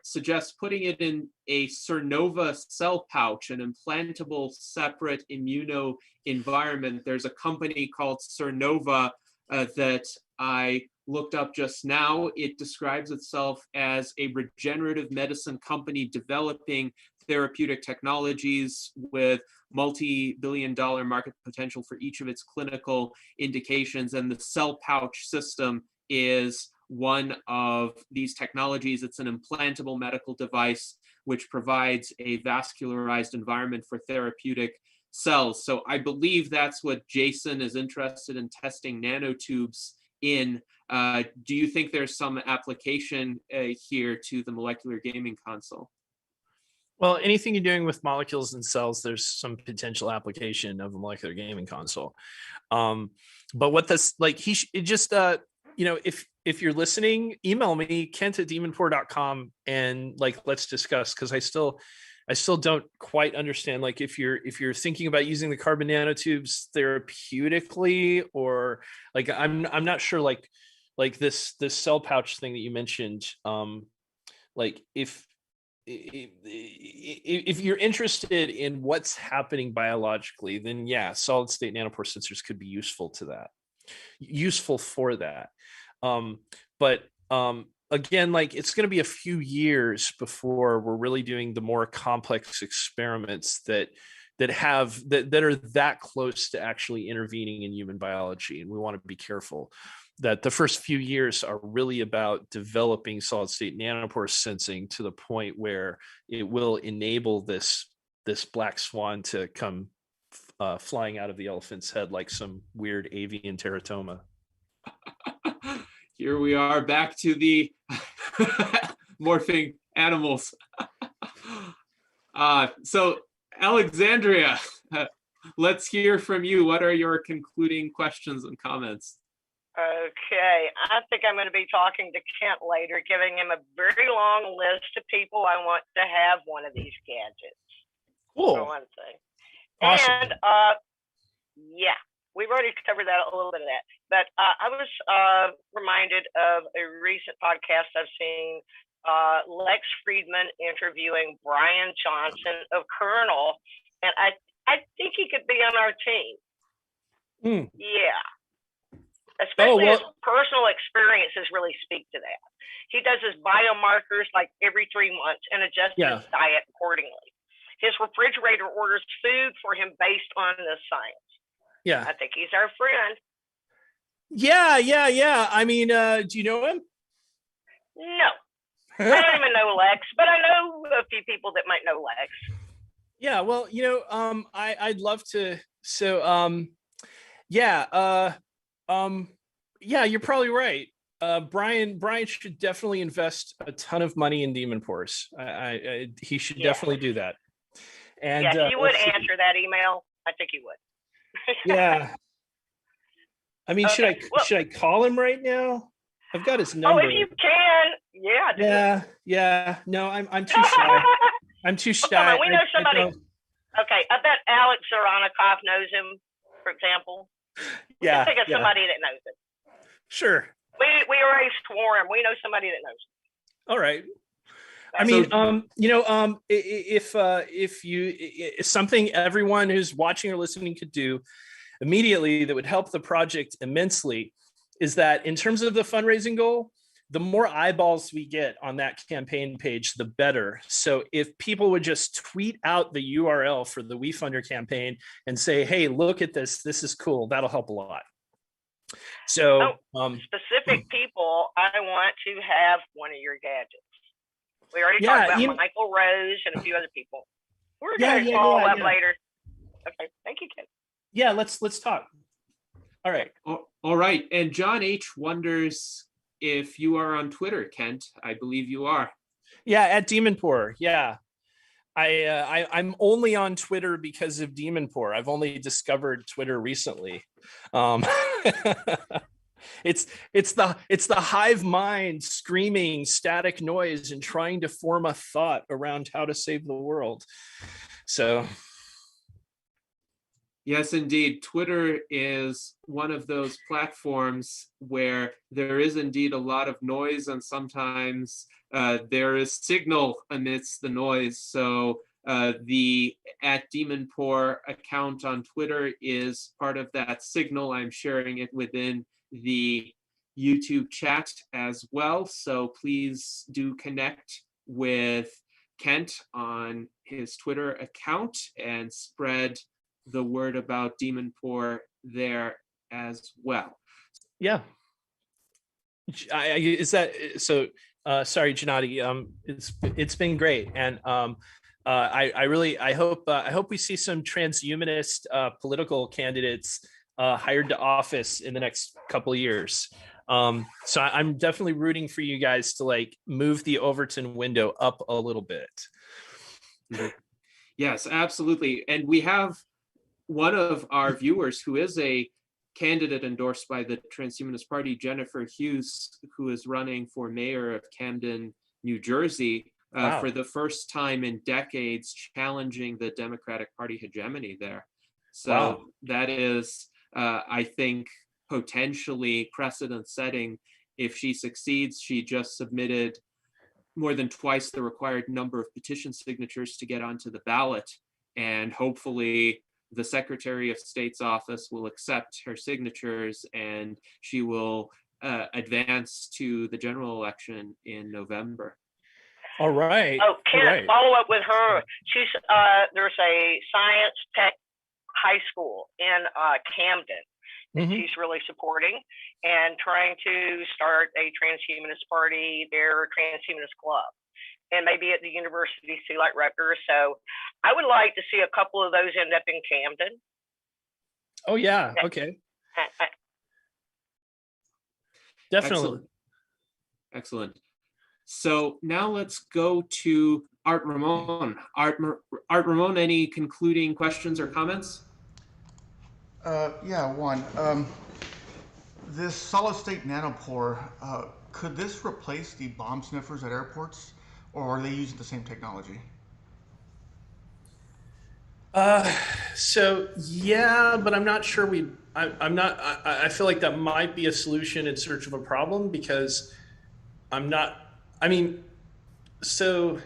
suggests putting it in a Cernova cell pouch, an implantable separate immuno environment. There's a company called Cernova that I looked up just now. It describes itself as a regenerative medicine company developing therapeutic technologies with multi-billion-dollar market potential for each of its clinical indications. And the cell pouch system is one of these technologies. It's an implantable medical device which provides a vascularized environment for therapeutic cells. So I believe that's what Jason is interested in testing nanotubes in. Do you think there's some application here to the molecular gaming console? Well, anything you're doing with molecules and cells, there's some potential application of a molecular gaming console. But what this, like, if you're listening, email me, kent@demonpore.com, and like, let's discuss, because I still don't quite understand, like, if you're thinking about using the carbon nanotubes therapeutically, or like, I'm not sure, like this cell pouch thing that you mentioned, like if you're interested in what's happening biologically, then yeah, solid state nanopore sensors could be useful for that. But again, like, it's going to be a few years before we're really doing the more complex experiments that are that close to actually intervening in human biology. And we want to be careful that the first few years are really about developing solid state nanopore sensing to the point where it will enable this black swan to come flying out of the elephant's head like some weird avian teratoma. Here we are back to the morphing animals. So Alexandria, let's hear from you. What are your concluding questions and comments? Okay, I think I'm going to be talking to Kent later, giving him a very long list of people I want to have one of these gadgets. Cool. For one thing. Awesome. And yeah, we've already covered that, a little bit of that. But I was reminded of a recent podcast I've seen, Lex Friedman interviewing Brian Johnson of Kernel, and I think he could be on our team. Yeah. Especially his personal experiences really speak to that. He does his biomarkers like every 3 months and adjusts his diet accordingly. His refrigerator orders food for him based on this science. Yeah. I think he's our friend. Yeah. I mean, do you know him? No. I don't even know Lex, but I know a few people that might know Lex. Yeah, well, I'd love to. So, yeah, you're probably right. Brian should definitely invest a ton of money in Demonpores. He should definitely do that. And yeah, he would answer that email. I think he would. Yeah. I mean, should I call him right now? I've got his number. Oh, if you can, yeah. No, I'm too shy. I'm too shy. Come on, we know somebody. Okay, I bet Alex Zoronikov knows him, for example. Yeah. Think of somebody that knows him. Sure. We already swore him. We know somebody that knows him. All right. I mean, if something everyone who's watching or listening could do immediately that would help the project immensely is that, in terms of the fundraising goal, the more eyeballs we get on that campaign page, the better. So if people would just tweet out the URL for the WeFunder campaign and say, hey, look at this, this is cool, that'll help a lot. So specific people, I want to have one of your gadgets. We already talked about Michael Rose and a few other people. We're going to follow up later. Okay, thank you, Ken. Yeah, let's talk. All right. All right. And John H. wonders if you are on Twitter, Kent. I believe you are. Yeah, at Demonpore. Yeah. I'm only on Twitter because of Demonpore. I've only discovered Twitter recently. It's the hive mind screaming static noise and trying to form a thought around how to save the world. So yes, indeed. Twitter is one of those platforms where there is indeed a lot of noise, and sometimes there is signal amidst the noise. So the @Demonpore account on Twitter is part of that signal. I'm sharing it within the YouTube chat as well. So please do connect with Kent on his Twitter account and spread the word about Demonpore there as well. Yeah. Is that so? Sorry, Gennady. It's been great, and I hope we see some transhumanist political candidates hired to office in the next couple of years. So I'm definitely rooting for you guys to like move the Overton window up a little bit. Yes, absolutely. And we have one of our viewers who is a candidate endorsed by the Transhumanist Party, Jennifer Hughes, who is running for mayor of Camden, New Jersey, Wow. for the first time in decades, challenging the Democratic Party hegemony there. So Wow. that is, I think, potentially precedent-setting. If she succeeds, she just submitted more than twice the required number of petition signatures to get onto the ballot, and hopefully the Secretary of State's office will accept her signatures and she will advance to the general election in November. All right. Oh, Kent, right. Follow up with her. She's there's a science tech high school in Camden that she's really supporting and trying to start a transhumanist party, their transhumanist club. And maybe at the university, see like Rutgers. So I would like to see a couple of those end up in Camden. Oh yeah, okay. Definitely. Excellent. So now let's go to Art Ramon. Art Ramon, any concluding questions or comments? Yeah, one. This solid state nanopore, could this replace the bomb sniffers at airports, or are they using the same technology? So yeah, but I'm not sure I feel like that might be a solution in search of a problem, because so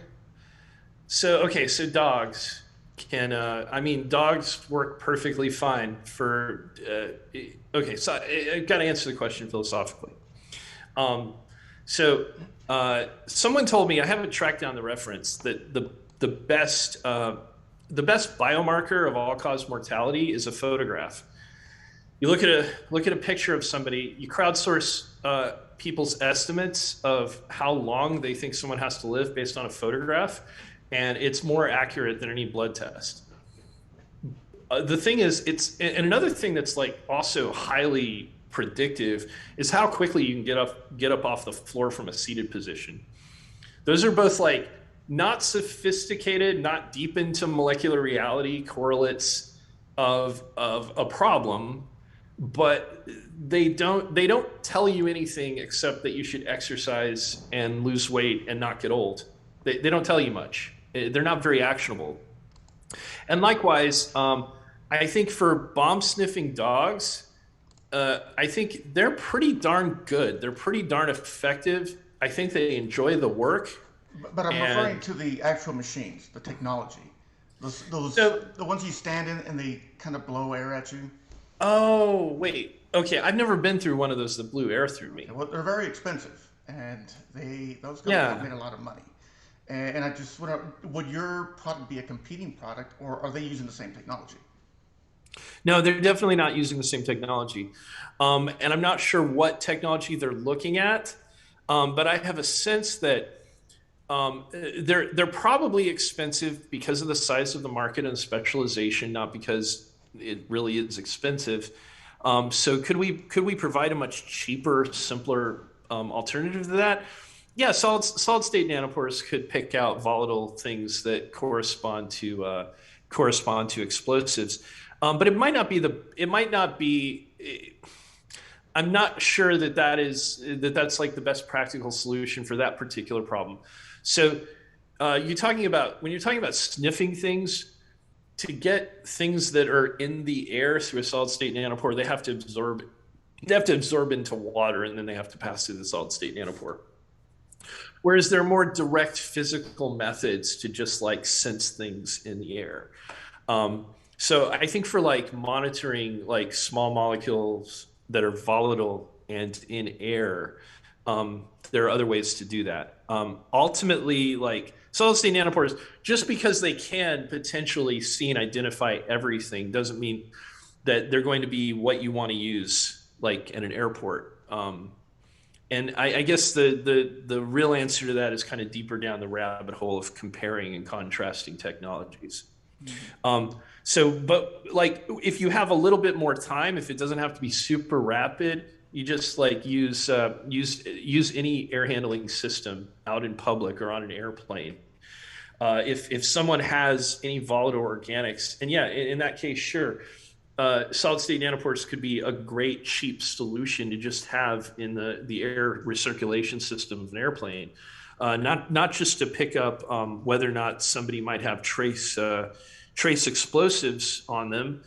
dogs can, dogs work perfectly fine for, okay, so I got to answer the question philosophically. Someone told me, I haven't tracked down the reference, that the best biomarker of all-cause mortality is a photograph. You look at a picture of somebody, you crowdsource people's estimates of how long they think someone has to live based on a photograph, and it's more accurate than any blood test. The thing is, and another thing that's like also highly predictive is how quickly you can get up off the floor from a seated position. Those are both like not sophisticated, not deep into molecular reality correlates of a problem, but they don't tell you anything except that you should exercise and lose weight and not get old. They don't tell you much. They're not very actionable. And likewise, I think for bomb sniffing dogs, I think they're pretty darn good. They're pretty darn effective. I think they enjoy the work. But I'm referring to the actual machines, the technology. The ones you stand in and they kind of blow air at you. Oh, wait. Okay, I've never been through one of those that blew air through me. Well, they're very expensive, and those companies have made a lot of money. And I just wonder, would your product be a competing product, or are they using the same technology? No, they're definitely not using the same technology. And I'm not sure what technology they're looking at, but I have a sense that they're probably expensive because of the size of the market and specialization, not because it really is expensive. So could we provide a much cheaper, simpler alternative to that? Yeah, solid state nanopores could pick out volatile things that correspond to explosives, but it might not be. I'm not sure that's like the best practical solution for that particular problem. So when you're talking about sniffing things, to get things that are in the air through a solid state nanopore, they have to absorb into water, and then they have to pass through the solid state nanopore. Whereas there are more direct physical methods to just like sense things in the air. So I think for like monitoring like small molecules that are volatile and in air, there are other ways to do that. Ultimately, like solid state nanopores, just because they can potentially see and identify everything doesn't mean that they're going to be what you want to use like at an airport. And I guess the real answer to that is kind of deeper down the rabbit hole of comparing and contrasting technologies. But like, if you have a little bit more time, if it doesn't have to be super rapid, you just like use any air handling system out in public or on an airplane. If someone has any volatile organics, and yeah, in that case, sure, solid state nanopores could be a great cheap solution to just have in the air recirculation system of an airplane, not just to pick up whether or not somebody might have trace explosives on them,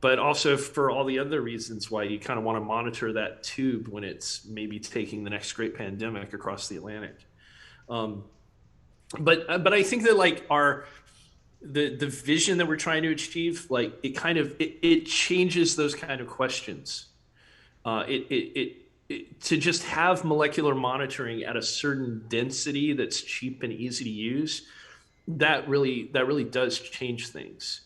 but also for all the other reasons why you kind of want to monitor that tube when it's maybe taking the next great pandemic across the Atlantic. But I think that like the vision that we're trying to achieve, like it changes those kind of questions. To just have molecular monitoring at a certain density that's cheap and easy to use, that really does change things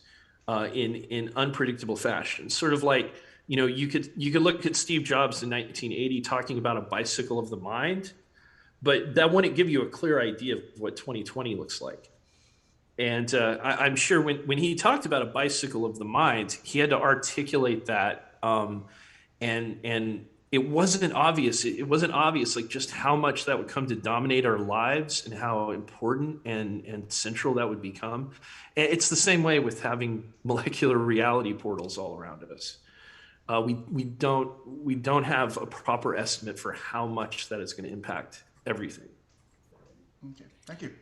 in unpredictable fashion. Sort of like, you could look at Steve Jobs in 1980 talking about a bicycle of the mind, but that wouldn't give you a clear idea of what 2020 looks like. And I'm sure when he talked about a bicycle of the mind, he had to articulate that, and it wasn't obvious. It wasn't obvious like just how much that would come to dominate our lives and how important and central that would become. And it's the same way with having molecular reality portals all around us. We don't have a proper estimate for how much that is going to impact everything. Okay, thank you.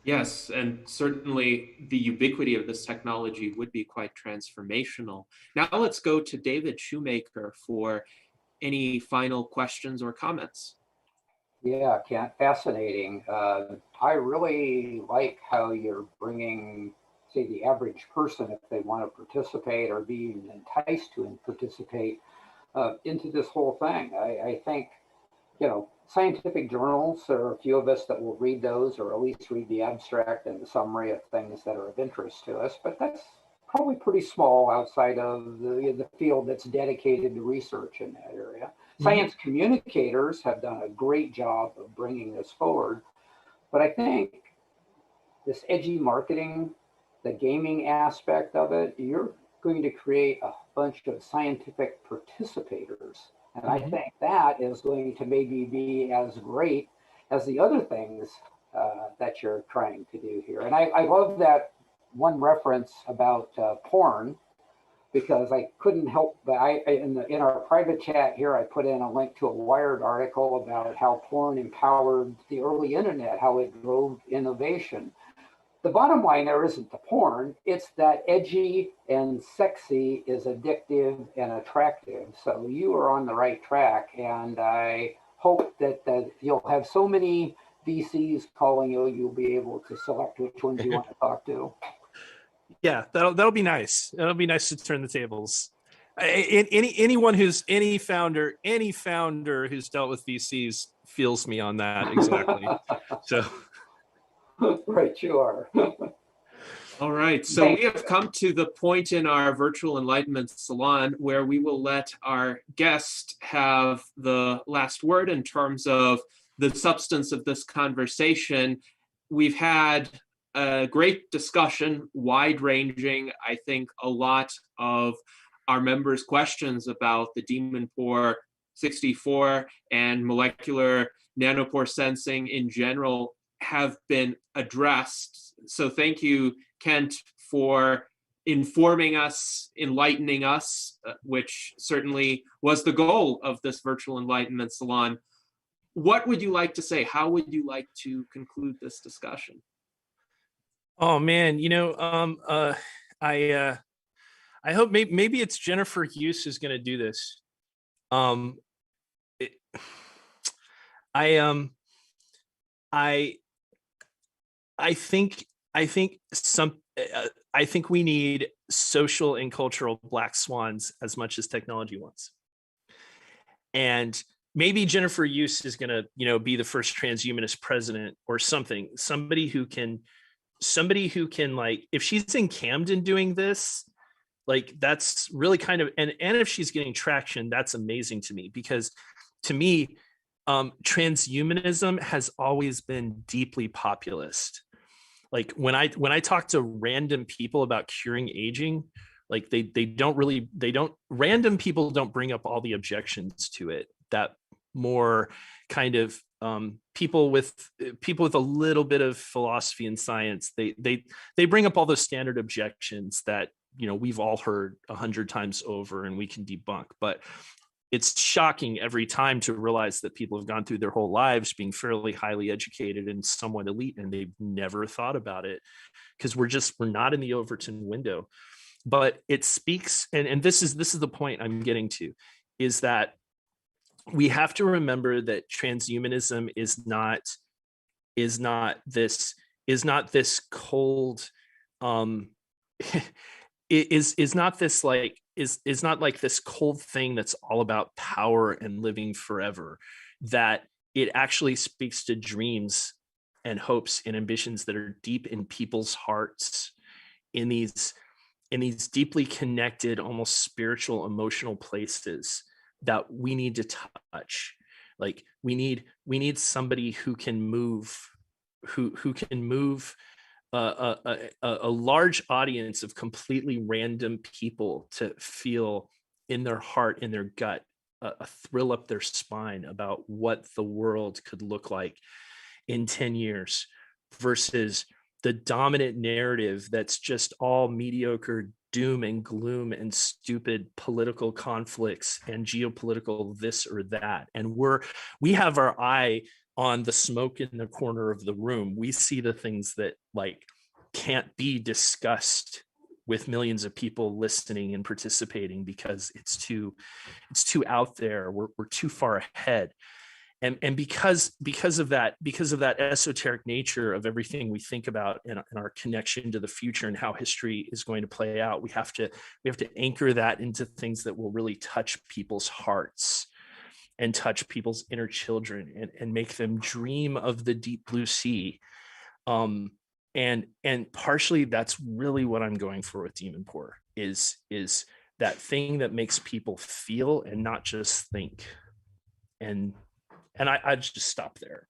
Yes, and certainly the ubiquity of this technology would be quite transformational. Now let's go to David Shoemaker for any final questions or comments. Yeah, Kent, fascinating. I really like how you're bringing, say, the average person, if they want to participate or being enticed to participate into this whole thing. I think, scientific journals, there are a few of us that will read those or at least read the abstract and the summary of things that are of interest to us, but that's probably pretty small outside of the field that's dedicated to research in that area. Mm-hmm. Science communicators have done a great job of bringing this forward, but I think this edgy marketing, the gaming aspect of it, you're going to create a bunch of scientific participators. And I think that is going to maybe be as great as the other things that you're trying to do here. And I love that one reference about porn, because I couldn't help, but in our private chat here, I put in a link to a Wired article about how porn empowered the early internet, how it drove innovation. The bottom line there isn't the porn, it's that edgy and sexy is addictive and attractive. So you are on the right track, and I hope that you'll have so many VCs calling you, you'll be able to select which ones you want to talk to. Yeah, that'll be nice. That'll be nice to turn the tables. Any founder who's dealt with VCs feels me on that exactly. So. Right, you are. All right, so we have come to the point in our virtual Enlightenment Salon where we will let our guest have the last word in terms of the substance of this conversation. We've had a great discussion, wide-ranging. I think a lot of our members' questions about the Demonpore 64 and molecular nanopore sensing in general have been addressed. So thank you, Kent, for informing us, enlightening us, which certainly was the goal of this virtual Enlightenment Salon. What would you like to say? How would you like to conclude this discussion? Oh man, I hope maybe it's Jennifer Hughes who's going to do this. I think we need social and cultural black swans as much as technology wants. And maybe Jennifer Hughes is going to, be the first transhumanist president or something. Somebody who can like, if she's in Camden doing this, like that's really kind of, and if she's getting traction, that's amazing to me, because to me, transhumanism has always been deeply populist. Like when I talk to random people about curing aging, like random people don't bring up all the objections to it that more kind of people with a little bit of philosophy and science, they bring up all those standard objections that, you know, we've all heard 100 times over and we can debunk. But it's shocking every time to realize that people have gone through their whole lives being fairly highly educated and somewhat elite, and they've never thought about it because we're not in the Overton window. But it speaks, and this is the point I'm getting to, is that we have to remember that transhumanism is not this cold is not like this cold thing that's all about power and living forever. That it actually speaks to dreams and hopes and ambitions that are deep in people's hearts, in these deeply connected, almost spiritual, emotional places that we need to touch. Like we need somebody who can move a large audience of completely random people to feel in their heart, in their gut, a thrill up their spine about what the world could look like in 10 years versus the dominant narrative that's just all mediocre doom and gloom and stupid political conflicts and geopolitical this or that. And we have our eye on the smoke in the corner of the room. We see the things that like can't be discussed with millions of people listening and participating because it's too out there. We're too far ahead. And because of that esoteric nature of everything we think about and our connection to the future and how history is going to play out, we have to anchor that into things that will really touch people's hearts and touch people's inner children and make them dream of the deep blue sea. And partially that's really what I'm going for with Demonpore is that thing that makes people feel and not just think. And I just stop there.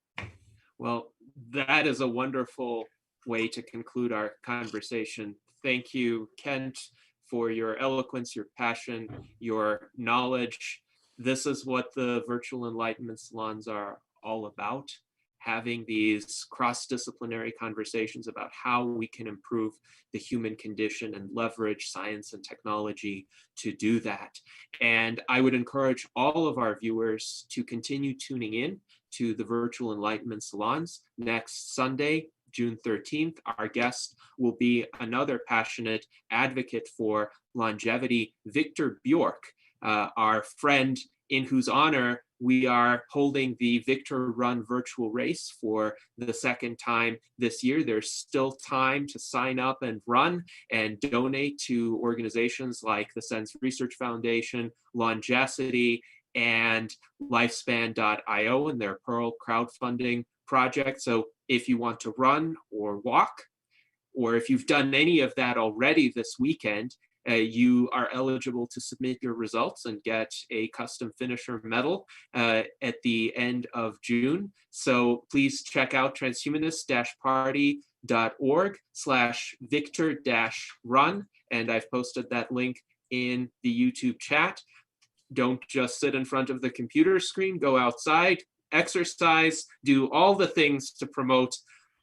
Well, that is a wonderful way to conclude our conversation. Thank you, Kent, for your eloquence, your passion, your knowledge. This is what the virtual enlightenment salons are all about, having these cross-disciplinary conversations about how we can improve the human condition and leverage science and technology to do that. And I would encourage all of our viewers to continue tuning in to the virtual enlightenment salons. Next Sunday, June 13th, our guest will be another passionate advocate for longevity, Victor Bjork, our friend in whose honor we are holding the Victor Run virtual race for the second time this year. There's still time to sign up and run and donate to organizations like the Sense Research Foundation, Longevity, and Lifespan.io and their Pearl crowdfunding project. So if you want to run or walk, or if you've done any of that already this weekend, you are eligible to submit your results and get a custom finisher medal at the end of June. So please check out transhumanist-party.org/Victor-run. And I've posted that link in the YouTube chat. Don't just sit in front of the computer screen, go outside, exercise, do all the things to promote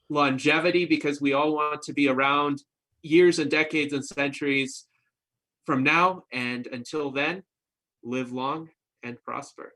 longevity, because we all want to be around years and decades and centuries from now. And until then, live long and prosper.